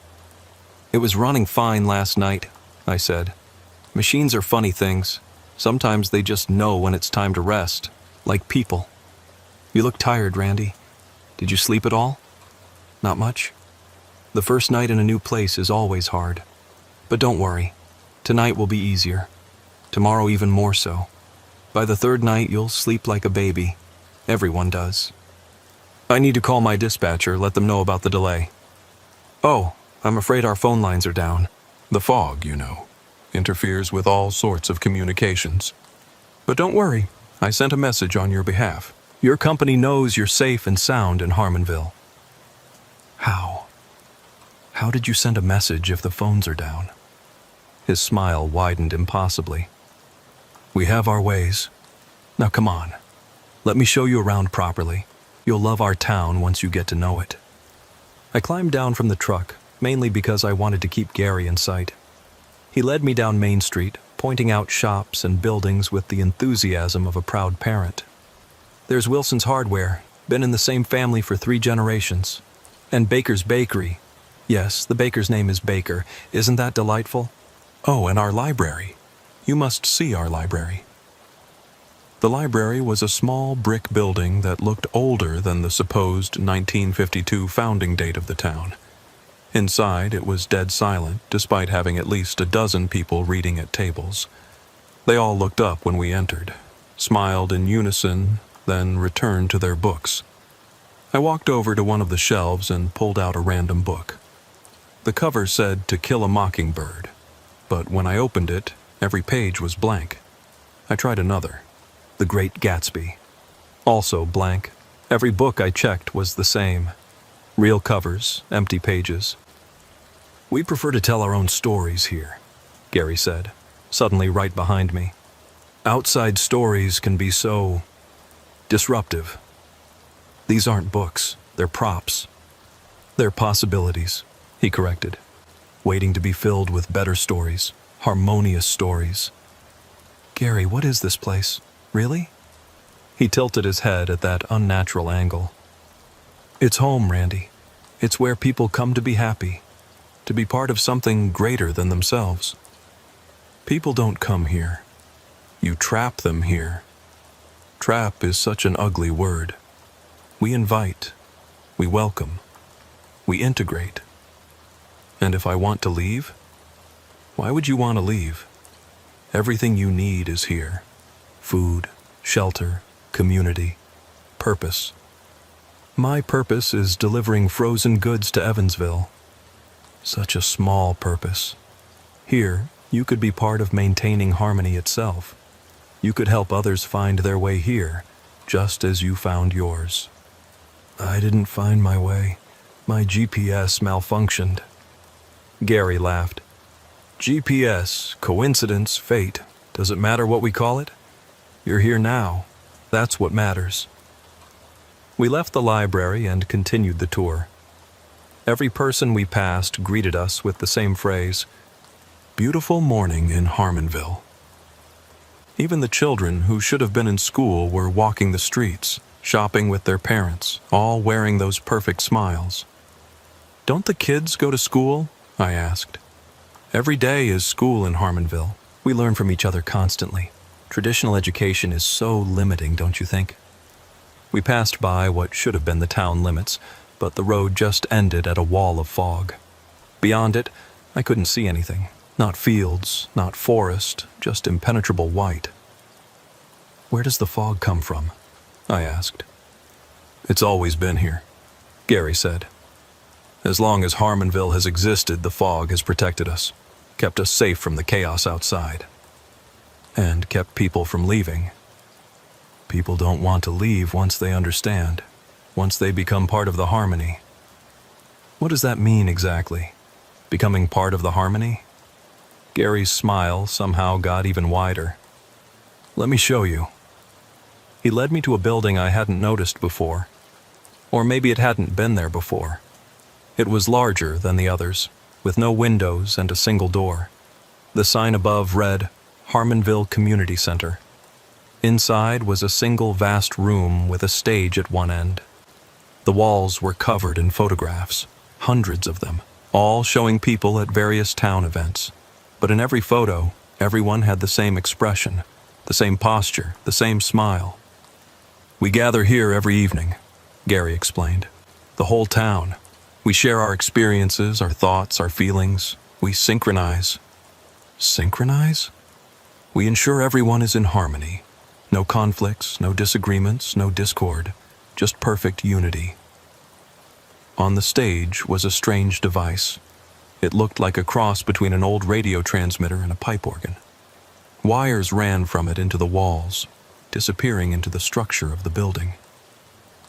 It was running fine last night, I said. Machines are funny things. Sometimes they just know when it's time to rest, like people. You look tired, Randy. Did you sleep at all? Not much? The first night in a new place is always hard. But don't worry. Tonight will be easier. Tomorrow even more so. By the third night, you'll sleep like a baby. Everyone does. I need to call my dispatcher, let them know about the delay. Oh, I'm afraid our phone lines are down. The fog, you know, interferes with all sorts of communications. But don't worry. I sent a message on your behalf. Your company knows you're safe and sound in Harmonville. How? How did you send a message if the phones are down? His smile widened impossibly. We have our ways. Now come on. Let me show you around properly. You'll love our town once you get to know it. I climbed down from the truck, mainly because I wanted to keep Gary in sight. He led me down Main Street, pointing out shops and buildings with the enthusiasm of a proud parent. There's Wilson's Hardware, been in the same family for 3 generations. And Baker's Bakery. Yes, the baker's name is Baker. Isn't that delightful? Oh, and our library. You must see our library. The library was a small brick building that looked older than the supposed 1952 founding date of the town. Inside, it was dead silent, despite having at least a dozen people reading at tables. They all looked up when we entered, smiled in unison, then returned to their books. I walked over to one of the shelves and pulled out a random book. The cover said To Kill a Mockingbird, but when I opened it, every page was blank. I tried another, The Great Gatsby. Also blank. Every book I checked was the same. Real covers, empty pages. We prefer to tell our own stories here, Gary said, suddenly right behind me. Outside stories can be so disruptive. These aren't books, they're props. They're possibilities, he corrected, waiting to be filled with better stories, harmonious stories. Gary, what is this place? Really? He tilted his head at that unnatural angle. It's home, Randy. It's where people come to be happy, to be part of something greater than themselves. People don't come here. You trap them here. Trap is such an ugly word. We invite, we welcome, we integrate. And if I want to leave, why would you want to leave? Everything you need is here. Food, shelter, community, purpose. My purpose is delivering frozen goods to Evansville. Such a small purpose. Here, you could be part of maintaining harmony itself. You could help others find their way here, just as you found yours. I didn't find my way. My GPS malfunctioned. Gary laughed. GPS, coincidence, fate. Does it matter what we call it? You're here now. That's what matters. We left the library and continued the tour. Every person we passed greeted us with the same phrase, "Beautiful morning in Harmonville." Even the children who should have been in school were walking the streets, shopping with their parents, all wearing those perfect smiles. "Don't the kids go to school?" I asked. "Every day is school in Harmonville. We learn from each other constantly. Traditional education is so limiting, don't you think?" We passed by what should have been the town limits, but the road just ended at a wall of fog. Beyond it, I couldn't see anything. Not fields, not forest, just impenetrable white. "Where does the fog come from?" I asked. "It's always been here," Gary said. "As long as Harmonville has existed, the fog has protected us, kept us safe from the chaos outside, and kept people from leaving. People don't want to leave once they understand, once they become part of the harmony." "What does that mean exactly? Becoming part of the harmony?" Gary's smile somehow got even wider. "Let me show you." He led me to a building I hadn't noticed before. Or maybe it hadn't been there before. It was larger than the others, with no windows and a single door. The sign above read, Harmonville Community Center. Inside was a single vast room with a stage at one end. The walls were covered in photographs, hundreds of them, all showing people at various town events. But in every photo, everyone had the same expression, the same posture, the same smile. "We gather here every evening," Gary explained. "The whole town. We share our experiences, our thoughts, our feelings. We synchronize." Synchronize? "We ensure everyone is in harmony. No conflicts, no disagreements, no discord, just perfect unity." On the stage was a strange device. It looked like a cross between an old radio transmitter and a pipe organ. Wires ran from it into the walls, disappearing into the structure of the building.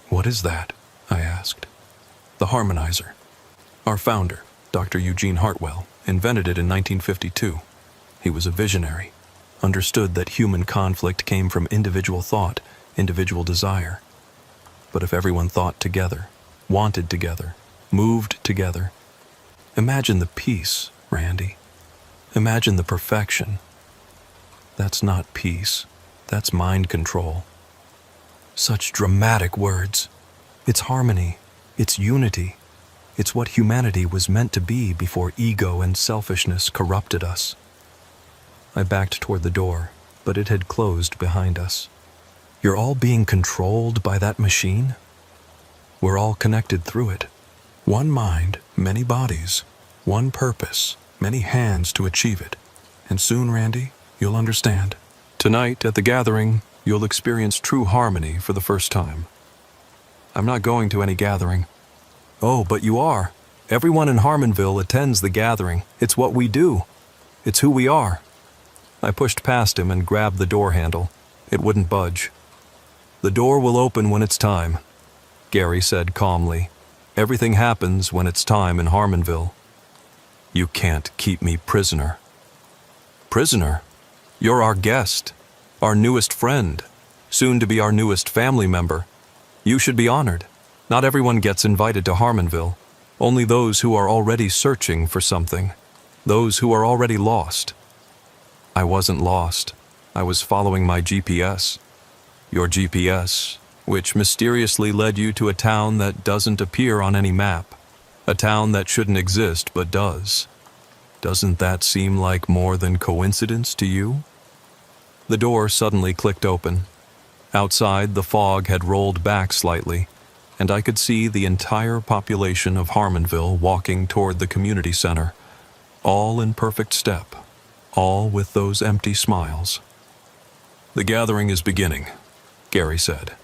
"What is that?" I asked. "The harmonizer. Our founder, Dr. Eugene Hartwell, invented it in 1952. He was a visionary, understood that human conflict came from individual thought, individual desire. But if everyone thought together, wanted together, moved together, imagine the peace, Randy. Imagine the perfection. That's not peace. That's mind control." Such dramatic words. It's harmony. It's unity. It's what humanity was meant to be before ego and selfishness corrupted us. I backed toward the door, but it had closed behind us. "You're all being controlled by that machine? We're all connected through it. One mind, many bodies. One purpose, many hands to achieve it. And soon, Randy, you'll understand. Tonight, at the gathering, you'll experience true harmony for the first time." "I'm not going to any gathering." "Oh, but you are. Everyone in Harmonville attends the gathering. It's what we do. It's who we are." I pushed past him and grabbed the door handle. It wouldn't budge. "The door will open when it's time," Gary said calmly. "Everything happens when it's time in Harmonville. You can't keep me prisoner." "Prisoner? You're our guest, our newest friend, soon to be our newest family member. You should be honored. Not everyone gets invited to Harmonville. Only those who are already searching for something, those who are already lost." "I wasn't lost. I was following my GPS. Your GPS, which mysteriously led you to a town that doesn't appear on any map. A town that shouldn't exist but does. Doesn't that seem like more than coincidence to you?" The door suddenly clicked open. Outside, the fog had rolled back slightly, and I could see the entire population of Harmonville walking toward the community center, all in perfect step, all with those empty smiles. "The gathering is beginning. Gary said.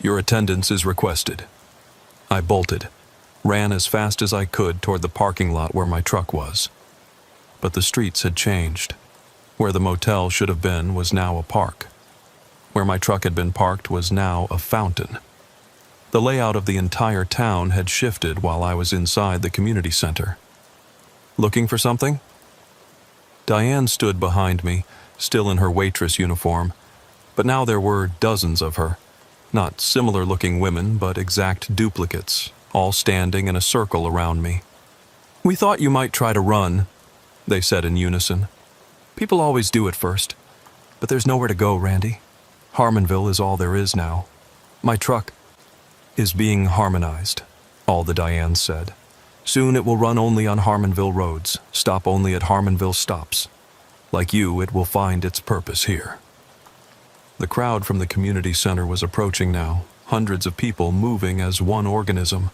"Your attendance is requested." I bolted, ran as fast as I could toward the parking lot where my truck was. But the streets had changed. Where the motel should have been was now a park. Where my truck had been parked was now a fountain. The layout of the entire town had shifted while I was inside the community center. "Looking for something?" Diane stood behind me, still in her waitress uniform, but now there were dozens of her, not similar-looking women, but exact duplicates, all standing in a circle around me. "We thought you might try to run," they said in unison. "People always do at first, but there's nowhere to go, Randy. Harmonville is all there is now. My truck is being harmonized," all the Dianes said. "Soon it will run only on Harmonville roads, stop only at Harmonville stops. Like you, it will find its purpose here." The crowd from the community center was approaching now, hundreds of people moving as one organism.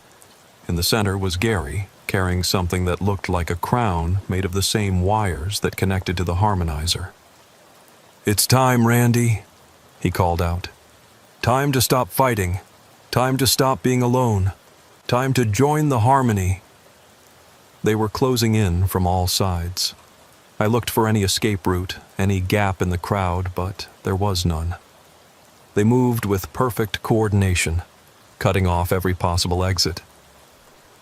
In the center was Gary, carrying something that looked like a crown made of the same wires that connected to the harmonizer. "It's time, Randy," he called out. "Time to stop fighting. Time to stop being alone. Time to join the harmony." They were closing in from all sides. I looked for any escape route, any gap in the crowd, but there was none. They moved with perfect coordination, cutting off every possible exit.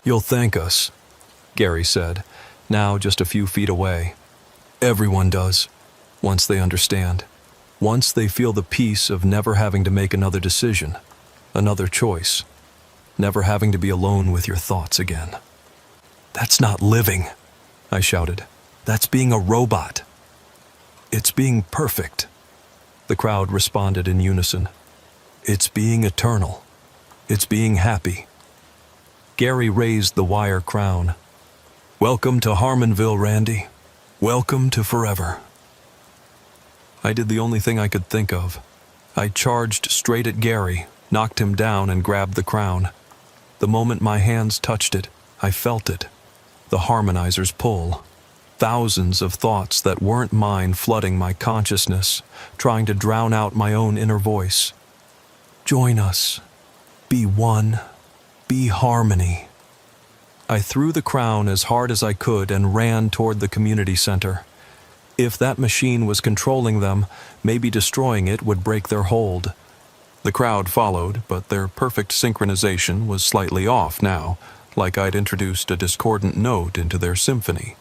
"You'll thank us," Gary said, now just a few feet away. "Everyone does, once they understand. Once they feel the peace of never having to make another decision, another choice, never having to be alone with your thoughts again." "That's not living," I shouted. "That's being a robot." "It's being perfect," the crowd responded in unison. "It's being eternal. It's being happy." Gary raised the wire crown. "Welcome to Harmonville, Randy. Welcome to forever." I did the only thing I could think of. I charged straight at Gary, knocked him down, and grabbed the crown. The moment my hands touched it, I felt it. The harmonizer's pull. Thousands of thoughts that weren't mine flooding my consciousness, trying to drown out my own inner voice. "Join us. Be one. Be harmony." I threw the crown as hard as I could and ran toward the community center. If that machine was controlling them, maybe destroying it would break their hold. The crowd followed, but their perfect synchronization was slightly off now, like I'd introduced a discordant note into their symphony.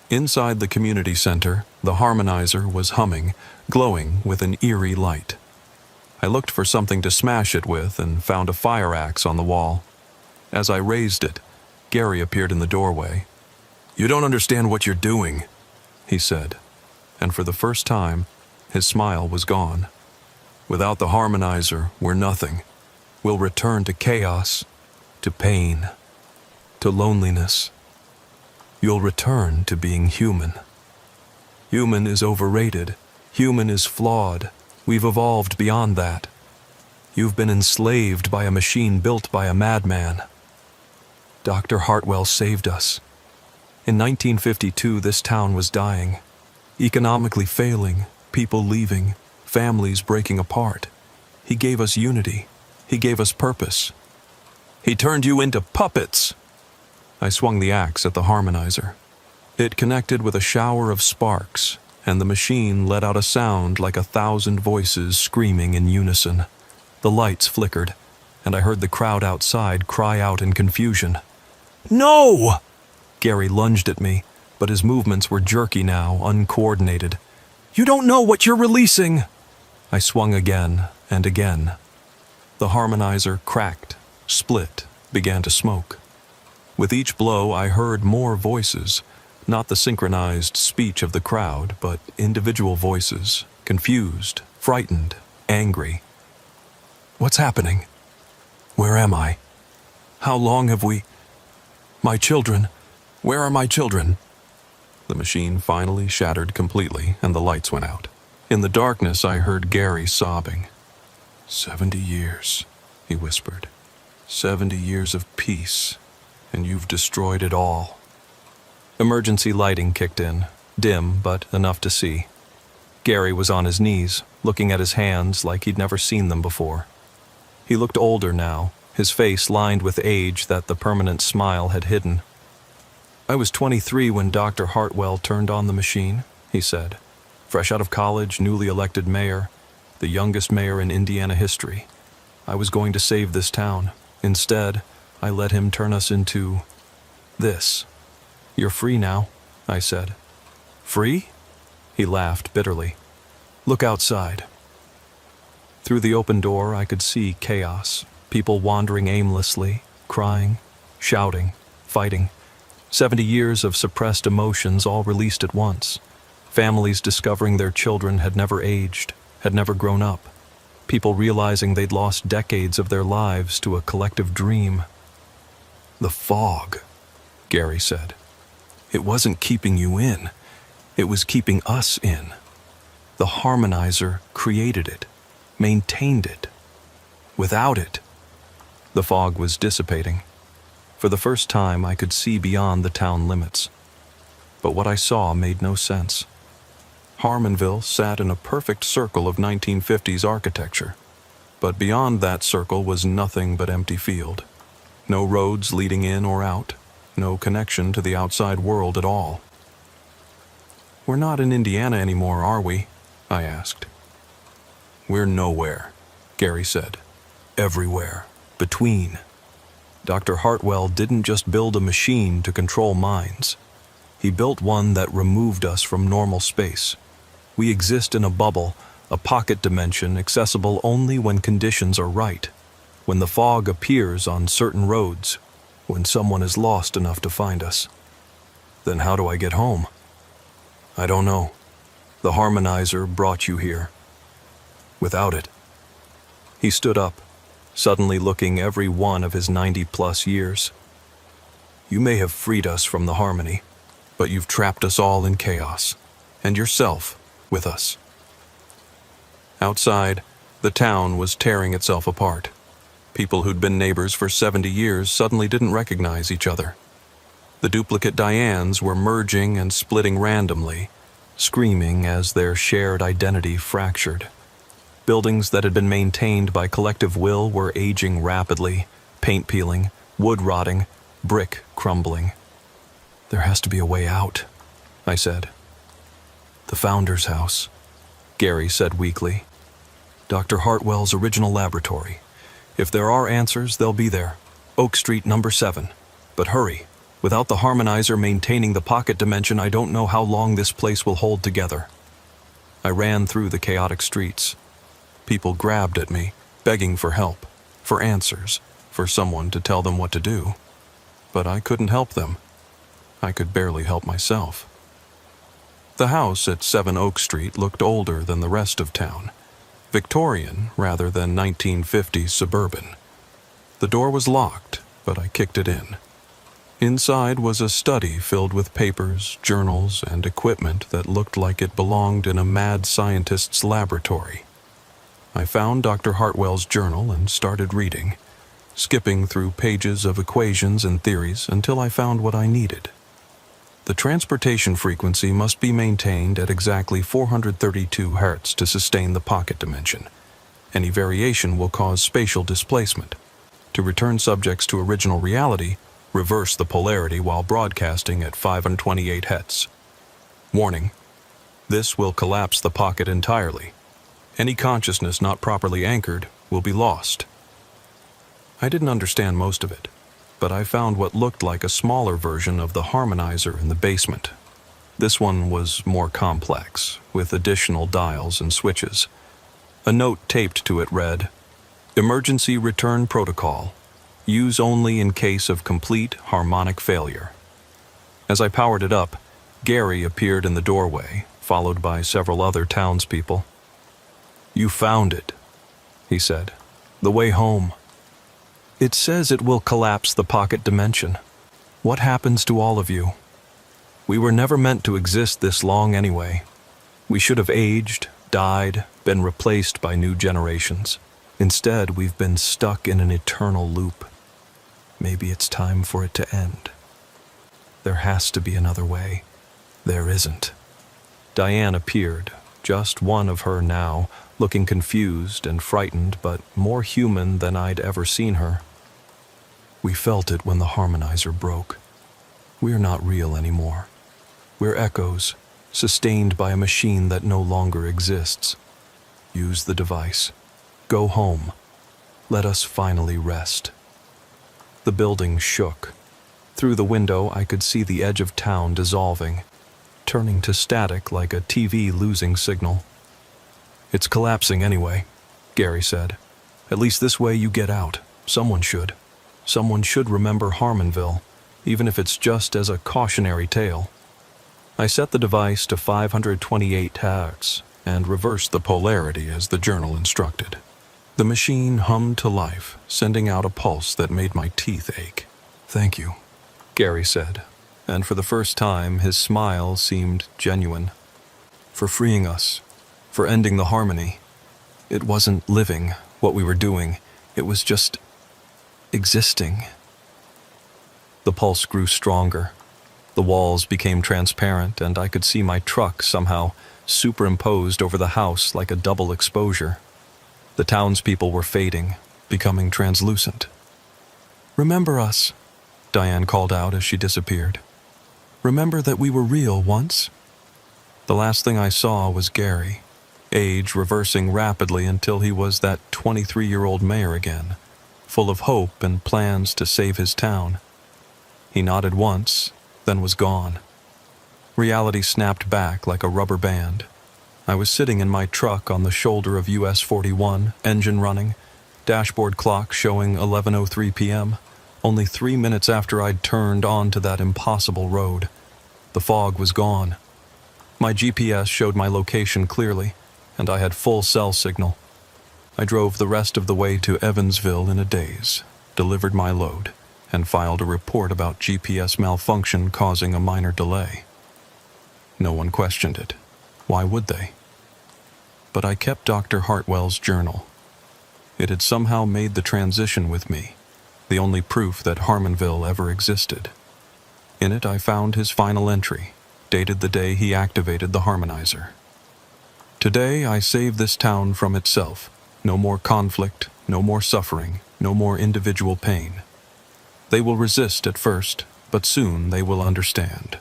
Inside the community center, the harmonizer was humming, glowing with an eerie light. I looked for something to smash it with and found a fire axe on the wall. As I raised it, Gary appeared in the doorway. "You don't understand what you're doing," he said, and for the first time, his smile was gone. "Without the harmonizer, we're nothing. We'll return to chaos, to pain, to loneliness. You'll return to being human. Human is overrated. Human is flawed. We've evolved beyond that. You've been enslaved by a machine built by a madman. Dr. Hartwell saved us. In 1952, this town was dying, economically failing, people leaving, families breaking apart. He gave us unity. He gave us purpose. He turned you into puppets." I swung the axe at the harmonizer. It connected with a shower of sparks, and the machine let out a sound like 1,000 voices screaming in unison. The lights flickered, and I heard the crowd outside cry out in confusion. "No!" Gary lunged at me, but his movements were jerky now, uncoordinated. "You don't know what you're releasing!" I swung again and again. The harmonizer cracked, split, began to smoke. With each blow, I heard more voices, not the synchronized speech of the crowd, but individual voices, confused, frightened, angry. "What's happening? Where am I? How long have we... My children, where are my children?" The machine finally shattered completely, and the lights went out. In the darkness, I heard Gary sobbing. 70 years, he whispered. 70 years of peace, and you've destroyed it all. Emergency lighting kicked in, dim but enough to see. Gary was on his knees, looking at his hands like he'd never seen them before. He looked older now, his face lined with age that the permanent smile had hidden. "I was 23 when Dr. Hartwell turned on the machine," he said. "Fresh out of college, newly elected mayor, the youngest mayor in Indiana history. I was going to save this town. Instead, I let him turn us into this. You're free now," I said. "Free?" He laughed bitterly. "Look outside." Through the open door, I could see chaos, people wandering aimlessly, crying, shouting, fighting. 70 years of suppressed emotions all released at once. Families discovering their children had never aged, had never grown up. People realizing they'd lost decades of their lives to a collective dream. "The fog," Gary said. "It wasn't keeping you in. It was keeping us in. The harmonizer created it, maintained it. Without it..." The fog was dissipating. For the first time, I could see beyond the town limits. But what I saw made no sense. Harmonville sat in a perfect circle of 1950s architecture. But beyond that circle was nothing but empty field. No roads leading in or out. No connection to the outside world at all. "We're not in Indiana anymore, are we?" I asked. "We're nowhere," Gary said. "Everywhere. Between. Dr. Hartwell didn't just build a machine to control minds. He built one that removed us from normal space. We exist in a bubble, a pocket dimension accessible only when conditions are right, when the fog appears on certain roads, when someone is lost enough to find us. Then how do I get home? I don't know. The harmonizer brought you here. Without it..." He stood up, suddenly looking every one of his 90-plus years. "You may have freed us from the harmony, but you've trapped us all in chaos, and yourself with us." Outside, the town was tearing itself apart. People who'd been neighbors for 70 years suddenly didn't recognize each other. The duplicate Dianes were merging and splitting randomly, screaming as their shared identity fractured. Buildings that had been maintained by collective will were aging rapidly, paint peeling, wood rotting, brick crumbling. "There has to be a way out," I said. "The Founder's house," Gary said weakly. "Dr. Hartwell's original laboratory. If there are answers, they'll be there. Oak Street, number 7. But hurry. Without the harmonizer maintaining the pocket dimension, I don't know how long this place will hold together." I ran through the chaotic streets. People grabbed at me, begging for help, for answers, for someone to tell them what to do. But I couldn't help them. I could barely help myself. The house at 7 Oak Street looked older than the rest of town, Victorian rather than 1950s suburban. The door was locked, but I kicked it in. Inside was a study filled with papers, journals, and equipment that looked like it belonged in a mad scientist's laboratory. I found Dr. Hartwell's journal and started reading, skipping through pages of equations and theories until I found what I needed. The transportation frequency must be maintained at exactly 432 Hz to sustain the pocket dimension. Any variation will cause spatial displacement. To return subjects to original reality, reverse the polarity while broadcasting at 528 Hz. Warning: this will collapse the pocket entirely. Any consciousness not properly anchored will be lost. I didn't understand most of it, but I found what looked like a smaller version of the harmonizer in the basement. This one was more complex, with additional dials and switches. A note taped to it read, "Emergency return protocol. Use only in case of complete harmonic failure." As I powered it up, Gary appeared in the doorway, followed by several other townspeople. "You found it," he said. "The way home. It says it will collapse the pocket dimension. What happens to all of you? We were never meant to exist this long anyway. We should have aged, died, been replaced by new generations. Instead, we've been stuck in an eternal loop. Maybe it's time for it to end. There has to be another way. There isn't." Diane appeared, just one of her now, looking confused and frightened, but more human than I'd ever seen her. We felt it when the harmonizer broke. We're not real anymore. We're echoes, sustained by a machine that no longer exists. Use the device. Go home. Let us finally rest. The building shook. Through the window, I could see the edge of town dissolving, turning to static like a TV losing signal. It's collapsing anyway, Gary said. At least this way you get out. Someone should. Someone should remember Harmonville, even if it's just as a cautionary tale. I set the device to 528 Hz and reversed the polarity as the journal instructed. The machine hummed to life, sending out a pulse that made my teeth ache. Thank you, Gary said, and for the first time his smile seemed genuine. For freeing us, for ending the harmony. It wasn't living what we were doing, it was just existing. The pulse grew stronger. The walls became transparent, and I could see my truck somehow superimposed over the house like a double exposure. The townspeople were fading, becoming translucent. "Remember us," Diane called out as she disappeared. "Remember that we were real once?" The last thing I saw was Gary, age reversing rapidly until he was that 23-year-old mayor again, full of hope and plans to save his town. He nodded once, then was gone. Reality snapped back like a rubber band. I was sitting in my truck on the shoulder of US 41, engine running, dashboard clock showing 11:03 p.m., only 3 minutes after I'd turned onto that impossible road. The fog was gone. My GPS showed my location clearly, and I had full cell signal. I drove the rest of the way to Evansville in a daze, delivered my load, and filed a report about GPS malfunction causing a minor delay. No one questioned it. Why would they? But I kept Dr. Hartwell's journal. It had somehow made the transition with me, the only proof that Harmonville ever existed. In it I found his final entry, dated the day he activated the harmonizer. Today I save this town from itself. No more conflict, no more suffering, no more individual pain. They will resist at first, but soon they will understand.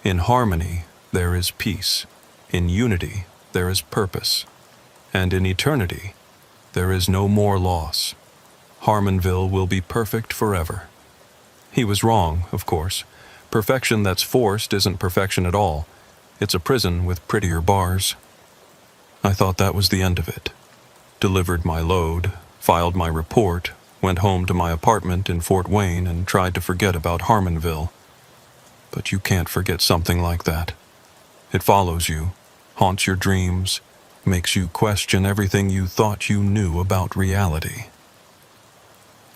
In harmony, there is peace. In unity, there is purpose. And in eternity, there is no more loss. Harmonville will be perfect forever. He was wrong, of course. Perfection that's forced isn't perfection at all. It's a prison with prettier bars. I thought that was the end of it. Delivered my load, filed my report, went home to my apartment in Fort Wayne and tried to forget about Harmonville. But you can't forget something like that. It follows you, haunts your dreams, makes you question everything you thought you knew about reality.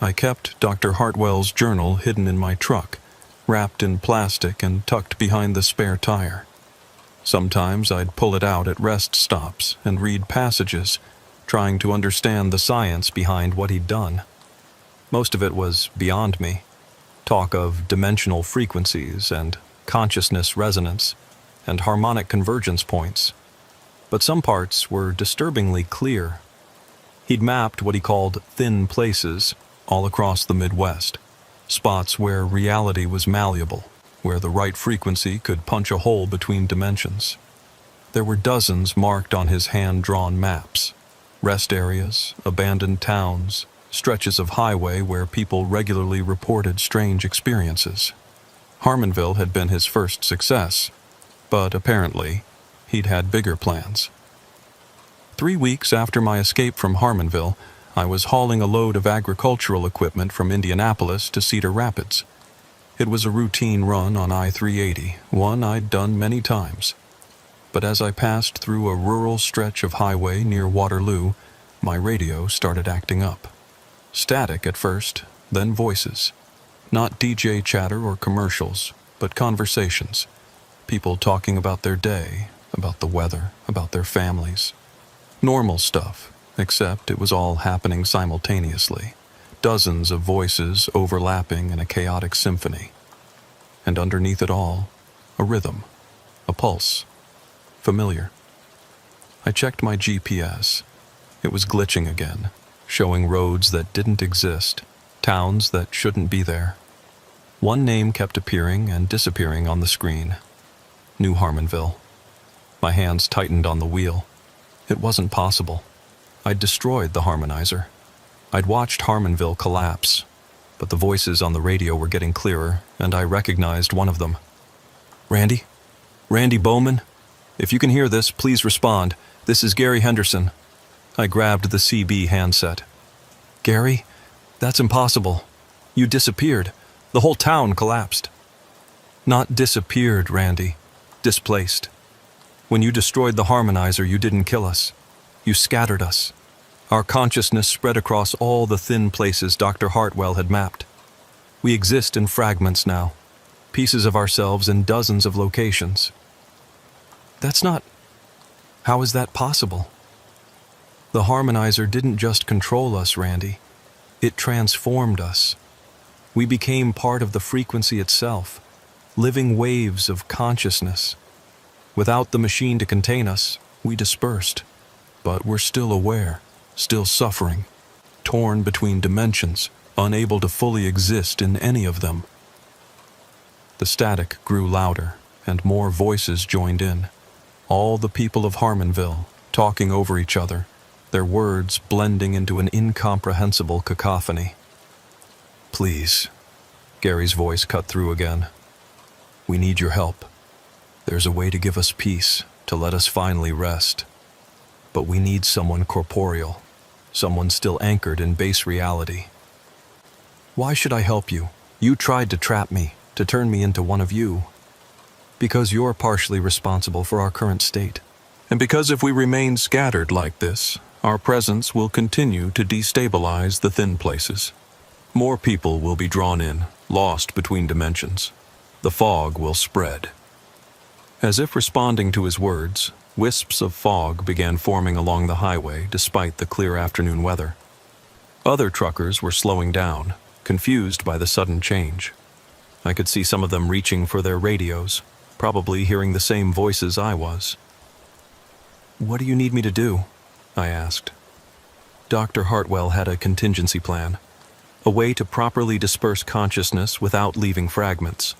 I kept Dr. Hartwell's journal hidden in my truck, wrapped in plastic and tucked behind the spare tire. Sometimes I'd pull it out at rest stops and read passages, trying to understand the science behind what he'd done. Most of it was beyond me. Talk of dimensional frequencies and consciousness resonance and harmonic convergence points. But some parts were disturbingly clear. He'd mapped what he called thin places all across the Midwest, spots where reality was malleable, where the right frequency could punch a hole between dimensions. There were dozens marked on his hand-drawn maps. Rest areas, abandoned towns, stretches of highway where people regularly reported strange experiences. Harmonville had been his first success, but apparently he'd had bigger plans. 3 weeks after my escape from Harmonville, I was hauling a load of agricultural equipment from Indianapolis to Cedar Rapids. It was a routine run on I-380, one I'd done many times. But as I passed through a rural stretch of highway near Waterloo, my radio started acting up. Static at first, then voices. Not DJ chatter or commercials, but conversations. People talking about their day, about the weather, about their families. Normal stuff, except it was all happening simultaneously. Dozens of voices overlapping in a chaotic symphony. And underneath it all, a rhythm, a pulse. Familiar. I checked my GPS. It was glitching again, showing roads that didn't exist, towns that shouldn't be there. One name kept appearing and disappearing on the screen. New Harmonville. My hands tightened on the wheel. It wasn't possible. I'd destroyed the harmonizer. I'd watched Harmonville collapse, but the voices on the radio were getting clearer, and I recognized one of them. Randy? Randy Bowman? If you can hear this, please respond. This is Gary Henderson. I grabbed the CB handset. Gary? That's impossible. You disappeared. The whole town collapsed. Not disappeared, Randy. Displaced. When you destroyed the harmonizer, you didn't kill us. You scattered us. Our consciousness spread across all the thin places Dr. Hartwell had mapped. We exist in fragments now, pieces of ourselves in dozens of locations. That's not... How is that possible? The harmonizer didn't just control us, Randy. It transformed us. We became part of the frequency itself, living waves of consciousness. Without the machine to contain us, we dispersed. But we're still aware, still suffering, torn between dimensions, unable to fully exist in any of them. The static grew louder, and more voices joined in. All the people of Harmonville, talking over each other, their words blending into an incomprehensible cacophony. Please, Gary's voice cut through again. We need your help. There's a way to give us peace, to let us finally rest. But we need someone corporeal, someone still anchored in base reality. Why should I help you? You tried to trap me, to turn me into one of you. Because you're partially responsible for our current state. And because if we remain scattered like this, our presence will continue to destabilize the thin places. More people will be drawn in, lost between dimensions. The fog will spread. As if responding to his words, wisps of fog began forming along the highway despite the clear afternoon weather. Other truckers were slowing down, confused by the sudden change. I could see some of them reaching for their radios, probably hearing the same voices I was. What do you need me to do? I asked. Dr. Hartwell had a contingency plan, a way to properly disperse consciousness without leaving fragments.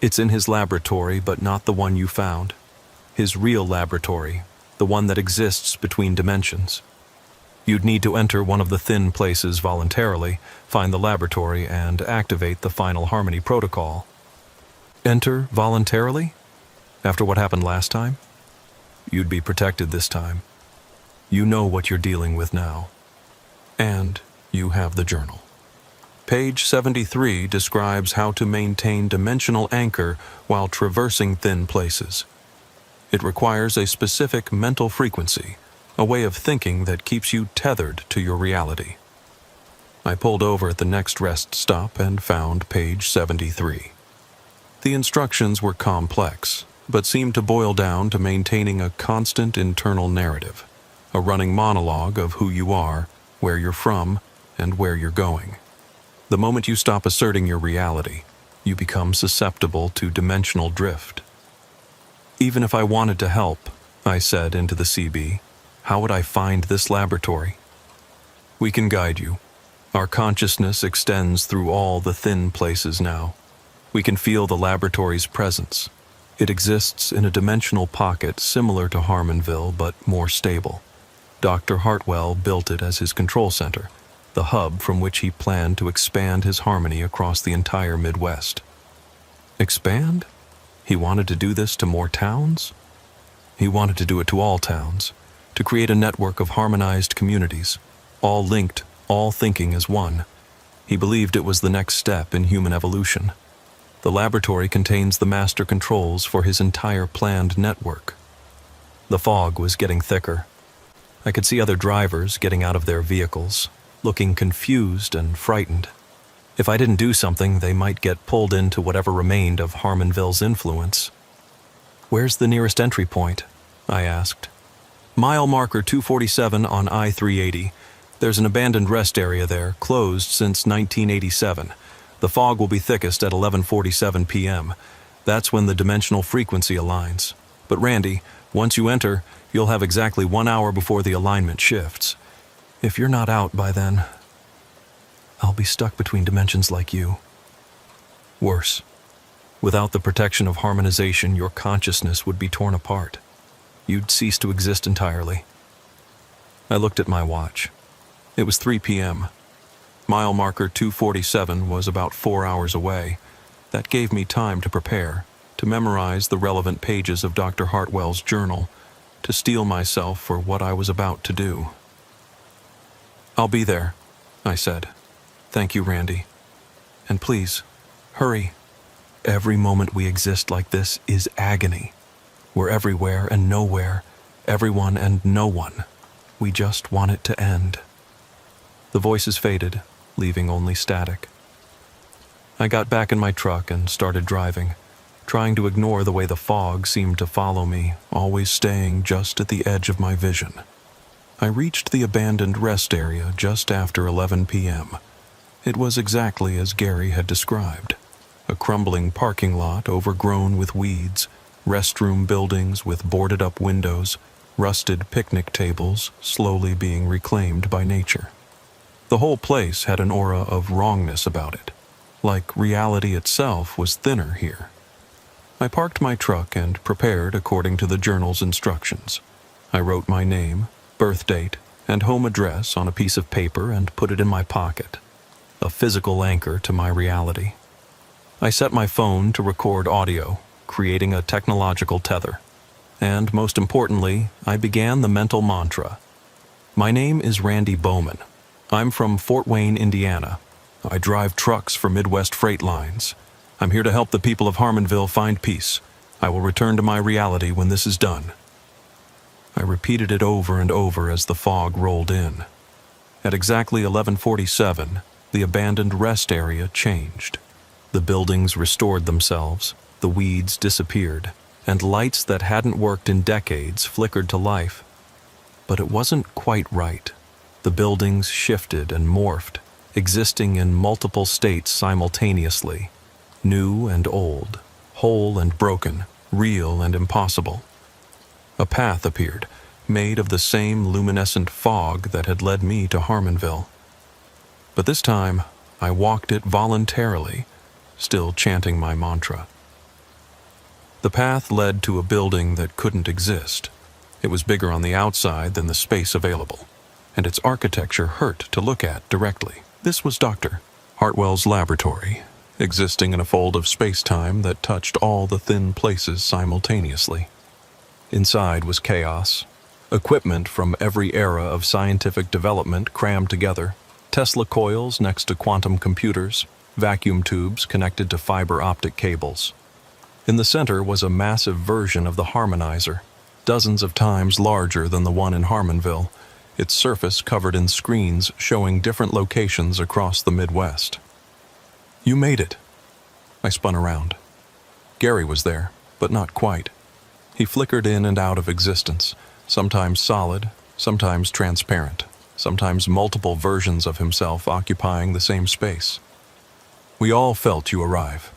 It's in his laboratory, but not the one you found. His real laboratory, the one that exists between dimensions. You'd need to enter one of the thin places voluntarily, find the laboratory, and activate the final harmony protocol. Enter voluntarily? After what happened last time? You'd be protected this time. You know what you're dealing with now. And you have the journal. Page 73 describes how to maintain dimensional anchor while traversing thin places. It requires a specific mental frequency, a way of thinking that keeps you tethered to your reality. I pulled over at the next rest stop and found page 73. The instructions were complex, but seemed to boil down to maintaining a constant internal narrative, a running monologue of who you are, where you're from, and where you're going. The moment you stop asserting your reality, you become susceptible to dimensional drift. Even if I wanted to help, I said into the CB, how would I find this laboratory? We can guide you. Our consciousness extends through all the thin places now. We can feel the laboratory's presence. It exists in a dimensional pocket similar to Harmonville, but more stable. Dr. Hartwell built it as his control center, the hub from which he planned to expand his harmony across the entire Midwest. Expand? He wanted to do this to more towns? He wanted to do it to all towns, to create a network of harmonized communities, all linked, all thinking as one. He believed it was the next step in human evolution. The laboratory contains the master controls for his entire planned network. The fog was getting thicker. I could see other drivers getting out of their vehicles, looking confused and frightened. If I didn't do something, they might get pulled into whatever remained of Harmonville's influence. Where's the nearest entry point? I asked. Mile marker 247 on I-380. There's an abandoned rest area there, closed since 1987. The fog will be thickest at 11:47 p.m. That's when the dimensional frequency aligns. But Randy, once you enter, You'll have exactly 1 hour before the alignment shifts. If you're not out by then, I'll be stuck between dimensions like you. Worse, without the protection of harmonization, your consciousness would be torn apart. You'd cease to exist entirely. I looked at my watch. It was 3 p.m. Mile marker 247 was about 4 hours away. That gave me time to prepare, to memorize the relevant pages of Dr. Hartwell's journal, to steel myself for what I was about to do. "I'll be there," I said. "Thank you, Randy. And please, hurry. Every moment we exist like this is agony. We're everywhere and nowhere, everyone and no one. We just want it to end." The voices faded, leaving only static. I got back in my truck and started driving, trying to ignore the way the fog seemed to follow me, always staying just at the edge of my vision. I reached the abandoned rest area just after 11 p.m. It was exactly as Gary had described. A crumbling parking lot overgrown with weeds, restroom buildings with boarded-up windows, rusted picnic tables slowly being reclaimed by nature. The whole place had an aura of wrongness about it, like reality itself was thinner here. I parked my truck and prepared according to the journal's instructions. I wrote my name, birth date, and home address on a piece of paper and put it in my pocket, a physical anchor to my reality. I set my phone to record audio, creating a technological tether. And most importantly, I began the mental mantra. My name is Randy Bowman. I'm from Fort Wayne, Indiana. I drive trucks for Midwest Freight Lines. I'm here to help the people of Harmonville find peace. I will return to my reality when this is done. I repeated it over and over as the fog rolled in. At exactly 11:47, the abandoned rest area changed. The buildings restored themselves, the weeds disappeared, and lights that hadn't worked in decades flickered to life. But it wasn't quite right. The buildings shifted and morphed, existing in multiple states simultaneously, new and old, whole and broken, real and impossible. A path appeared, made of the same luminescent fog that had led me to Harmonville. But this time, I walked it voluntarily, still chanting my mantra. The path led to a building that couldn't exist. It was bigger on the outside than the space available, and its architecture hurt to look at directly. This was Dr. Hartwell's laboratory, existing in a fold of space-time that touched all the thin places simultaneously. Inside was chaos. Equipment from every era of scientific development crammed together, Tesla coils next to quantum computers, vacuum tubes connected to fiber optic cables. In the center was a massive version of the harmonizer, dozens of times larger than the one in Harmonville, its surface covered in screens showing different locations across the Midwest. "You made it." I spun around. Gary was there, but not quite. He flickered in and out of existence, sometimes solid, sometimes transparent, sometimes multiple versions of himself occupying the same space. "We all felt you arrive,"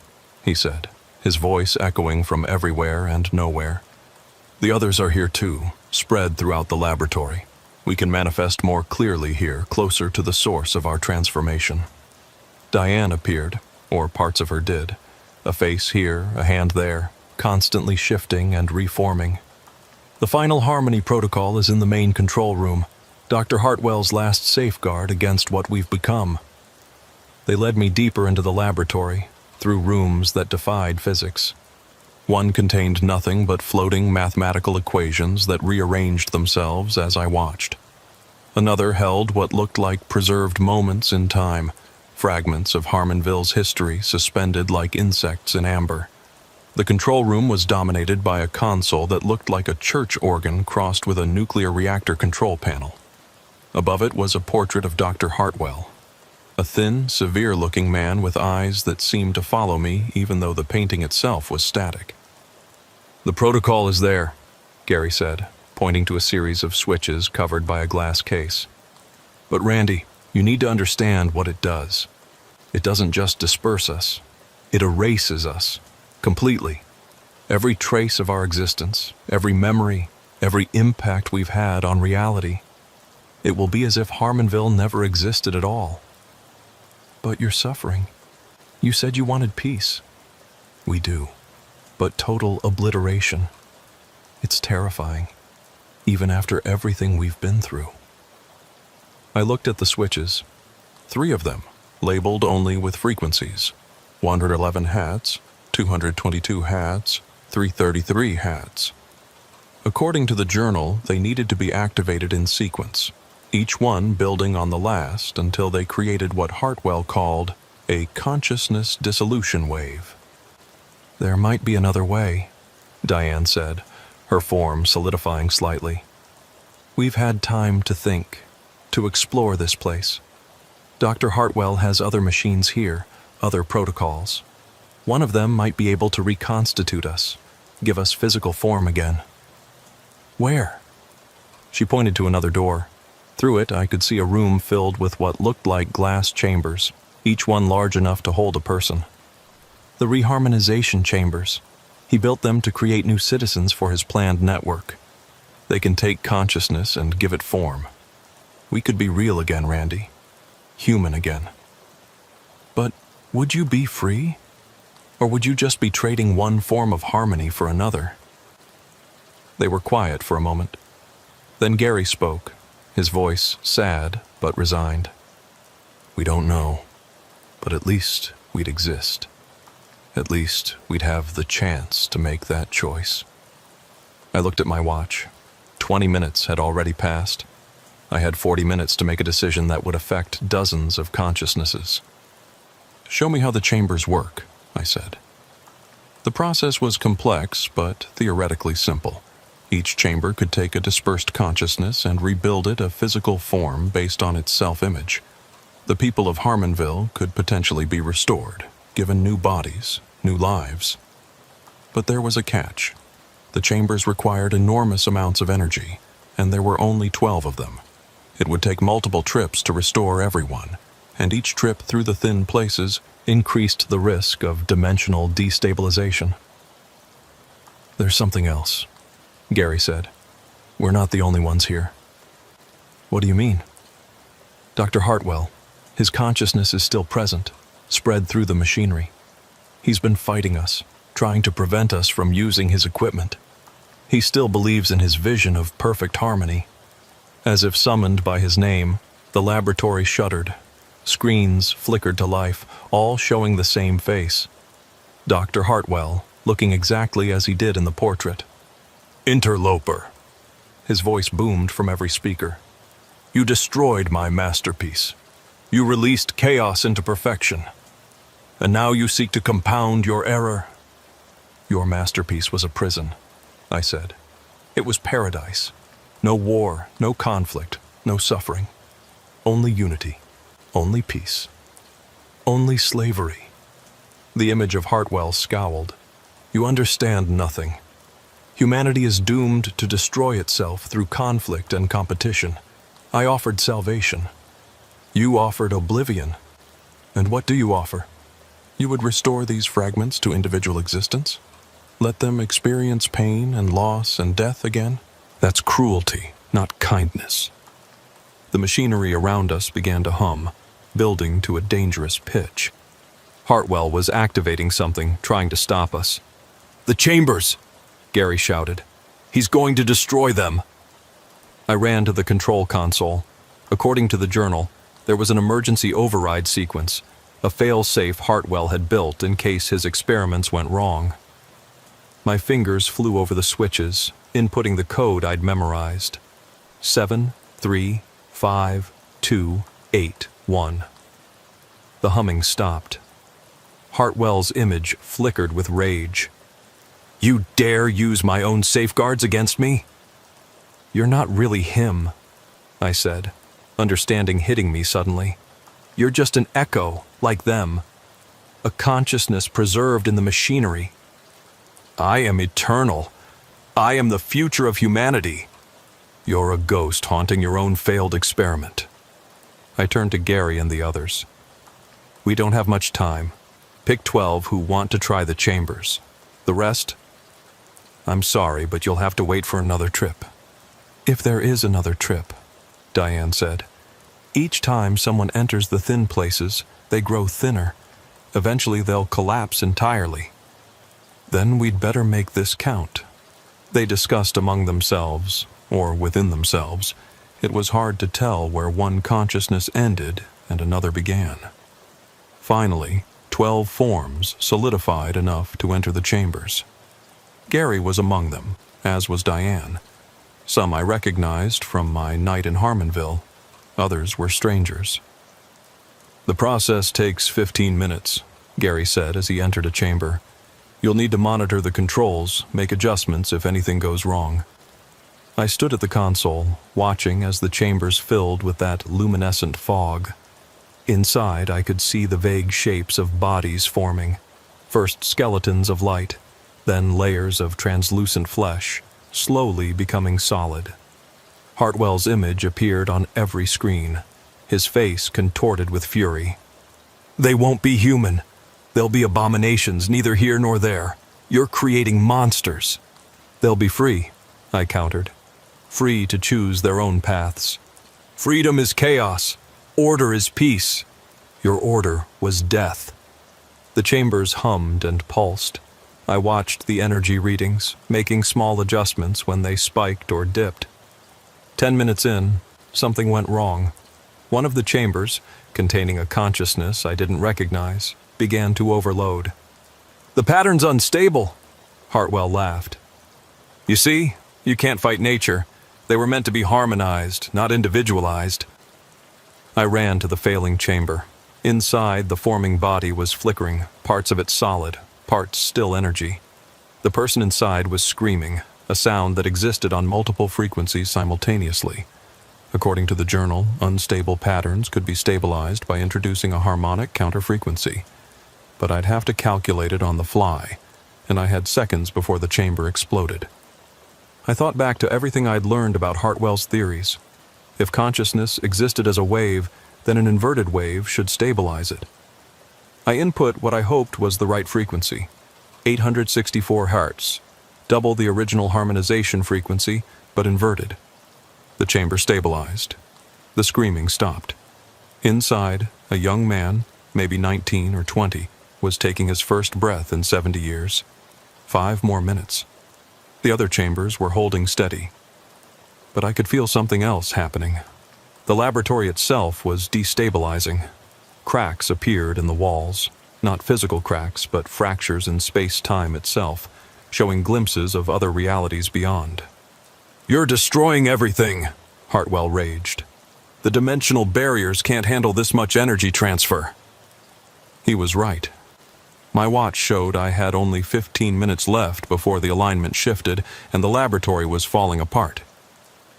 he said, his voice echoing from everywhere and nowhere. "The others are here too, spread throughout the laboratory. We can manifest more clearly here, closer to the source of our transformation." Diane appeared, or parts of her did, a face here, a hand there, constantly shifting and reforming. "The final harmony protocol is in the main control room, Dr. Hartwell's last safeguard against what we've become." They led me deeper into the laboratory, through rooms that defied physics. One contained nothing but floating mathematical equations that rearranged themselves as I watched. Another held what looked like preserved moments in time, fragments of Harmonville's history suspended like insects in amber. The control room was dominated by a console that looked like a church organ crossed with a nuclear reactor control panel. Above it was a portrait of Dr. Hartwell, a thin, severe-looking man with eyes that seemed to follow me even though the painting itself was static. "The protocol is there," Gary said, pointing to a series of switches covered by a glass case. "But Randy, you need to understand what it does. It doesn't just disperse us. It erases us, completely. Every trace of our existence, every memory, every impact we've had on reality. It will be as if Harmonville never existed at all. But you're suffering. You said you wanted peace. We do, but total obliteration. It's terrifying, even after everything we've been through. I looked at the switches. 3 of them, labeled only with frequencies. 111 Hz, 222 Hz, 333 Hz. According to the journal, they needed to be activated in sequence, each one building on the last until they created what Hartwell called a consciousness dissolution wave. There might be another way, Diane said, her form solidifying slightly. We've had time to think, to explore this place. Dr. Hartwell has other machines here, other protocols. One of them might be able to reconstitute us, give us physical form again. Where? She pointed to another door. Through it, I could see a room filled with what looked like glass chambers, each one large enough to hold a person. The reharmonization chambers. He built them to create new citizens for his planned network. They can take consciousness and give it form. We could be real again, Randy. Human again. But would you be free? Or would you just be trading one form of harmony for another? They were quiet for a moment. Then Gary spoke, his voice sad but resigned. We don't know, but at least we'd exist. At least we'd have the chance to make that choice. I looked at my watch. 20 minutes had already passed. I had 40 minutes to make a decision that would affect dozens of consciousnesses. Show me how the chambers work, I said. The process was complex, but theoretically simple. Each chamber could take a dispersed consciousness and rebuild it a physical form based on its self-image. The people of Harmonville could potentially be restored, given new bodies, new lives. But there was a catch. The chambers required enormous amounts of energy, and there were only 12 of them. It would take multiple trips to restore everyone, and each trip through the thin places increased the risk of dimensional destabilization. There's something else, Gary said. We're not the only ones here. What do you mean? Dr. Hartwell, his consciousness is still present, spread through the machinery. He's been fighting us, trying to prevent us from using his equipment. He still believes in his vision of perfect harmony. As if summoned by his name, the laboratory shuddered. Screens flickered to life, all showing the same face. Dr. Hartwell, looking exactly as he did in the portrait. Interloper. His voice boomed from every speaker. You destroyed my masterpiece. You released chaos into perfection. And now you seek to compound your error. Your masterpiece was a prison, I said. It was paradise. No war, no conflict, no suffering. Only unity. Only peace. Only slavery. The image of Hartwell scowled. You understand nothing. Humanity is doomed to destroy itself through conflict and competition. I offered salvation. You offered oblivion. And what do you offer? You would restore these fragments to individual existence? Let them experience pain and loss and death again? That's cruelty, not kindness. The machinery around us began to hum, building to a dangerous pitch. Hartwell was activating something, trying to stop us. The chambers! Gary shouted. He's going to destroy them. I ran to the control console. According to the journal, there was an emergency override sequence, a fail-safe Hartwell had built in case his experiments went wrong. My fingers flew over the switches, inputting the code I'd memorized. 7, 3, 5, 2, 8, 1. The humming stopped. Hartwell's image flickered with rage. You dare use my own safeguards against me? You're not really him, I said, understanding hitting me suddenly. You're just an echo, like them. A consciousness preserved in the machinery. I am eternal. I am the future of humanity. You're a ghost haunting your own failed experiment. I turned to Gary and the others. We don't have much time. Pick 12 who want to try the chambers. The rest? I'm sorry, but you'll have to wait for another trip. If there is another trip, Diane said, each time someone enters the thin places, they grow thinner. Eventually they'll collapse entirely. Then we'd better make this count. They discussed among themselves, or within themselves. It was hard to tell where one consciousness ended and another began. Finally, 12 forms solidified enough to enter the chambers. Gary was among them, as was Diane. Some I recognized from my night in Harmonville. Others were strangers. The process takes 15 minutes, Gary said as he entered a chamber. You'll need to monitor the controls, make adjustments if anything goes wrong. I stood at the console, watching as the chambers filled with that luminescent fog. Inside, I could see the vague shapes of bodies forming, first skeletons of light, then layers of translucent flesh, slowly becoming solid. Hartwell's image appeared on every screen, his face contorted with fury. They won't be human. They'll be abominations, neither here nor there. You're creating monsters. They'll be free, I countered. Free to choose their own paths. Freedom is chaos. Order is peace. Your order was death. The chambers hummed and pulsed. I watched the energy readings, making small adjustments when they spiked or dipped. 10 minutes in, something went wrong. One of the chambers, containing a consciousness I didn't recognize, began to overload. The pattern's unstable, Hartwell laughed. You see, you can't fight nature. They were meant to be harmonized, not individualized. I ran to the failing chamber. Inside, the forming body was flickering, parts of it solid, parts still energy. The person inside was screaming, a sound that existed on multiple frequencies simultaneously. According to the journal, unstable patterns could be stabilized by introducing a harmonic counterfrequency. But I'd have to calculate it on the fly, and I had seconds before the chamber exploded. I thought back to everything I'd learned about Hartwell's theories. If consciousness existed as a wave, then an inverted wave should stabilize it. I input what I hoped was the right frequency, 864 Hz, double the original harmonization frequency, but inverted. The chamber stabilized. The screaming stopped. Inside, a young man, maybe 19 or 20, was taking his first breath in 70 years. 5 more minutes. The other chambers were holding steady. But I could feel something else happening. The laboratory itself was destabilizing. Cracks appeared in the walls, not physical cracks, but fractures in space-time itself, showing glimpses of other realities beyond. You're destroying everything, Hartwell raged. The dimensional barriers can't handle this much energy transfer. He was right. My watch showed I had only 15 minutes left before the alignment shifted and the laboratory was falling apart.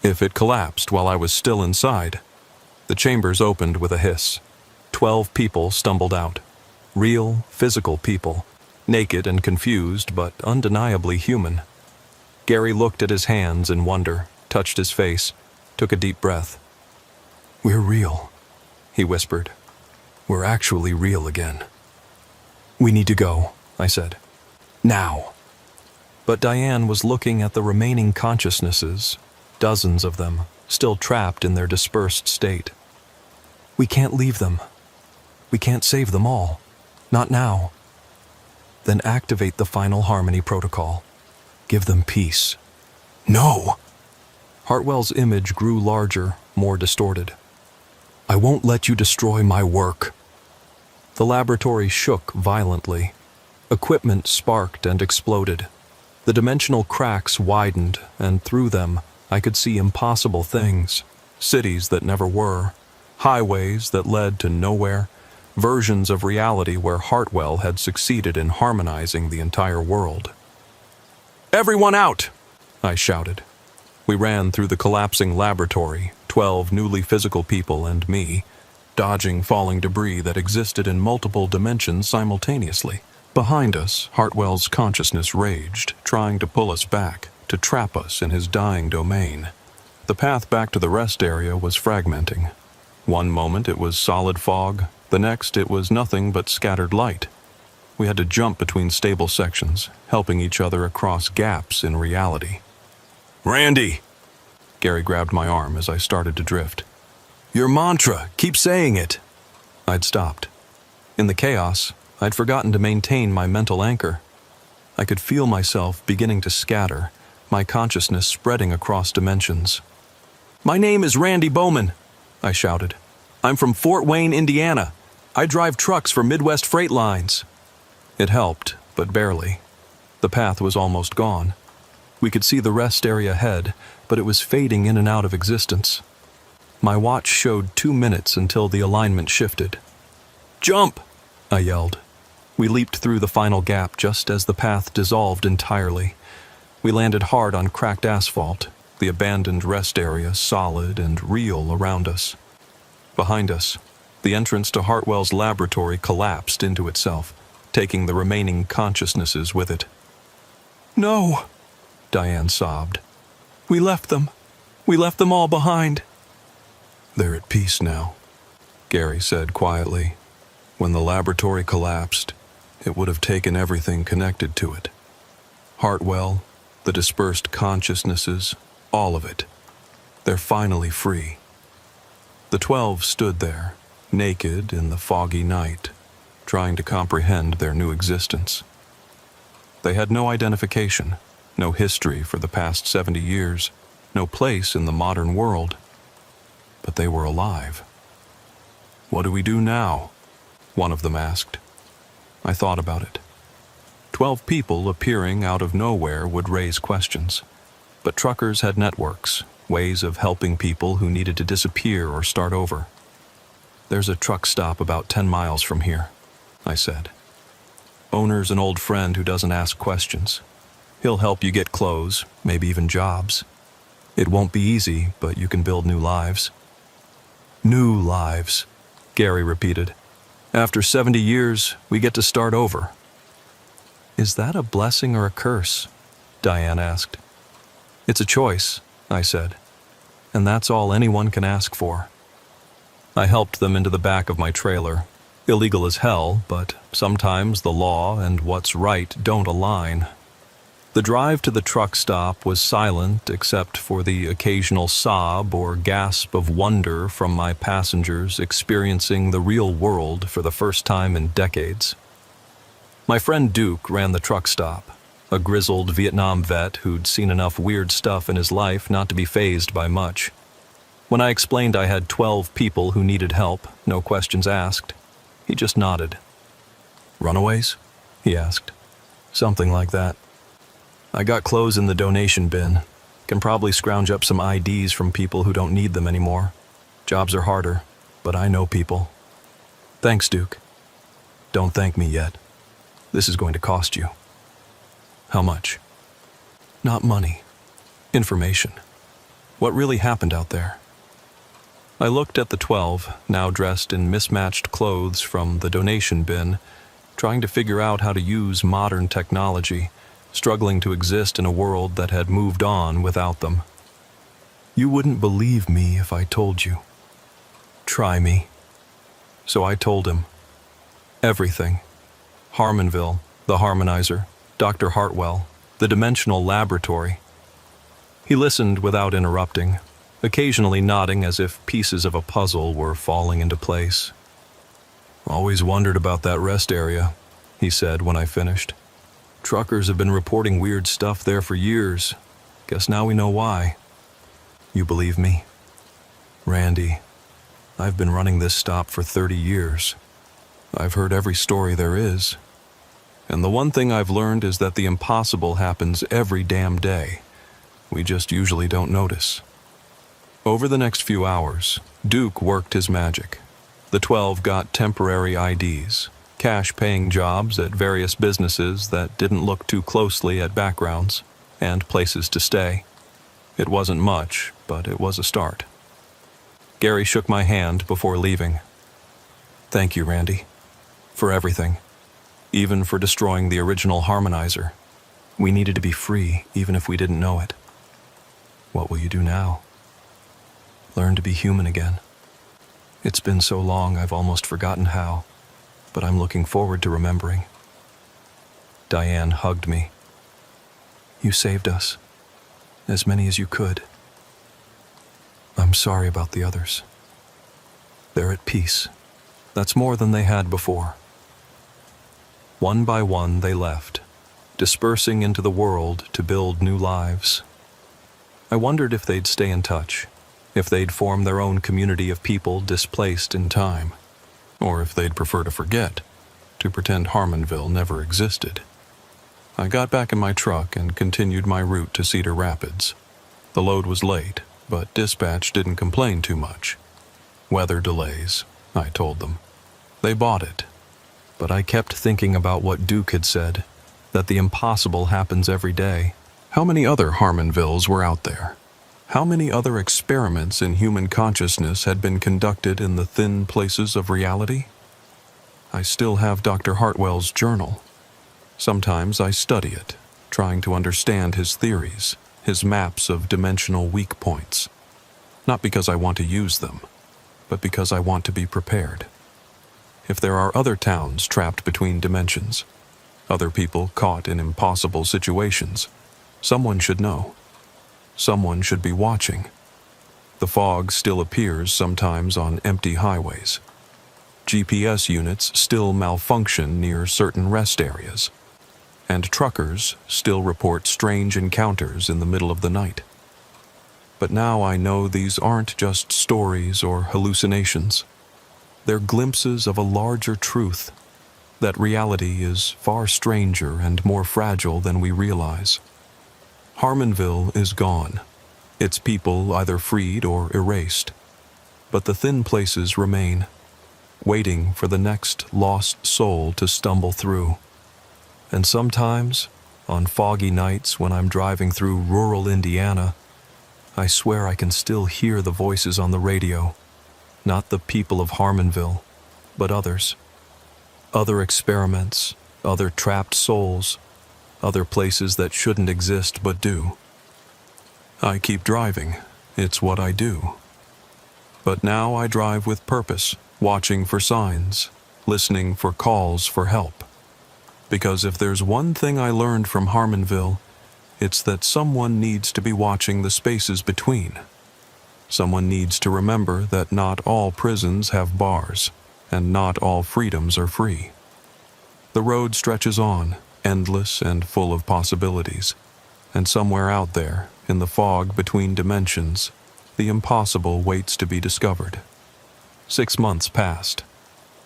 If it collapsed while I was still inside, the chambers opened with a hiss. 12 people stumbled out. Real, physical people, naked and confused, but undeniably human. Gary looked at his hands in wonder, touched his face, took a deep breath. We're real, he whispered. We're actually real again. We need to go, I said. Now. But Diane was looking at the remaining consciousnesses, dozens of them, still trapped in their dispersed state. We can't leave them. We can't save them all. Not now. Then activate the final harmony protocol. Give them peace. No! Hartwell's image grew larger, more distorted. I won't let you destroy my work. The laboratory shook violently. Equipment sparked and exploded. The dimensional cracks widened, and through them, I could see impossible things. Cities that never were. Highways that led to nowhere. Versions of reality where Hartwell had succeeded in harmonizing the entire world. Everyone out! I shouted. We ran through the collapsing laboratory, 12 newly physical people and me, dodging falling debris that existed in multiple dimensions simultaneously. Behind us, Hartwell's consciousness raged, trying to pull us back, to trap us in his dying domain. The path back to the rest area was fragmenting. One moment it was solid fog, the next it was nothing but scattered light. We had to jump between stable sections, helping each other across gaps in reality. Randy! Gary grabbed my arm as I started to drift. Your mantra, keep saying it. I'd stopped. In the chaos, I'd forgotten to maintain my mental anchor. I could feel myself beginning to scatter, my consciousness spreading across dimensions. My name is Randy Bowman, I shouted. I'm from Fort Wayne, Indiana. I drive trucks for Midwest Freight Lines. It helped, but barely. The path was almost gone. We could see the rest area ahead, but it was fading in and out of existence. My watch showed 2 minutes until the alignment shifted. Jump! I yelled. We leaped through the final gap just as the path dissolved entirely. We landed hard on cracked asphalt, the abandoned rest area solid and real around us. Behind us, the entrance to Hartwell's laboratory collapsed into itself, taking the remaining consciousnesses with it. No, Diane sobbed. We left them. We left them all behind. They're at peace now, Gary said quietly. When the laboratory collapsed, it would have taken everything connected to it. Hartwell, the dispersed consciousnesses, all of it. They're finally free. The 12 stood there, naked in the foggy night, trying to comprehend their new existence. They had no identification, no history for the past 70 years, no place in the modern world. But they were alive. What do we do now? One of them asked. I thought about it. 12 people appearing out of nowhere would raise questions. But truckers had networks, ways of helping people who needed to disappear or start over. There's a truck stop about 10 miles from here, I said. Owner's an old friend who doesn't ask questions. He'll help you get clothes, maybe even jobs. It won't be easy, but you can build new lives. New lives, Gary repeated. After 70 years, we get to start over. Is that a blessing or a curse? Diane asked. It's a choice, I said. And that's all anyone can ask for. I helped them into the back of my trailer. Illegal as hell, but sometimes the law and what's right don't align. The drive to the truck stop was silent except for the occasional sob or gasp of wonder from my passengers experiencing the real world for the first time in decades. My friend Duke ran the truck stop, a grizzled Vietnam vet who'd seen enough weird stuff in his life not to be fazed by much. When I explained I had 12 people who needed help, no questions asked, he just nodded. Runaways? He asked. Something like that. I got clothes in the donation bin. Can probably scrounge up some IDs from people who don't need them anymore. Jobs are harder, but I know people. Thanks, Duke. Don't thank me yet. This is going to cost you. How much? Not money. Information. What really happened out there? I looked at the 12, now dressed in mismatched clothes from the donation bin, trying to figure out how to use modern technology, struggling to exist in a world that had moved on without them. You wouldn't believe me if I told you. Try me. So I told him. Everything. Harmonville, the harmonizer, Dr. Hartwell, the dimensional laboratory. He listened without interrupting, occasionally nodding as if pieces of a puzzle were falling into place. Always wondered about that rest area, he said when I finished. Truckers have been reporting weird stuff there for years. Guess now we know why. You believe me? Randy, I've been running this stop for 30 years. I've heard every story there is. And the one thing I've learned is that the impossible happens every damn day. We just usually don't notice. Over the next few hours, Duke worked his magic. The 12 got temporary IDs, cash-paying jobs at various businesses that didn't look too closely at backgrounds, and places to stay. It wasn't much, but it was a start. Gary shook my hand before leaving. Thank you, Randy, for everything, even for destroying the original harmonizer. We needed to be free, even if we didn't know it. What will you do now? Learn to be human again. It's been so long I've almost forgotten how, but I'm looking forward to remembering. Diane hugged me. You saved us, as many as you could. I'm sorry about the others. They're at peace. That's more than they had before. One by one they left, dispersing into the world to build new lives. I wondered if they'd stay in touch, if they'd form their own community of people displaced in time, or if they'd prefer to forget, to pretend Harmonville never existed. I got back in my truck and continued my route to Cedar Rapids. The load was late, but dispatch didn't complain too much. Weather delays, I told them. They bought it. But I kept thinking about what Duke had said, that the impossible happens every day. How many other Harmonvilles were out there? How many other experiments in human consciousness had been conducted in the thin places of reality? I still have Dr. Hartwell's journal. Sometimes I study it, trying to understand his theories, his maps of dimensional weak points. Not because I want to use them, but because I want to be prepared. If there are other towns trapped between dimensions, other people caught in impossible situations, someone should know. Someone should be watching. The fog still appears sometimes on empty highways. GPS units still malfunction near certain rest areas, and truckers still report strange encounters in the middle of the night. But now I know these aren't just stories or hallucinations. They're glimpses of a larger truth, that reality is far stranger and more fragile than we realize. Harmonville is gone, its people either freed or erased, but the thin places remain, waiting for the next lost soul to stumble through. And sometimes, on foggy nights when I'm driving through rural Indiana, I swear I can still hear the voices on the radio, not the people of Harmonville, but others. Other experiments, other trapped souls, other places that shouldn't exist but do. I keep driving. It's what I do. But now I drive with purpose, watching for signs, listening for calls for help. Because if there's one thing I learned from Harmonville, it's that someone needs to be watching the spaces between. Someone needs to remember that not all prisons have bars, and not all freedoms are free. The road stretches on, endless and full of possibilities, and somewhere out there, in the fog between dimensions, the impossible waits to be discovered. 6 months passed.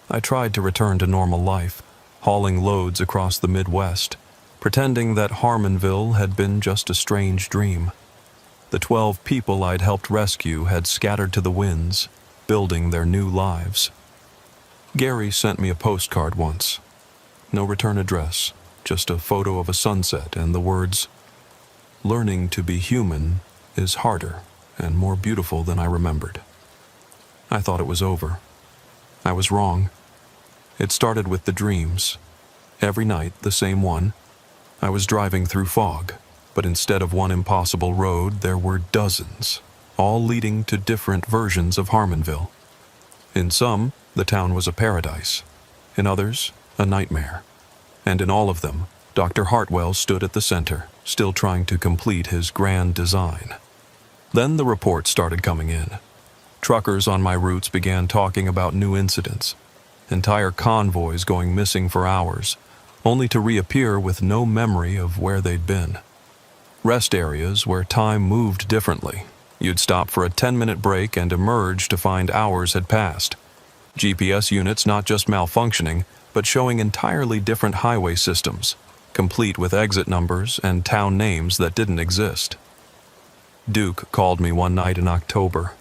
I tried to return to normal life, hauling loads across the Midwest, pretending that Harmonville had been just a strange dream. The 12 people I'd helped rescue had scattered to the winds, building their new lives. Gary sent me a postcard once. No return address, just a photo of a sunset and the words, "Learning to be human is harder and more beautiful than I remembered." I thought it was over. I was wrong. It started with the dreams. Every night, the same one. I was driving through fog, but instead of one impossible road, there were dozens, all leading to different versions of Harmonville. In some, the town was a paradise. In others, a nightmare. And in all of them, Dr. Hartwell stood at the center, still trying to complete his grand design. Then the reports started coming in. Truckers on my routes began talking about new incidents. Entire convoys going missing for hours, only to reappear with no memory of where they'd been. Rest areas where time moved differently. You'd stop for a 10-minute break and emerge to find hours had passed. GPS units not just malfunctioning, but showing entirely different highway systems, complete with exit numbers and town names that didn't exist. Duke called me one night in October.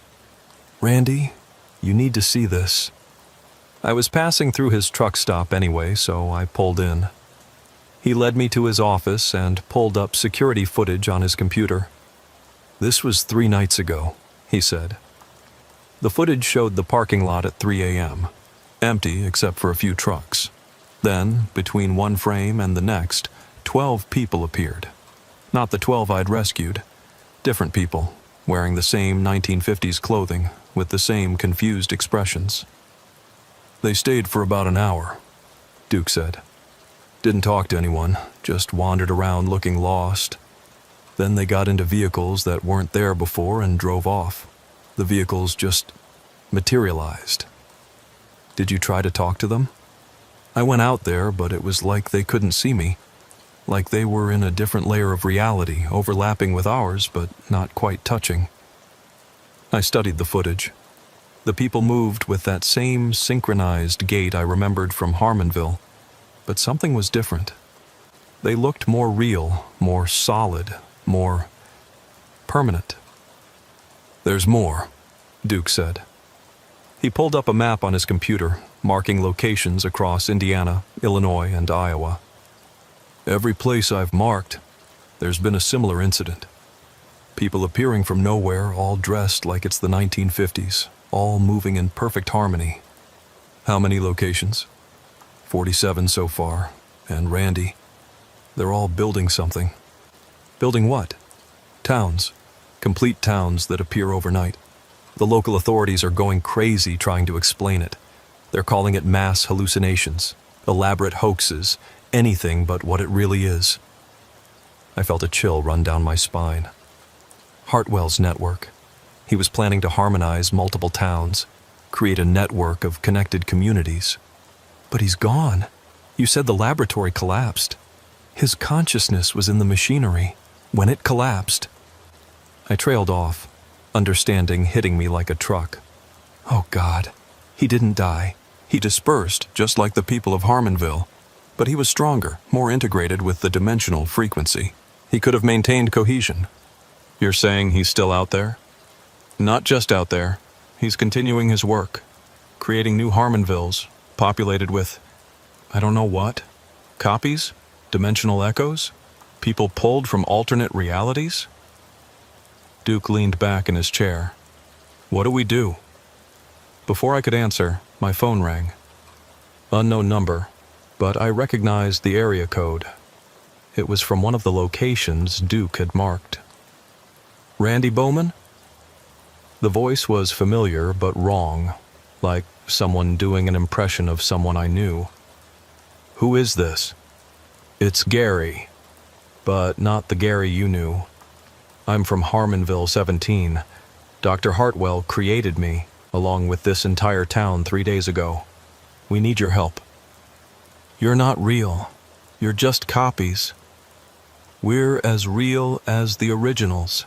"Randy, you need to see this." I was passing through his truck stop anyway, so I pulled in. He led me to his office and pulled up security footage on his computer. "This was 3 nights ago," he said. The footage showed the parking lot at 3 a.m., empty except for a few trucks. Then, between one frame and the next, 12 people appeared. Not the 12 I'd rescued. Different people, wearing the same 1950s clothing, with the same confused expressions. "They stayed for about an hour," Duke said. "Didn't talk to anyone, just wandered around looking lost. Then they got into vehicles that weren't there before and drove off. The vehicles just materialized. Did you try to talk to them? I went out there, but it was like they couldn't see me. Like they were in a different layer of reality, overlapping with ours, but not quite touching. I studied the footage. The people moved with that same synchronized gait I remembered from Harmonville, but something was different. They looked more real, more solid, more permanent. There's more, Duke said. He pulled up a map on his computer, marking locations across Indiana, Illinois, and Iowa. Every place I've marked, there's been a similar incident. People appearing from nowhere, all dressed like it's the 1950s, all moving in perfect harmony. How many locations? 47 so far. And Randy, they're all building something. Building what? Towns. Complete towns that appear overnight. The local authorities are going crazy trying to explain it. They're calling it mass hallucinations, elaborate hoaxes, anything but what it really is. I felt a chill run down my spine. Hartwell's network. He was planning to harmonize multiple towns, create a network of connected communities. But he's gone. You said the laboratory collapsed. His consciousness was in the machinery. When it collapsed, I trailed off, understanding hitting me like a truck. Oh God, he didn't die. He dispersed, just like the people of Harmonville. But he was stronger, more integrated with the dimensional frequency. He could have maintained cohesion. You're saying he's still out there? Not just out there. He's continuing his work, creating new Harmonvilles, populated with, I don't know what, copies? Dimensional echoes? People pulled from alternate realities? Duke leaned back in his chair. What do we do? Before I could answer, my phone rang. Unknown number, but I recognized the area code. It was from one of the locations Duke had marked. Randy Bowman? The voice was familiar but wrong, like someone doing an impression of someone I knew. Who is this? It's Gary, but not the Gary you knew. I'm from Harmonville 17. Dr. Hartwell created me, along with this entire town 3 days ago. We need your help. You're not real. You're just copies. We're as real as the originals.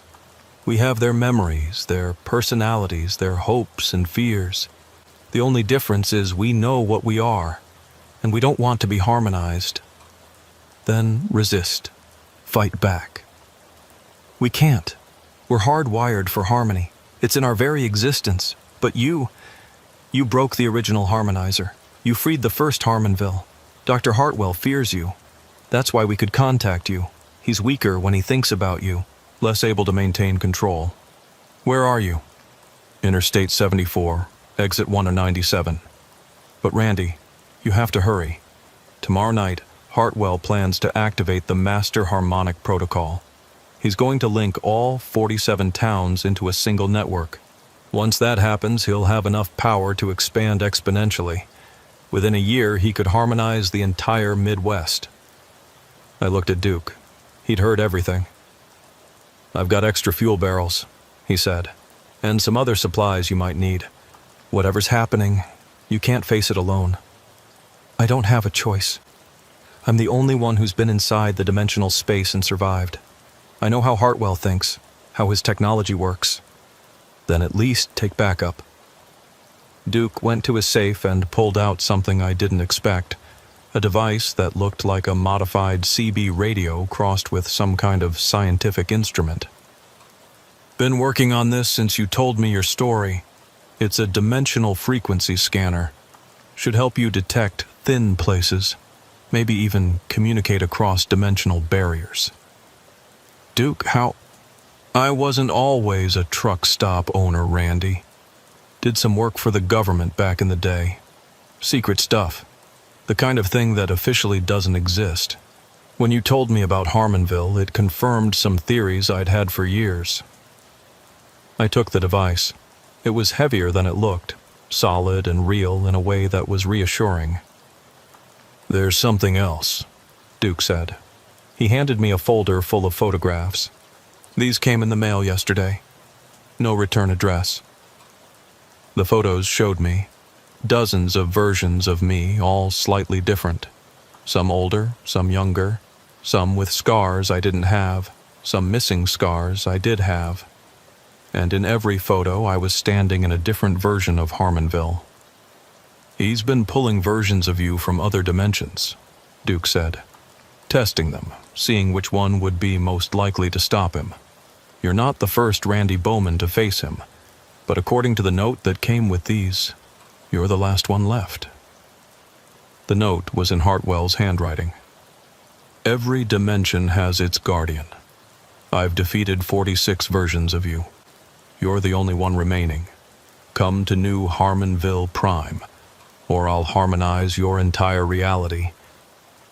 We have their memories, their personalities, their hopes and fears. The only difference is we know what we are, and we don't want to be harmonized. Then resist. Fight back. We can't. We're hardwired for harmony. It's in our very existence. But you broke the original harmonizer. You freed the first Harmonville. Dr. Hartwell fears you. That's why we could contact you. He's weaker when he thinks about you, less able to maintain control. Where are you? Interstate 74, exit 197. But Randy, you have to hurry. Tomorrow night, Hartwell plans to activate the Master Harmonic Protocol. He's going to link all 47 towns into a single network. Once that happens, he'll have enough power to expand exponentially. Within a year, he could harmonize the entire Midwest. I looked at Duke. He'd heard everything. I've got extra fuel barrels, he said, and some other supplies you might need. Whatever's happening, you can't face it alone. I don't have a choice. I'm the only one who's been inside the dimensional space and survived. I know how Hartwell thinks, how his technology works. Then at least take backup. Duke went to his safe and pulled out something I didn't expect, a device that looked like a modified CB radio crossed with some kind of scientific instrument. Been working on this since you told me your story. It's a dimensional frequency scanner. Should help you detect thin places, maybe even communicate across dimensional barriers. Duke, how? I wasn't always a truck stop owner, Randy. Did some work for the government back in the day. Secret stuff. The kind of thing that officially doesn't exist. When you told me about Harmonville, it confirmed some theories I'd had for years. I took the device. It was heavier than it looked, solid and real in a way that was reassuring. There's something else, Duke said. He handed me a folder full of photographs. These came in the mail yesterday. No return address. The photos showed me dozens of versions of me, all slightly different. Some older, some younger, some with scars I didn't have, some missing scars I did have. And in every photo I was standing in a different version of Harmonville. "He's been pulling versions of you from other dimensions," Duke said. "Testing them, seeing which one would be most likely to stop him. You're not the first Randy Bowman to face him, but according to the note that came with these, you're the last one left." The note was in Hartwell's handwriting. "Every dimension has its guardian. I've defeated 46 versions of you. You're the only one remaining. Come to New Harmonville Prime, or I'll harmonize your entire reality.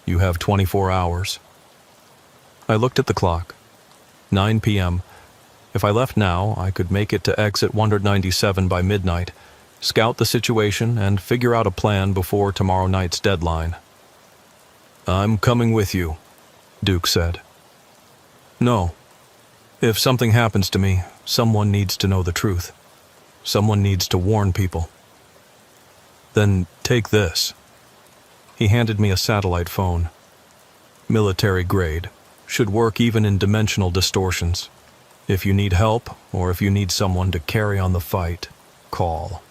You have 24 hours. I looked at the clock. 9 p.m. If I left now, I could make it to exit 197 by midnight, scout the situation, and figure out a plan before tomorrow night's deadline. "I'm coming with you," Duke said. "No. If something happens to me, someone needs to know the truth. Someone needs to warn people." "Then take this." He handed me a satellite phone. "Military grade. Should work even in dimensional distortions. If you need help, or if you need someone to carry on the fight, call."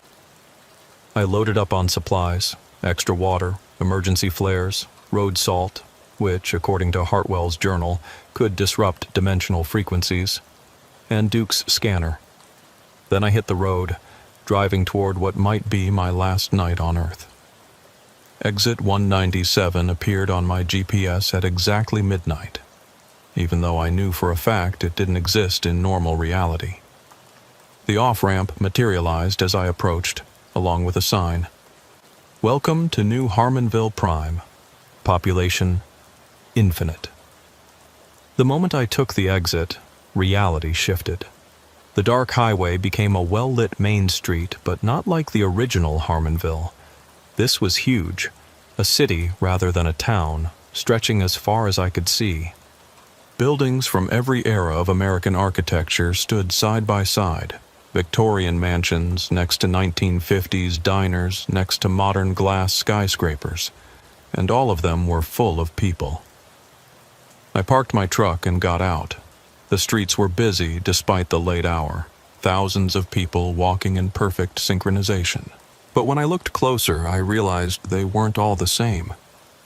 I loaded up on supplies, extra water, emergency flares, road salt, which, according to Hartwell's journal, could disrupt dimensional frequencies, and Duke's scanner. Then I hit the road, driving toward what might be my last night on Earth. Exit 197 appeared on my GPS at exactly midnight, even though I knew for a fact it didn't exist in normal reality. The off-ramp materialized as I approached, along with a sign. "Welcome to New Harmonville Prime. Population infinite." The moment I took the exit, reality shifted. The dark highway became a well-lit main street, but not like the original Harmonville. This was huge, a city rather than a town, stretching as far as I could see. Buildings from every era of American architecture stood side by side. Victorian mansions next to 1950s diners next to modern glass skyscrapers, and all of them were full of people. I parked my truck and got out. The streets were busy despite the late hour, thousands of people walking in perfect synchronization. But when I looked closer, I realized they weren't all the same.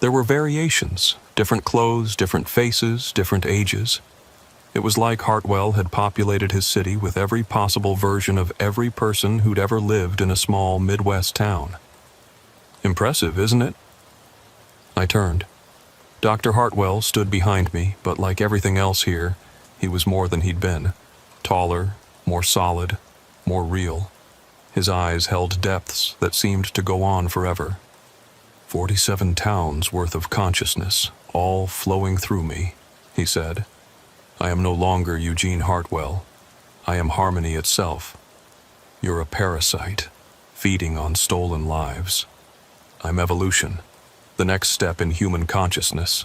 There were variations, different clothes, different faces, different ages. It was like Hartwell had populated his city with every possible version of every person who'd ever lived in a small Midwest town. Impressive, isn't it? I turned. Dr. Hartwell stood behind me, but like everything else here, he was more than he'd been. Taller, more solid, more real. His eyes held depths that seemed to go on forever. 47 towns worth of consciousness, all flowing through me, he said. I am no longer Eugene Hartwell. I am harmony itself. You're a parasite, feeding on stolen lives. I'm evolution, the next step in human consciousness.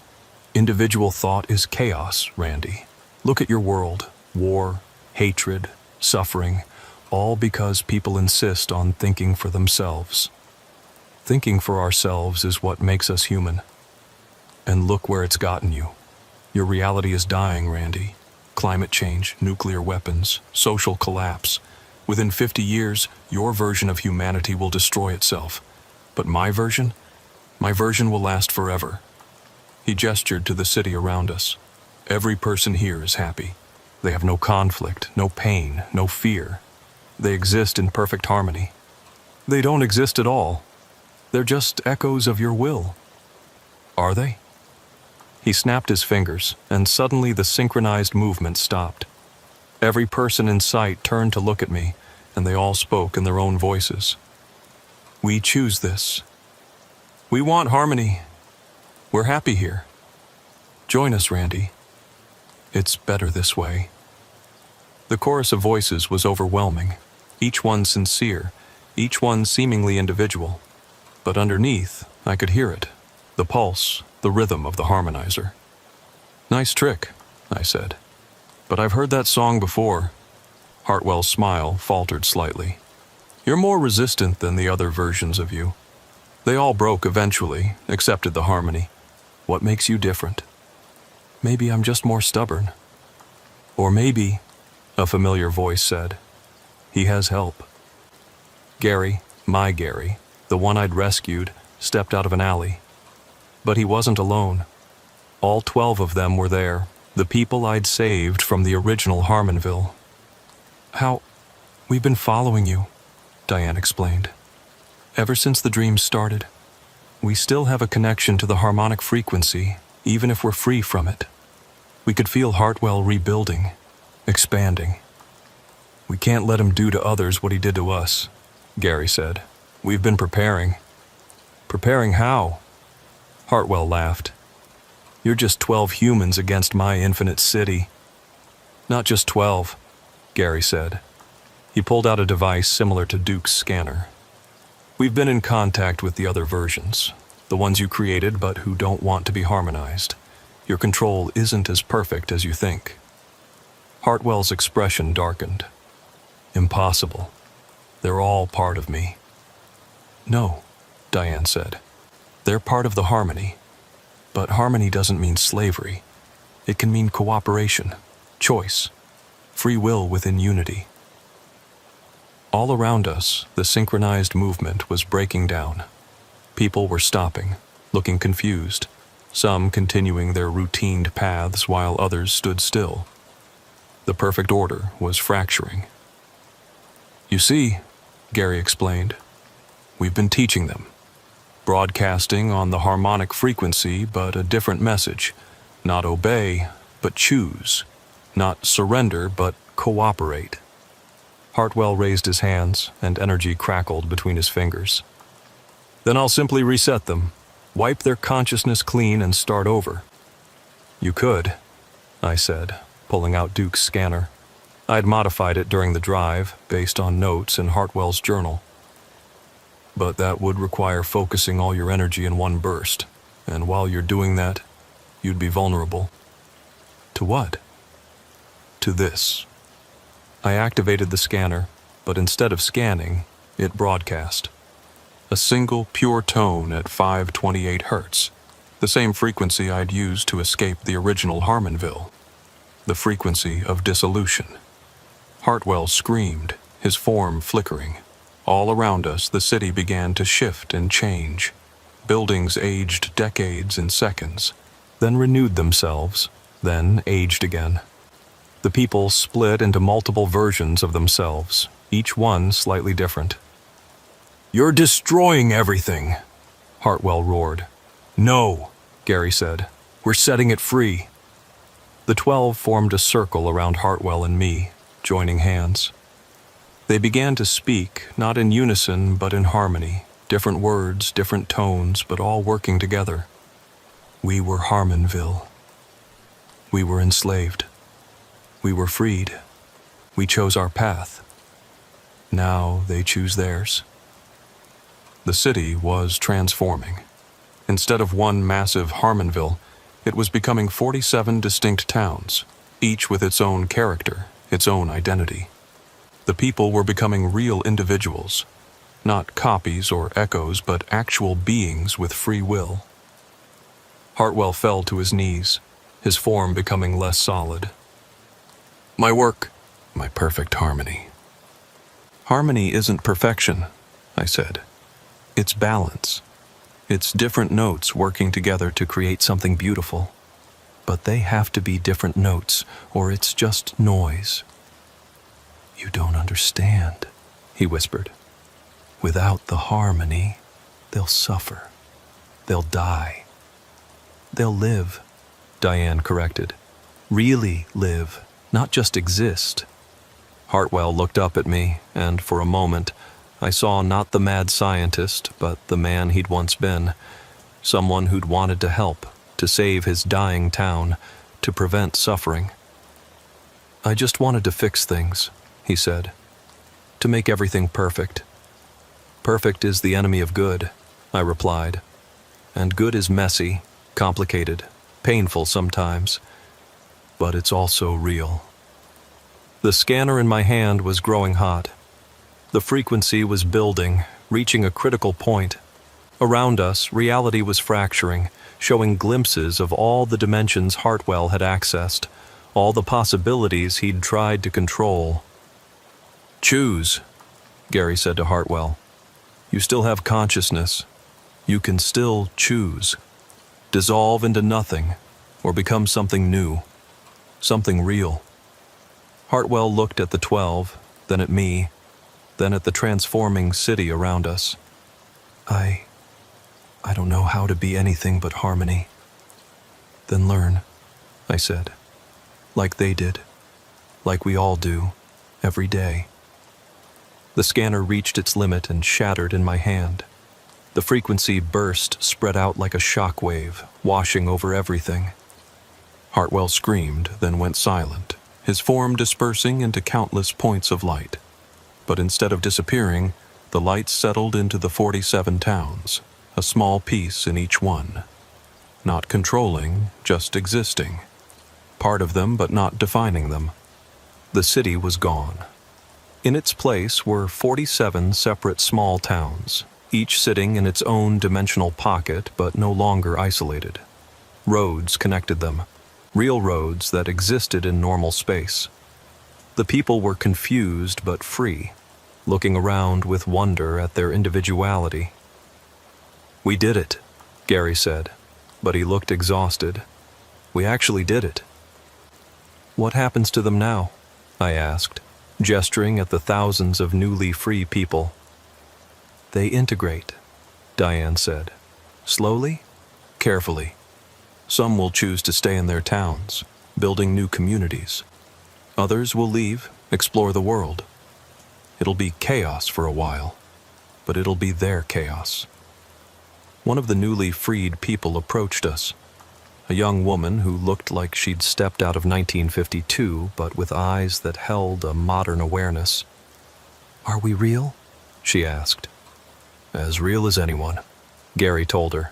Individual thought is chaos, Randy. Look at your world. War, hatred, suffering, all because people insist on thinking for themselves. Thinking for ourselves is what makes us human. And look where it's gotten you. Your reality is dying, Randy. Climate change, nuclear weapons, social collapse. Within 50 years, your version of humanity will destroy itself. But my version will last forever. He gestured to the city around us. Every person here is happy. They have no conflict, no pain, no fear. They exist in perfect harmony. They don't exist at all. They're just echoes of your will. Are they? He snapped his fingers, and suddenly the synchronized movement stopped. Every person in sight turned to look at me, and they all spoke in their own voices. We choose this. We want harmony. We're happy here. Join us, Randy. It's better this way. The chorus of voices was overwhelming, each one sincere, each one seemingly individual. But underneath, I could hear it, the pulse, the rhythm of the harmonizer. Nice trick, I said. But I've heard that song before. Hartwell's smile faltered slightly. You're more resistant than the other versions of you. They all broke eventually, accepted the harmony. What makes you different? Maybe I'm just more stubborn. Or maybe, a familiar voice said, he has help. Gary, my Gary, the one I'd rescued, stepped out of an alley. But he wasn't alone. All 12 of them were there, the people I'd saved from the original Harmonville. How? We've been following you, Diane explained. Ever since the dream started. We still have a connection to the harmonic frequency, even if we're free from it. We could feel Hartwell rebuilding, expanding. We can't let him do to others what he did to us, Gary said. We've been preparing. Preparing how? Hartwell laughed. You're just 12 humans against my infinite city. Not just 12, Gary said. He pulled out a device similar to Duke's scanner. We've been in contact with the other versions, the ones you created but who don't want to be harmonized. Your control isn't as perfect as you think. Hartwell's expression darkened. Impossible. They're all part of me. No, Diane said. They're part of the harmony. But harmony doesn't mean slavery. It can mean cooperation, choice, free will within unity. All around us, the synchronized movement was breaking down. People were stopping, looking confused, some continuing their routined paths while others stood still. The perfect order was fracturing. You see, Gary explained, we've been teaching them. Broadcasting on the harmonic frequency, but a different message. Not obey, but choose. Not surrender, but cooperate. Hartwell raised his hands, and energy crackled between his fingers. Then I'll simply reset them, wipe their consciousness clean and start over. You could, I said, pulling out Duke's scanner. I'd modified it during the drive, based on notes in Hartwell's journal. But that would require focusing all your energy in one burst, and while you're doing that, you'd be vulnerable. To what? To this. I activated the scanner, but instead of scanning, it broadcast. A single pure tone at 528 Hertz, the same frequency I'd used to escape the original Harmonville. The frequency of dissolution. Hartwell screamed, his form flickering. All around us, the city began to shift and change. Buildings aged decades in seconds, then renewed themselves, then aged again. The people split into multiple versions of themselves, each one slightly different. You're destroying everything, Hartwell roared. No, Gary said. We're setting it free. The 12 formed a circle around Hartwell and me, joining hands. They began to speak, not in unison, but in harmony. Different words, different tones, but all working together. We were Harmonville. We were enslaved. We were freed. We chose our path. Now they choose theirs. The city was transforming. Instead of one massive Harmonville, it was becoming 47 distinct towns, each with its own character, its own identity. The people were becoming real individuals, not copies or echoes, but actual beings with free will. Hartwell fell to his knees, his form becoming less solid. My work, my perfect harmony. Harmony isn't perfection, I said. It's balance. It's different notes working together to create something beautiful. But they have to be different notes, or it's just noise. You don't understand, he whispered. Without the harmony, they'll suffer. They'll die. They'll live, Diane corrected. Really live, not just exist. Hartwell looked up at me, and for a moment, I saw not the mad scientist, but the man he'd once been. Someone who'd wanted to help, to save his dying town, to prevent suffering. I just wanted to fix things, he said, to make everything perfect. Perfect is the enemy of good, I replied. And good is messy, complicated, painful sometimes, but it's also real. The scanner in my hand was growing hot. The frequency was building, reaching a critical point. Around us, reality was fracturing, showing glimpses of all the dimensions Hartwell had accessed, all the possibilities he'd tried to control. "Choose," Gary said to Hartwell. "You still have consciousness. You can still choose. Dissolve into nothing, or become something new, something real." Hartwell looked at the 12, then at me, then at the transforming city around us. I don't know how to be anything but harmony." "Then learn," I said. "Like they did. Like we all do, every day." The scanner reached its limit and shattered in my hand. The frequency burst, spread out like a shock wave, washing over everything. Hartwell screamed, then went silent, his form dispersing into countless points of light. But instead of disappearing, the light settled into the 47 towns, a small piece in each one. Not controlling, just existing. Part of them, but not defining them. The city was gone. In its place were 47 separate small towns, each sitting in its own dimensional pocket, but no longer isolated. Roads connected them, real roads that existed in normal space. The people were confused but free, looking around with wonder at their individuality. "We did it," Gary said, but he looked exhausted. "We actually did it." "What happens to them now?" I asked, gesturing at the thousands of newly free people. "They integrate," Diane said. "Slowly, carefully. Some will choose to stay in their towns, building new communities. Others will leave, explore the world. It'll be chaos for a while, but it'll be their chaos." One of the newly freed people approached us, a young woman who looked like she'd stepped out of 1952, but with eyes that held a modern awareness. "Are we real?" she asked. "As real as anyone," Gary told her.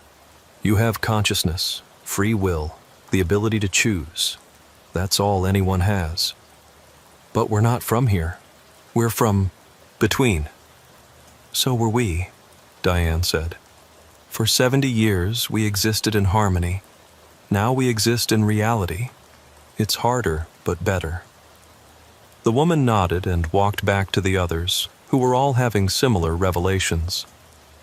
"You have consciousness, free will, the ability to choose. That's all anyone has." "But we're not from here. We're from between." "So were we," Diane said. "For 70 years, we existed in harmony. Now we exist in reality. It's harder, but better." The woman nodded and walked back to the others, who were all having similar revelations.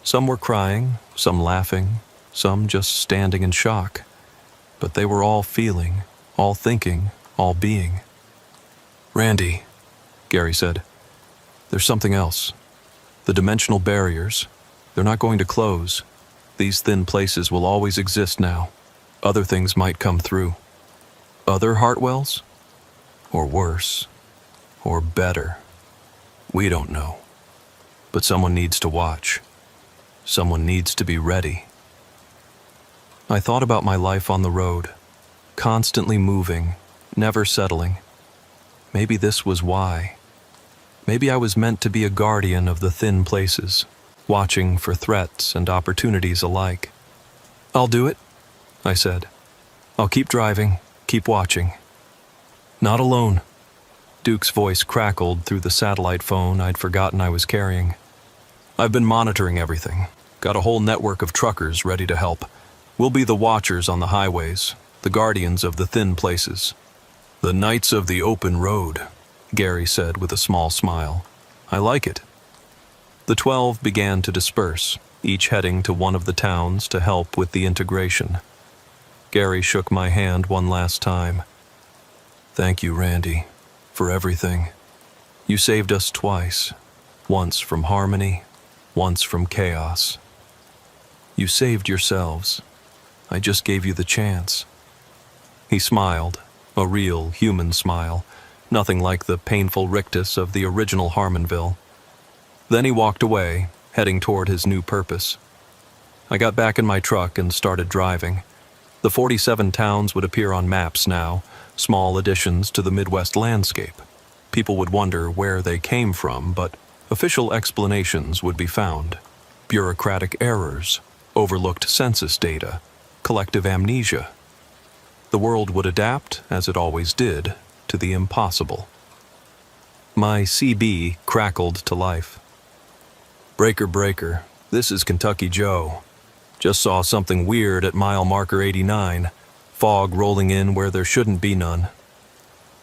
Some were crying, some laughing, some just standing in shock. But they were all feeling, all thinking, all being. "Randy," Gary said, "there's something else. The dimensional barriers, they're not going to close. These thin places will always exist now. Other things might come through. Other Hartwells? Or worse. Or better. We don't know. But someone needs to watch. Someone needs to be ready." I thought about my life on the road, constantly moving, never settling. Maybe this was why. Maybe I was meant to be a guardian of the thin places, watching for threats and opportunities alike. "I'll do it," I said. "I'll keep driving, keep watching." "Not alone." Duke's voice crackled through the satellite phone I'd forgotten I was carrying. "I've been monitoring everything. Got a whole network of truckers ready to help. We'll be the watchers on the highways, the guardians of the thin places." "The Knights of the Open Road," Gary said with a small smile. "I like it." The 12 began to disperse, each heading to one of the towns to help with the integration. Gary shook my hand one last time. "Thank you, Randy, for everything. You saved us twice, once from harmony, once from chaos. You saved yourselves. I just gave you the chance." He smiled, a real human smile, nothing like the painful rictus of the original Harmonville. Then he walked away, heading toward his new purpose. I got back in my truck and started driving. The 47 towns would appear on maps now, small additions to the Midwest landscape. People would wonder where they came from, but official explanations would be found. Bureaucratic errors, overlooked census data, collective amnesia. The world would adapt, as it always did, to the impossible. My CB crackled to life. Breaker, breaker. This is Kentucky Joe. Just saw something weird at mile marker 89. Fog rolling in where there shouldn't be none.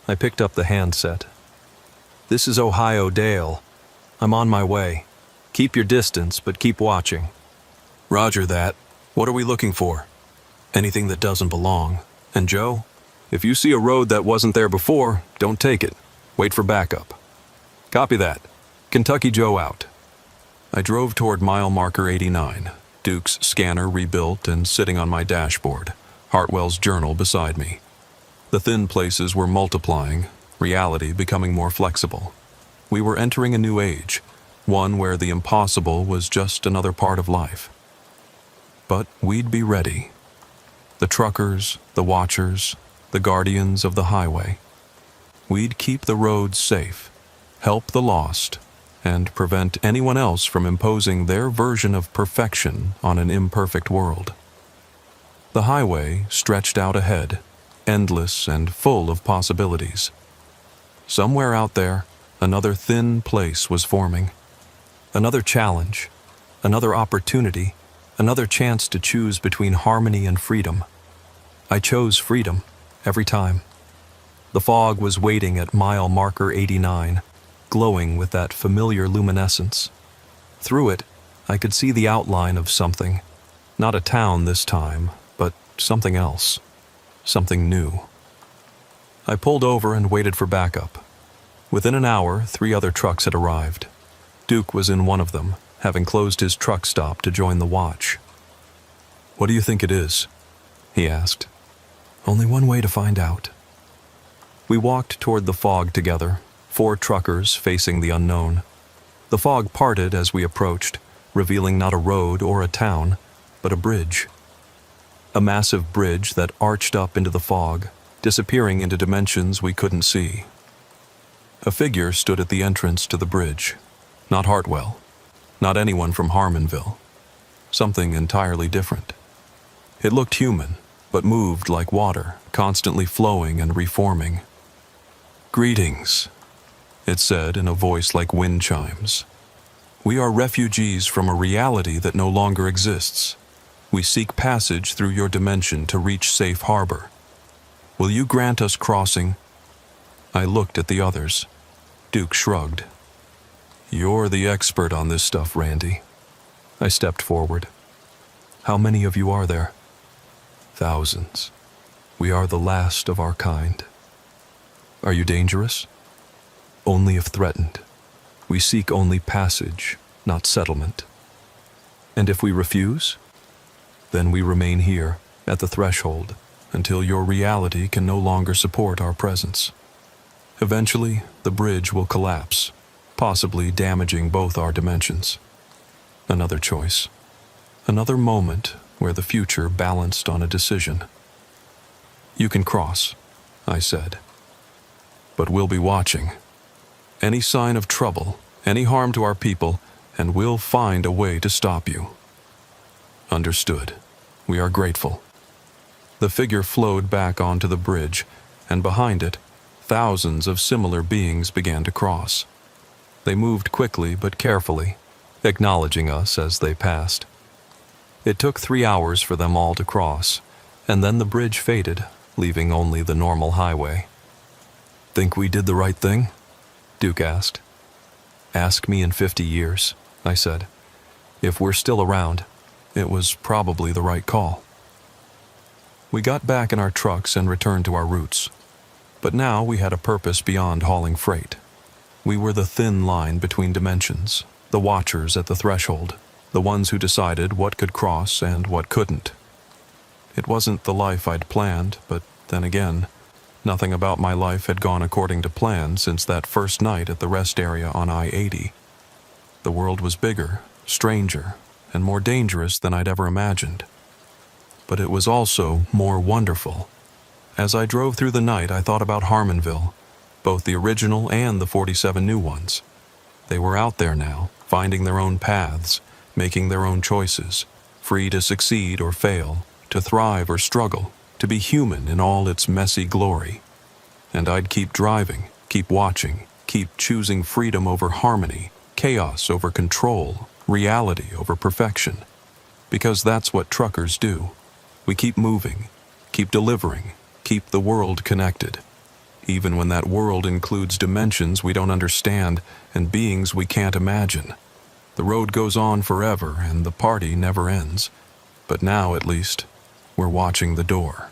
I picked up the handset. This is Ohio Dale. I'm on my way. Keep your distance, but keep watching. Roger that. What are we looking for? Anything that doesn't belong. And Joe, if you see a road that wasn't there before, don't take it. Wait for backup. Copy that. Kentucky Joe out. I drove toward mile marker 89, Duke's scanner rebuilt and sitting on my dashboard, Hartwell's journal beside me. The thin places were multiplying, reality becoming more flexible. We were entering a new age, one where the impossible was just another part of life. But we'd be ready. The truckers, the watchers, the guardians of the highway. We'd keep the roads safe, help the lost, and prevent anyone else from imposing their version of perfection on an imperfect world. The highway stretched out ahead, endless and full of possibilities. Somewhere out there, another thin place was forming. Another challenge, another opportunity, another chance to choose between harmony and freedom. I chose freedom, every time. The fog was waiting at mile marker 89, glowing with that familiar luminescence. Through it, I could see the outline of something. Not a town this time, but something else. Something new. I pulled over and waited for backup. Within an hour, 3 other trucks had arrived. Duke was in one of them, having closed his truck stop to join the watch. "What do you think it is?" he asked. "Only one way to find out." We walked toward the fog together, 4 truckers facing the unknown. The fog parted as we approached, revealing not a road or a town, but a bridge. A massive bridge that arched up into the fog, disappearing into dimensions we couldn't see. A figure stood at the entrance to the bridge. Not Hartwell. Not anyone from Harmonville. Something entirely different. It looked human, but moved like water, constantly flowing and reforming. "Greetings," it said in a voice like wind chimes. "We are refugees from a reality that no longer exists. We seek passage through your dimension to reach safe harbor. Will you grant us crossing?" I looked at the others. Duke shrugged. "You're the expert on this stuff, Randy." I stepped forward. "How many of you are there?" "Thousands. We are the last of our kind." "Are you dangerous?" "Only if threatened. We seek only passage, not settlement." "And if we refuse?" "Then we remain here, at the threshold, until your reality can no longer support our presence. Eventually, the bridge will collapse, possibly damaging both our dimensions. Another choice. Another moment where the future balanced on a decision." "You can cross," I said. "But we'll be watching. Any sign of trouble, any harm to our people, and we'll find a way to stop you." "Understood. We are grateful." The figure flowed back onto the bridge, and behind it, thousands of similar beings began to cross. They moved quickly but carefully, acknowledging us as they passed. It took 3 hours for them all to cross, and then the bridge faded, leaving only the normal highway. "Think we did the right thing?" Duke asked. "Ask me in 50 years, I said. "If we're still around, it was probably the right call." We got back in our trucks and returned to our routes. But now we had a purpose beyond hauling freight. We were the thin line between dimensions, the watchers at the threshold, the ones who decided what could cross and what couldn't. It wasn't the life I'd planned, but then again, nothing about my life had gone according to plan since that first night at the rest area on I-80. The world was bigger, stranger, and more dangerous than I'd ever imagined. But it was also more wonderful. As I drove through the night, I thought about Harmonville, both the original and the 47 new ones. They were out there now, finding their own paths, making their own choices, free to succeed or fail, to thrive or struggle, to be human in all its messy glory. And I'd keep driving, keep watching, keep choosing freedom over harmony, chaos over control, reality over perfection. Because that's what truckers do. We keep moving, keep delivering, keep the world connected. Even when that world includes dimensions we don't understand and beings we can't imagine. The road goes on forever and the party never ends. But now, at least, we're watching the door.